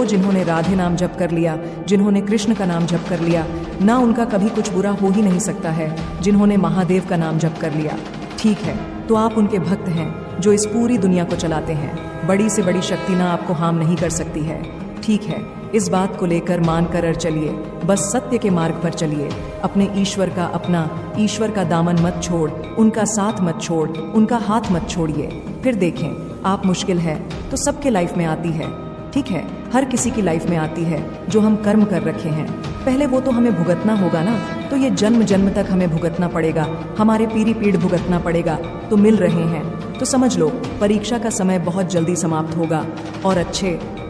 Speaker 2: जिन्होंने राधे नाम जप कर लिया, जिन्होंने कृष्ण का नाम जप कर लिया ना, उनका कभी कुछ बुरा हो ही नहीं सकता है। जिन्होंने महादेव का नाम जप कर लिया, ठीक है, तो आप उनके भक्त हैं जो इस पूरी दुनिया को चलाते हैं। बड़ी से बड़ी शक्ति ना आपको हार्म नहीं कर सकती है, ठीक है। इस बात को लेकर मान कर चलिए, बस सत्य के मार्ग पर चलिए। अपने ईश्वर का दामन मत छोड़, उनका साथ मत छोड़, उनका हाथ मत छोड़िए। फिर देखें, आप मुश्किल है तो सबके लाइफ में आती है, ठीक है, हर किसी की लाइफ में आती है। जो हम कर्म कर रखे हैं पहले वो तो हमें भुगतना होगा ना, तो ये जन्म जन्म तक हमें भुगतना पड़ेगा, हमारे पीढ़ी पीढ़ भुगतना पड़ेगा। तो मिल रहे हैं तो समझ लो परीक्षा का समय बहुत जल्दी समाप्त होगा। और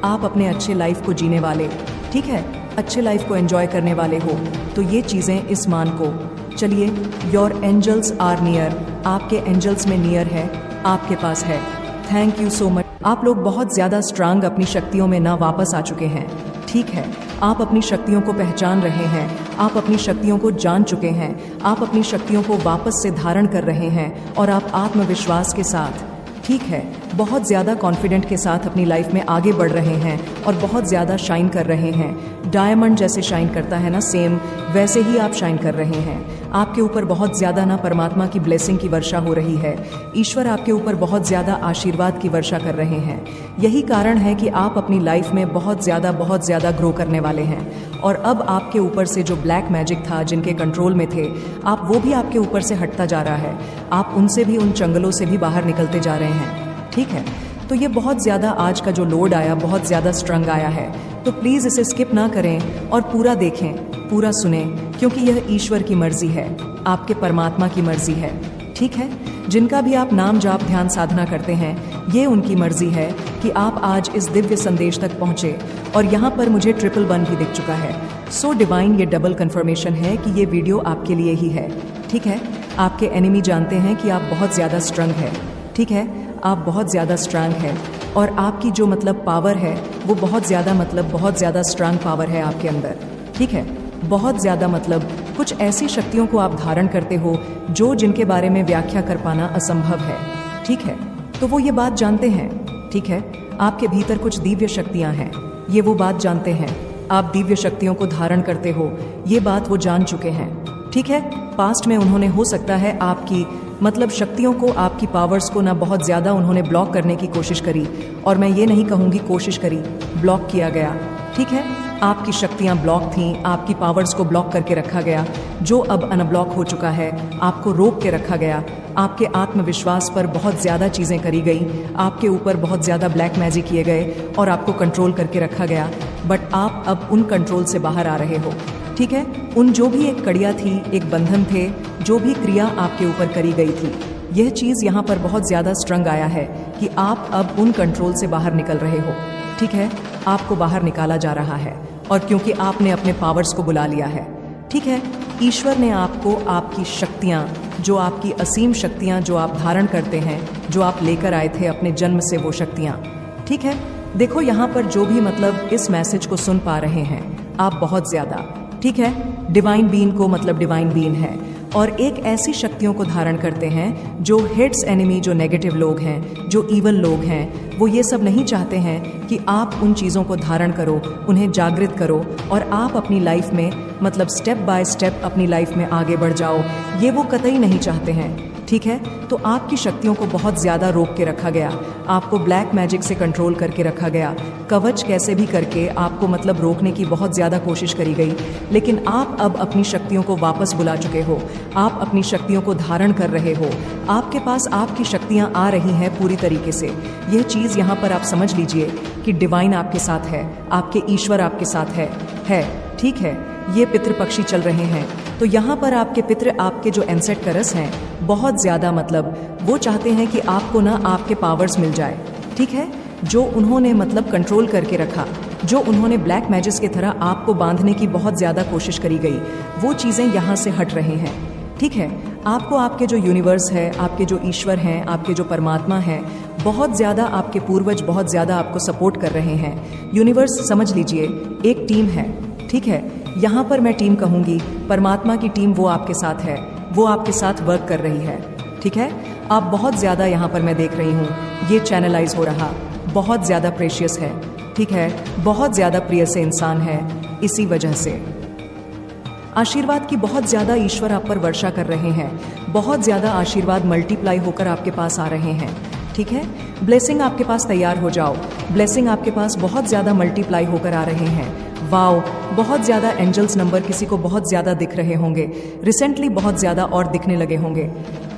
Speaker 2: आप अपने अच्छे लाइफ को जीने वाले, ठीक है, अच्छे लाइफ को एंजॉय करने वाले हो, तो ये चीज़ें इस मान को चलिए। योर एंजल्स आर नियर, आपके एंजल्स में नियर है, आपके पास है। Thank you so much. आप लोग बहुत ज़्यादा स्ट्रांग अपनी शक्तियों में ना वापस आ चुके हैं, ठीक है। आप अपनी शक्तियों को पहचान रहे हैं, आप अपनी शक्तियों को जान चुके हैं, आप अपनी शक्तियों को वापस से धारण कर रहे हैं और आप आत्मविश्वास के साथ, ठीक है, बहुत ज़्यादा कॉन्फिडेंट के साथ अपनी लाइफ में आगे बढ़ रहे हैं और बहुत ज़्यादा शाइन कर रहे हैं। डायमंड जैसे शाइन करता है ना, सेम वैसे ही आप शाइन कर रहे हैं। आपके ऊपर बहुत ज़्यादा ना परमात्मा की ब्लेसिंग की वर्षा हो रही है। ईश्वर आपके ऊपर बहुत ज़्यादा आशीर्वाद की वर्षा कर रहे हैं। यही कारण है कि आप अपनी लाइफ में बहुत ज़्यादा ग्रो करने वाले हैं। और अब आपके ऊपर से जो ब्लैक मैजिक था, जिनके कंट्रोल में थे आप, वो भी आपके ऊपर से हटता जा रहा है। आप उनसे भी, उन चंगलों से भी बाहर निकलते जा रहे हैं, ठीक है। तो ये बहुत ज़्यादा आज का जो लोड आया, बहुत ज़्यादा स्ट्रंग आया है, तो प्लीज़ इसे स्किप ना करें और पूरा देखें, पूरा सुने, क्योंकि यह ईश्वर की मर्जी है, आपके परमात्मा की मर्जी है, ठीक है। जिनका भी आप नाम जाप ध्यान साधना करते हैं, ये उनकी मर्जी है कि आप आज इस दिव्य संदेश तक पहुँचे। और यहाँ पर मुझे 111 भी दिख चुका है। सो डिवाइन, ये डबल कंफर्मेशन है कि ये वीडियो आपके लिए ही है, ठीक है। आपके एनिमी जानते हैं कि आप बहुत ज़्यादा स्ट्रंग है, ठीक है, आप बहुत ज़्यादा स्ट्रांग है और आपकी जो पावर है वो बहुत ज़्यादा स्ट्रांग पावर है आपके अंदर, ठीक है। बहुत ज़्यादा कुछ ऐसी शक्तियों को आप धारण करते हो जिनके बारे में व्याख्या कर पाना असंभव है, ठीक है। तो वो ये बात जानते हैं, ठीक है। आपके भीतर कुछ दिव्य शक्तियाँ हैं, ये वो बात जानते हैं। आप दिव्य शक्तियों को धारण करते हो, ये बात वो जान चुके हैं, ठीक है। पास्ट में उन्होंने हो सकता है आपकी शक्तियों को, आपकी पावर्स को ना बहुत ज़्यादा उन्होंने ब्लॉक करने की कोशिश करी। और मैं ये नहीं कहूँगी कोशिश करी, ब्लॉक किया गया, ठीक है। आपकी शक्तियाँ ब्लॉक थीं, आपकी पावर्स को ब्लॉक करके रखा गया, जो अब अनब्लॉक हो चुका है। आपको रोक के रखा गया, आपके आत्मविश्वास पर बहुत ज़्यादा चीज़ें करी गई, आपके ऊपर बहुत ज़्यादा ब्लैक मैजिक किए गए और आपको कंट्रोल करके रखा गया। बट आप अब उन कंट्रोल से बाहर आ रहे हो, ठीक है। उन जो भी एक कड़िया थी, एक बंधन थे, जो भी क्रिया आपके ऊपर करी गई थी, यह चीज़ यहाँ पर बहुत ज़्यादा स्ट्रंग आया है कि आप अब उन कंट्रोल से बाहर निकल रहे हो, ठीक है। आपको बाहर निकाला जा रहा है और क्योंकि आपने अपने पावर्स को बुला लिया है, ठीक है। ईश्वर ने आपको आपकी शक्तियाँ, जो आपकी असीम शक्तियाँ जो आप धारण करते हैं, जो आप लेकर आए थे अपने जन्म से, वो शक्तियाँ, ठीक है। देखो यहाँ पर जो भी इस मैसेज को सुन पा रहे हैं आप, बहुत ज़्यादा, ठीक है, डिवाइन बीइंग को डिवाइन बीइंग है और एक ऐसी शक्तियों को धारण करते हैं जो हेड्स एनिमी, जो नेगेटिव लोग हैं, जो ईवल लोग हैं, वो ये सब नहीं चाहते हैं कि आप उन चीज़ों को धारण करो, उन्हें जागृत करो और आप अपनी लाइफ में स्टेप बाय स्टेप अपनी लाइफ में आगे बढ़ जाओ। ये वो कतई नहीं चाहते हैं, ठीक है। तो आपकी शक्तियों को बहुत ज़्यादा रोक के रखा गया, आपको ब्लैक मैजिक से कंट्रोल करके रखा गया, कवच कैसे भी करके आपको रोकने की बहुत ज़्यादा कोशिश करी गई। लेकिन आप अब अपनी शक्तियों को वापस बुला चुके हो, आप अपनी शक्तियों को धारण कर रहे हो, आपके पास आपकी शक्तियाँ आ रही हैं पूरी तरीके से। यह चीज़ यहाँ पर आप समझ लीजिए कि डिवाइन आपके साथ है, आपके ईश्वर आपके साथ है, ठीक है। ये पितृ पक्षी चल रहे हैं, तो यहाँ पर आपके पितृ, आपके जो एंसेस्टर्स हैं, बहुत ज़्यादा वो चाहते हैं कि आपको ना आपके पावर्स मिल जाए, ठीक है। जो उन्होंने मतलब कंट्रोल करके रखा, जो उन्होंने ब्लैक मैजिक की तरह आपको बांधने की बहुत ज़्यादा कोशिश करी गई, वो चीज़ें यहाँ से हट रहे हैं। ठीक है, आपको आपके जो यूनिवर्स है, आपके जो ईश्वर हैं, आपके जो परमात्मा हैं, बहुत ज़्यादा आपके पूर्वज बहुत ज़्यादा आपको सपोर्ट कर रहे हैं। यूनिवर्स समझ लीजिए एक टीम है। ठीक है, यहाँ पर मैं टीम कहूँगी, परमात्मा की टीम वो आपके साथ है, वो आपके साथ वर्क कर रही है। ठीक है, आप बहुत ज़्यादा यहाँ पर मैं देख रही हूँ ये चैनलाइज हो रहा, बहुत ज़्यादा प्रेशियस है। ठीक है, बहुत ज़्यादा प्रिय से इंसान है। इसी वजह से आशीर्वाद की बहुत ज़्यादा ईश्वर आप पर वर्षा कर रहे हैं, बहुत ज़्यादा आशीर्वाद मल्टीप्लाई होकर आपके पास आ रहे हैं। ठीक है, ब्लेसिंग आपके पास तैयार हो जाओ, ब्लेसिंग आपके पास बहुत ज़्यादा मल्टीप्लाई होकर आ रहे हैं। वाओ, बहुत ज़्यादा एंजल्स नंबर किसी को बहुत ज़्यादा दिख रहे होंगे, रिसेंटली बहुत ज़्यादा और दिखने लगे होंगे।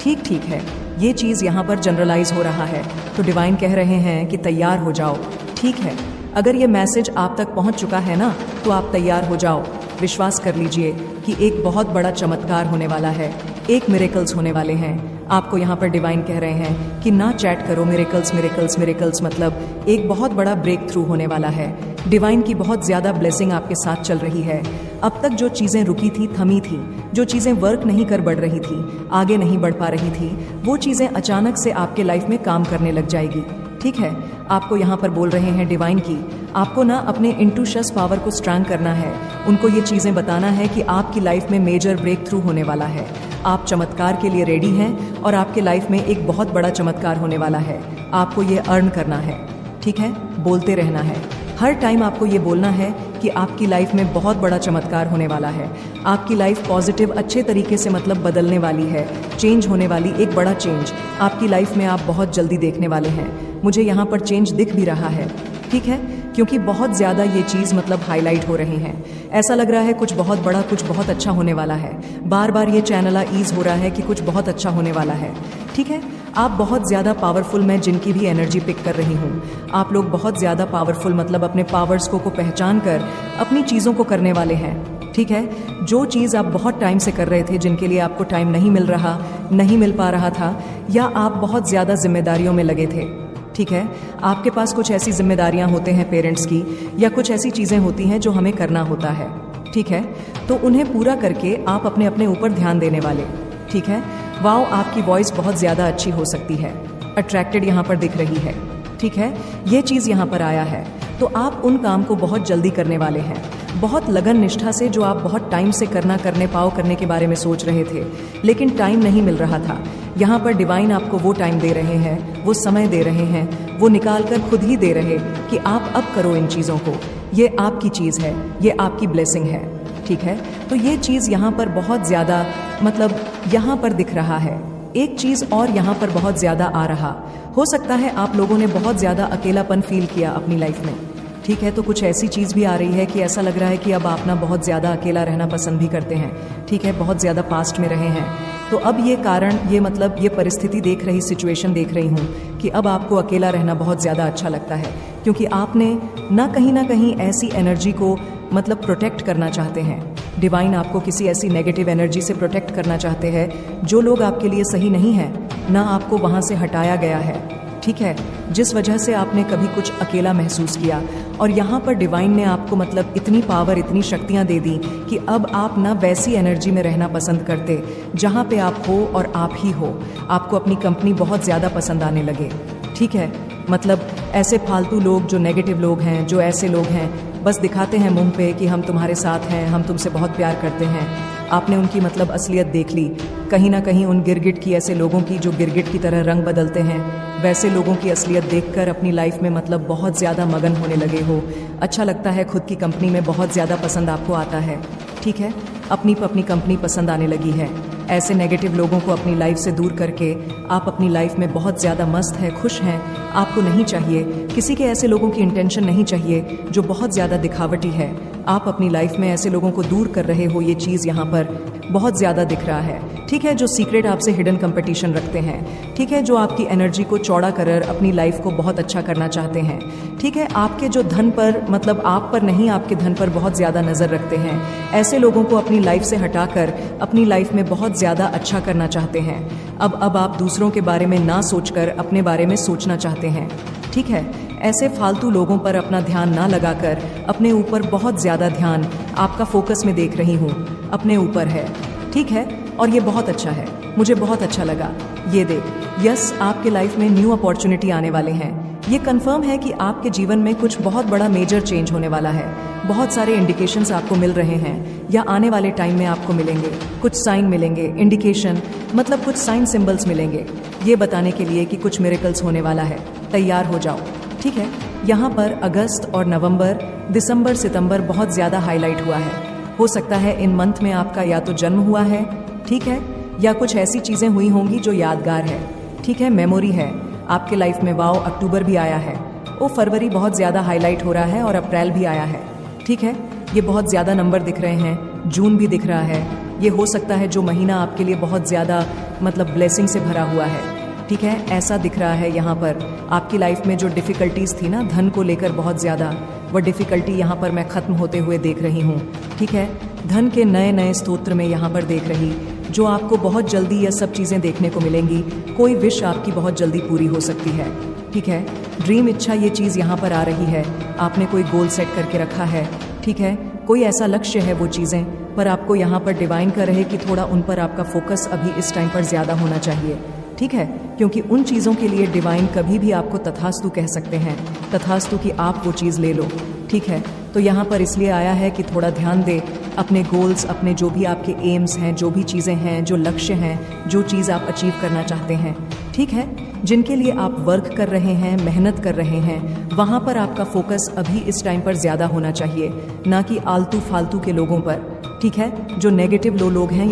Speaker 2: ठीक है, ये चीज़ यहाँ पर जनरलाइज हो रहा है, तो डिवाइन कह रहे हैं कि तैयार हो जाओ। ठीक है, अगर ये मैसेज आप तक पहुँच चुका है ना, तो आप तैयार हो जाओ। विश्वास कर लीजिए कि एक बहुत बड़ा चमत्कार होने वाला है, एक मिरेकल्स होने वाले हैं। आपको यहाँ पर डिवाइन कह रहे हैं कि ना चैट करो, मिरेकल्स मिरेकल्स मिरेकल्स, मतलब एक बहुत बड़ा ब्रेक थ्रू होने वाला है। डिवाइन की बहुत ज़्यादा ब्लेसिंग आपके साथ चल रही है। अब तक जो चीज़ें रुकी थी, थमी थी, जो चीज़ें वर्क नहीं कर बढ़ रही थी, आगे नहीं बढ़ पा रही थी, वो चीज़ें अचानक से आपके लाइफ में काम करने लग जाएगी। ठीक है, आपको यहाँ पर बोल रहे हैं डिवाइन की आपको ना अपने इंटूशस पावर को स्ट्रॉन्ग करना है, उनको ये चीज़ें बताना है कि आपकी लाइफ में मेजर ब्रेक थ्रू होने वाला है। आप चमत्कार के लिए रेडी हैं और आपके लाइफ में एक बहुत बड़ा चमत्कार होने वाला है। आपको ये अर्न करना है। ठीक है, बोलते रहना है, हर टाइम आपको ये बोलना है कि आपकी लाइफ में बहुत बड़ा चमत्कार होने वाला है। आपकी लाइफ पॉजिटिव अच्छे तरीके से मतलब बदलने वाली है, चेंज होने वाली, एक बड़ा चेंज आपकी लाइफ में आप बहुत जल्दी देखने वाले हैं। मुझे यहाँ पर चेंज दिख भी रहा है। ठीक है, क्योंकि बहुत ज़्यादा ये चीज़ मतलब हाईलाइट हो रही हैं। ऐसा लग रहा है कुछ बहुत बड़ा, कुछ बहुत अच्छा होने वाला है। बार बार ये चैनलाइज हो रहा है कि कुछ बहुत अच्छा होने वाला है। ठीक है, आप बहुत ज़्यादा पावरफुल, मैं जिनकी भी एनर्जी पिक कर रही हूँ, आप लोग बहुत ज़्यादा पावरफुल मतलब अपने पावर्स को पहचान कर अपनी चीज़ों को करने वाले हैं। ठीक है, जो चीज़ आप बहुत टाइम से कर रहे थे, जिनके लिए आपको टाइम नहीं मिल पा रहा था, या आप बहुत ज़्यादा जिम्मेदारियों में लगे थे। ठीक है, आपके पास कुछ ऐसी जिम्मेदारियां होते हैं पेरेंट्स की, या कुछ ऐसी चीज़ें होती हैं जो हमें करना होता है। ठीक है, तो उन्हें पूरा करके आप अपने अपने ऊपर ध्यान देने वाले। ठीक है, वाओ, आपकी वॉइस बहुत ज़्यादा अच्छी हो सकती है, अट्रैक्टेड यहाँ पर दिख रही है। ठीक है, ये चीज़ यहाँ पर आया है, तो आप उन काम को बहुत जल्दी करने वाले हैं, बहुत लगन निष्ठा से, जो आप बहुत टाइम से करने के बारे में सोच रहे थे, लेकिन टाइम नहीं मिल रहा था। यहाँ पर डिवाइन आपको वो टाइम दे रहे हैं, वो समय दे रहे हैं, वो निकाल कर खुद ही दे रहे कि आप अब करो इन चीज़ों को। ये आपकी चीज़ है, ये आपकी ब्लेसिंग है। ठीक है, तो ये चीज़ यहाँ पर बहुत ज़्यादा मतलब यहाँ पर दिख रहा है। एक चीज़ और यहाँ पर बहुत ज़्यादा आ रहा, हो सकता है आप लोगों ने बहुत ज़्यादा अकेलापन फील किया अपनी लाइफ में। ठीक है, तो कुछ ऐसी चीज़ भी आ रही है कि ऐसा लग रहा है कि अब आप ना बहुत ज़्यादा अकेला रहना पसंद भी करते हैं। ठीक है, बहुत ज़्यादा पास्ट में रहे हैं, तो अब ये कारण, ये मतलब ये परिस्थिति देख रही, सिचुएशन देख रही हूँ कि अब आपको अकेला रहना बहुत ज़्यादा अच्छा लगता है, क्योंकि आपने ना कहीं ऐसी एनर्जी को मतलब प्रोटेक्ट करना चाहते हैं। डिवाइन आपको किसी ऐसी नेगेटिव एनर्जी से प्रोटेक्ट करना चाहते हैं, जो लोग आपके लिए सही नहीं है, ना आपको वहाँ से हटाया गया है। ठीक है, जिस वजह से आपने कभी कुछ अकेला महसूस किया, और यहाँ पर डिवाइन ने आपको मतलब इतनी पावर, इतनी शक्तियाँ दे दी कि अब आप ना वैसी एनर्जी में रहना पसंद करते जहाँ पे आप हो और आप ही हो। आपको अपनी कंपनी बहुत ज़्यादा पसंद आने लगे। ठीक है, मतलब ऐसे फालतू लोग, जो नेगेटिव लोग हैं, जो ऐसे लोग हैं बस दिखाते हैं मुंह पे कि हम तुम्हारे साथ हैं, हम तुमसे बहुत प्यार करते हैं, आपने उनकी मतलब असलियत देख ली। कहीं ना कहीं उन गिरगिट की, ऐसे लोगों की जो गिरगिट की तरह रंग बदलते हैं, वैसे लोगों की असलियत देखकर अपनी लाइफ में मतलब बहुत ज़्यादा मगन होने लगे हो। अच्छा लगता है, खुद की कंपनी में बहुत ज़्यादा पसंद आपको आता है। ठीक है, अपनी कंपनी पसंद आने लगी है। ऐसे नेगेटिव लोगों को अपनी लाइफ से दूर करके आप अपनी लाइफ में बहुत ज़्यादा मस्त है, खुश हैं। आपको नहीं चाहिए किसी के ऐसे लोगों की इंटेंशन नहीं चाहिए जो बहुत ज़्यादा दिखावटी है। आप अपनी लाइफ में ऐसे लोगों को दूर कर रहे हो, ये चीज़ यहाँ पर बहुत ज़्यादा दिख रहा है। ठीक है, जो सीक्रेट आपसे हिडन कंपटीशन रखते हैं। ठीक है, जो आपकी एनर्जी को चौड़ा कर अपनी लाइफ को बहुत अच्छा करना चाहते हैं। ठीक है, आपके जो धन पर मतलब आप पर नहीं, आपके धन पर बहुत ज़्यादा नज़र रखते हैं। ऐसे लोगों को अपनी लाइफ से हटाकर अपनी लाइफ में बहुत ज़्यादा अच्छा करना चाहते हैं। अब आप दूसरों के बारे में ना सोचकर अपने बारे में सोचना चाहते हैं। ठीक है, ऐसे फालतू लोगों पर अपना ध्यान ना लगाकर अपने ऊपर बहुत ज़्यादा ध्यान आपका फोकस में देख रही हूँ अपने ऊपर है, ठीक है। और ये बहुत अच्छा है, मुझे बहुत अच्छा लगा। ये देख, यस, आपके लाइफ में न्यू अपॉर्चुनिटी आने वाले हैं। ये कंफर्म है कि आपके जीवन में कुछ बहुत बड़ा मेजर चेंज होने वाला है। बहुत सारे इंडिकेशंस आपको मिल रहे हैं या आने वाले टाइम में आपको मिलेंगे। कुछ साइन मिलेंगे, इंडिकेशन मतलब कुछ साइन सिंबल्स मिलेंगे ये बताने के लिए कि कुछ मिरेकल्स होने वाला है। तैयार हो जाओ, ठीक है। यहाँ पर अगस्त और नवंबर, दिसंबर, सितंबर बहुत ज़्यादा हाईलाइट हुआ है। हो सकता है इन मंथ में आपका या तो जन्म हुआ है, ठीक है, या कुछ ऐसी चीज़ें हुई होंगी जो यादगार है, ठीक है, मेमोरी है आपके लाइफ में। वाओ, अक्टूबर भी आया है। ओ, फरवरी बहुत ज़्यादा हाईलाइट हो रहा है और अप्रैल भी आया है, ठीक है। ये बहुत ज़्यादा नंबर दिख रहे हैं, जून भी दिख रहा है। ये हो सकता है जो महीना आपके लिए बहुत ज़्यादा मतलब ब्लेसिंग से भरा हुआ है, ठीक है। ऐसा दिख रहा है यहाँ पर आपकी लाइफ में जो डिफ़िकल्टीज़ थी ना धन को लेकर बहुत ज़्यादा, वह डिफ़िकल्टी यहाँ पर मैं ख़त्म होते हुए देख रही हूँ, ठीक है। धन के नए नए स्तोत्र में यहाँ पर देख रही, जो आपको बहुत जल्दी ये सब चीज़ें देखने को मिलेंगी। कोई विश आपकी बहुत जल्दी पूरी हो सकती है, ठीक है। ड्रीम इच्छा ये चीज़ यहाँ पर आ रही है। आपने कोई गोल सेट करके रखा है, ठीक है, कोई ऐसा लक्ष्य है वो चीज़ें, पर आपको यहाँ पर डिवाइन कर रहे कि थोड़ा उन पर आपका फोकस अभी इस टाइम पर ज़्यादा होना चाहिए, ठीक है। क्योंकि उन चीज़ों के लिए डिवाइन कभी भी आपको तथास्तु कह सकते हैं, तथास्तु कि आप वो चीज़ ले लो, ठीक है। तो यहाँ पर इसलिए आया है कि थोड़ा ध्यान दे अपने गोल्स, अपने जो भी आपके एम्स हैं, जो भी चीज़ें हैं, जो लक्ष्य हैं, जो चीज़ आप अचीव करना चाहते हैं, ठीक है, जिनके लिए आप वर्क कर रहे हैं, मेहनत कर रहे हैं, वहाँ पर आपका फोकस अभी इस टाइम पर ज़्यादा होना चाहिए, ना कि आलतू फालतू के लोगों पर, ठीक है, जो नेगेटिव लोग हैं।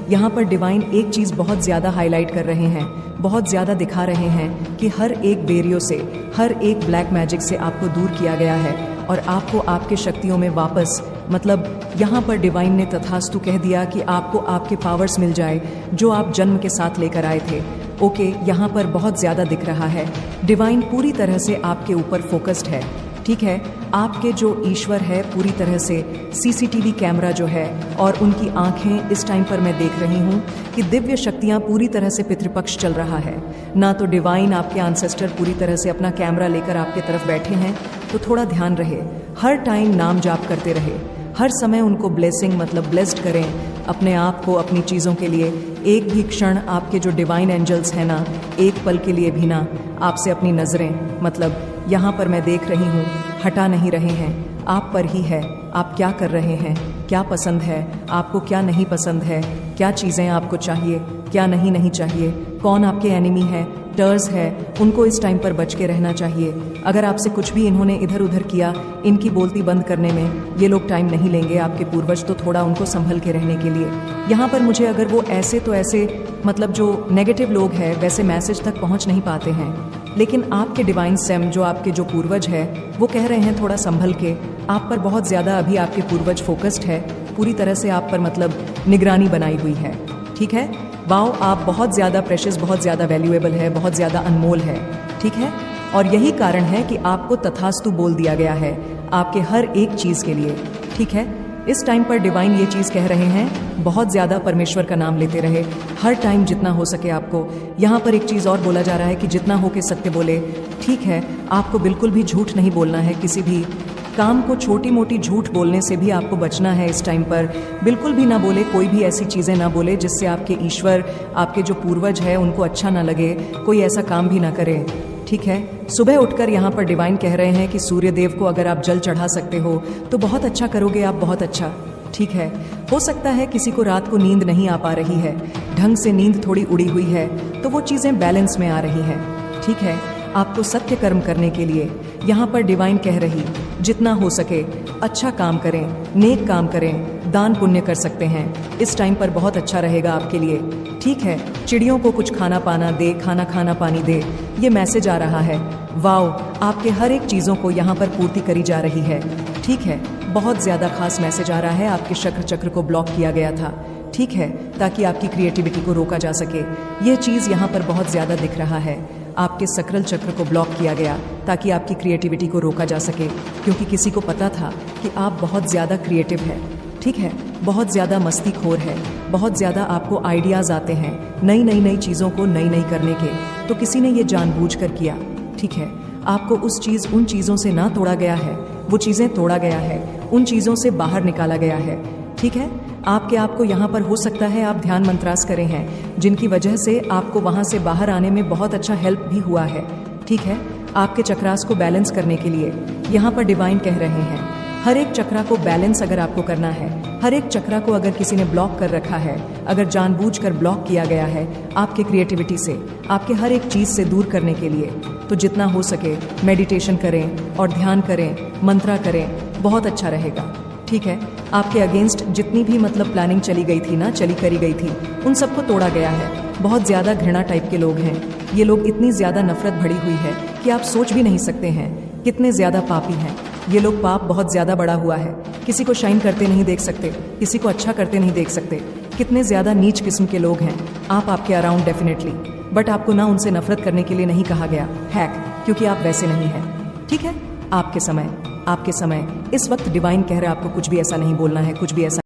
Speaker 2: यहाँ पर डिवाइन एक चीज़ बहुत ज़्यादा हाईलाइट कर रहे हैं, बहुत ज़्यादा दिखा रहे हैं कि हर एक बेरियो से, हर एक ब्लैक मैजिक से आपको दूर किया गया है और आपको आपके शक्तियों में वापस, मतलब यहाँ पर डिवाइन ने तथास्तु कह दिया कि आपको आपके पावर्स मिल जाए जो आप जन्म के साथ लेकर आए थे। ओके, यहाँ पर बहुत ज़्यादा दिख रहा है डिवाइन पूरी तरह से आपके ऊपर फोकस्ड है, ठीक है। आपके जो ईश्वर है पूरी तरह से सीसीटीवी कैमरा जो है और उनकी आंखें इस टाइम पर मैं देख रही हूँ कि दिव्य शक्तियाँ पूरी तरह से पितृपक्ष चल रहा है ना। तो डिवाइन आपके एंसेस्टर पूरी तरह से अपना कैमरा लेकर आपके तरफ बैठे हैं, तो थोड़ा ध्यान रहे, हर टाइम नाम जाप करते रहे, हर समय उनको ब्लेसिंग मतलब ब्लेस्ड करें अपने आप को, अपनी चीज़ों के लिए। एक भी क्षण आपके जो डिवाइन एंजल्स हैं ना, एक पल के लिए भी ना आपसे अपनी नज़रें मतलब यहाँ पर मैं देख रही हूँ हटा नहीं रहे हैं, आप पर ही है। आप क्या कर रहे हैं, क्या पसंद है आपको, क्या नहीं पसंद है, क्या चीज़ें आपको चाहिए, क्या नहीं चाहिए, कौन आपके एनिमी है, टर्स है, उनको इस टाइम पर बच के रहना चाहिए। अगर आपसे कुछ भी इन्होंने इधर उधर किया, इनकी बोलती बंद करने में ये लोग टाइम नहीं लेंगे आपके पूर्वज, तो थोड़ा उनको संभल के रहने के लिए। यहाँ पर मुझे अगर वो ऐसे तो ऐसे मतलब जो नेगेटिव लोग हैं वैसे मैसेज तक पहुँच नहीं पाते हैं, लेकिन आपके डिवाइन सेम जो आपके जो पूर्वज है वो कह रहे हैं थोड़ा संभल के। आप पर बहुत ज़्यादा अभी आपके पूर्वज फोकस्ड है, पूरी तरह से आप पर मतलब निगरानी बनाई हुई है, ठीक है। वाओ, आप बहुत ज़्यादा प्रेशियस, बहुत ज़्यादा वैल्यूएबल है, बहुत ज़्यादा अनमोल है, ठीक है। और यही कारण है कि आपको तथास्तु बोल दिया गया है आपके हर एक चीज़ के लिए, ठीक है। इस टाइम पर डिवाइन ये चीज़ कह रहे हैं, बहुत ज़्यादा परमेश्वर का नाम लेते रहे हर टाइम जितना हो सके आपको। यहाँ पर एक चीज़ और बोला जा रहा है कि जितना हो के सत्य बोले, ठीक है। आपको बिल्कुल भी झूठ नहीं बोलना है, किसी भी काम को छोटी मोटी झूठ बोलने से भी आपको बचना है इस टाइम पर। बिल्कुल भी ना बोले, कोई भी ऐसी चीज़ें ना बोले जिससे आपके ईश्वर, आपके जो पूर्वज है उनको अच्छा ना लगे, कोई ऐसा काम भी ना करें, ठीक है। सुबह उठकर यहाँ पर डिवाइन कह रहे हैं कि सूर्य देव को अगर आप जल चढ़ा सकते हो तो बहुत अच्छा करोगे आप, बहुत अच्छा, ठीक है। हो सकता है किसी को रात को नींद नहीं आ पा रही है, ढंग से नींद थोड़ी उड़ी हुई है, तो वो चीज़ें बैलेंस में आ रही हैं, ठीक है। आपको सत्य कर्म करने के लिए यहाँ पर डिवाइन कह रही, जितना हो सके अच्छा काम करें, नेक काम करें, दान पुण्य कर सकते हैं, इस टाइम पर बहुत अच्छा रहेगा आपके लिए, ठीक है। चिड़ियों को कुछ खाना पाना दे, खाना पानी दे, ये मैसेज आ रहा है। वाओ, आपके हर एक चीज़ों को यहाँ पर पूर्ति करी जा रही है, ठीक है। बहुत ज़्यादा खास मैसेज आ रहा है, आपके चक्र को ब्लॉक किया गया था, ठीक है, ताकि आपकी क्रिएटिविटी को रोका जा सके। ये चीज़ यहाँ पर बहुत ज़्यादा दिख रहा है, आपके सकरल चक्र को ब्लॉक किया गया ताकि आपकी क्रिएटिविटी को रोका जा सके, क्योंकि किसी को पता था कि आप बहुत ज़्यादा क्रिएटिव है, ठीक है, बहुत ज़्यादा मस्तीखोर है, बहुत ज़्यादा आपको आइडियाज़ आते हैं नई चीज़ों को नई करने के, तो किसी ने ये जानबूझकर किया, ठीक है। आपको उन चीज़ों से ना तोड़ा गया है, वो चीज़ें तोड़ा गया है, उन चीज़ों से बाहर निकाला गया है। ठीक है, आपके आप को यहाँ पर हो सकता है आप ध्यान मंत्रास करे हैं, जिनकी वजह से आपको वहाँ से बाहर आने में बहुत अच्छा हेल्प भी हुआ है। ठीक है, आपके चक्रास को बैलेंस करने के लिए यहाँ पर डिवाइन कह रहे हैं, हर एक चक्रा को बैलेंस अगर आपको करना है, हर एक चक्रा को अगर किसी ने ब्लॉक कर रखा है, अगर जानबूझकर ब्लॉक किया गया है आपके क्रिएटिविटी से, आपके हर एक चीज़ से दूर करने के लिए, तो जितना हो सके मेडिटेशन करें और ध्यान करें, मंत्रा करें, बहुत अच्छा रहेगा। ठीक है, आपके अगेंस्ट जितनी भी मतलब प्लानिंग चली करी गई थी, उन सबको तोड़ा गया है। बहुत ज़्यादा घृणा टाइप के लोग हैं ये लोग, इतनी ज़्यादा नफरत भरी हुई है कि आप सोच भी नहीं सकते हैं कितने ज़्यादा पापी हैं ये लोग। पाप बहुत ज़्यादा बड़ा हुआ है, किसी को शाइन करते नहीं देख सकते, किसी को अच्छा करते नहीं देख सकते, कितने ज़्यादा नीच किस्म के लोग हैं आप आपके अराउंड डेफिनेटली। बट आपको ना उनसे नफरत करने के लिए नहीं कहा गया हैक, क्योंकि आप वैसे नहीं हैं। ठीक है, आपके समय इस वक्त डिवाइन कह रहा है आपको कुछ भी ऐसा नहीं बोलना है, कुछ भी ऐसा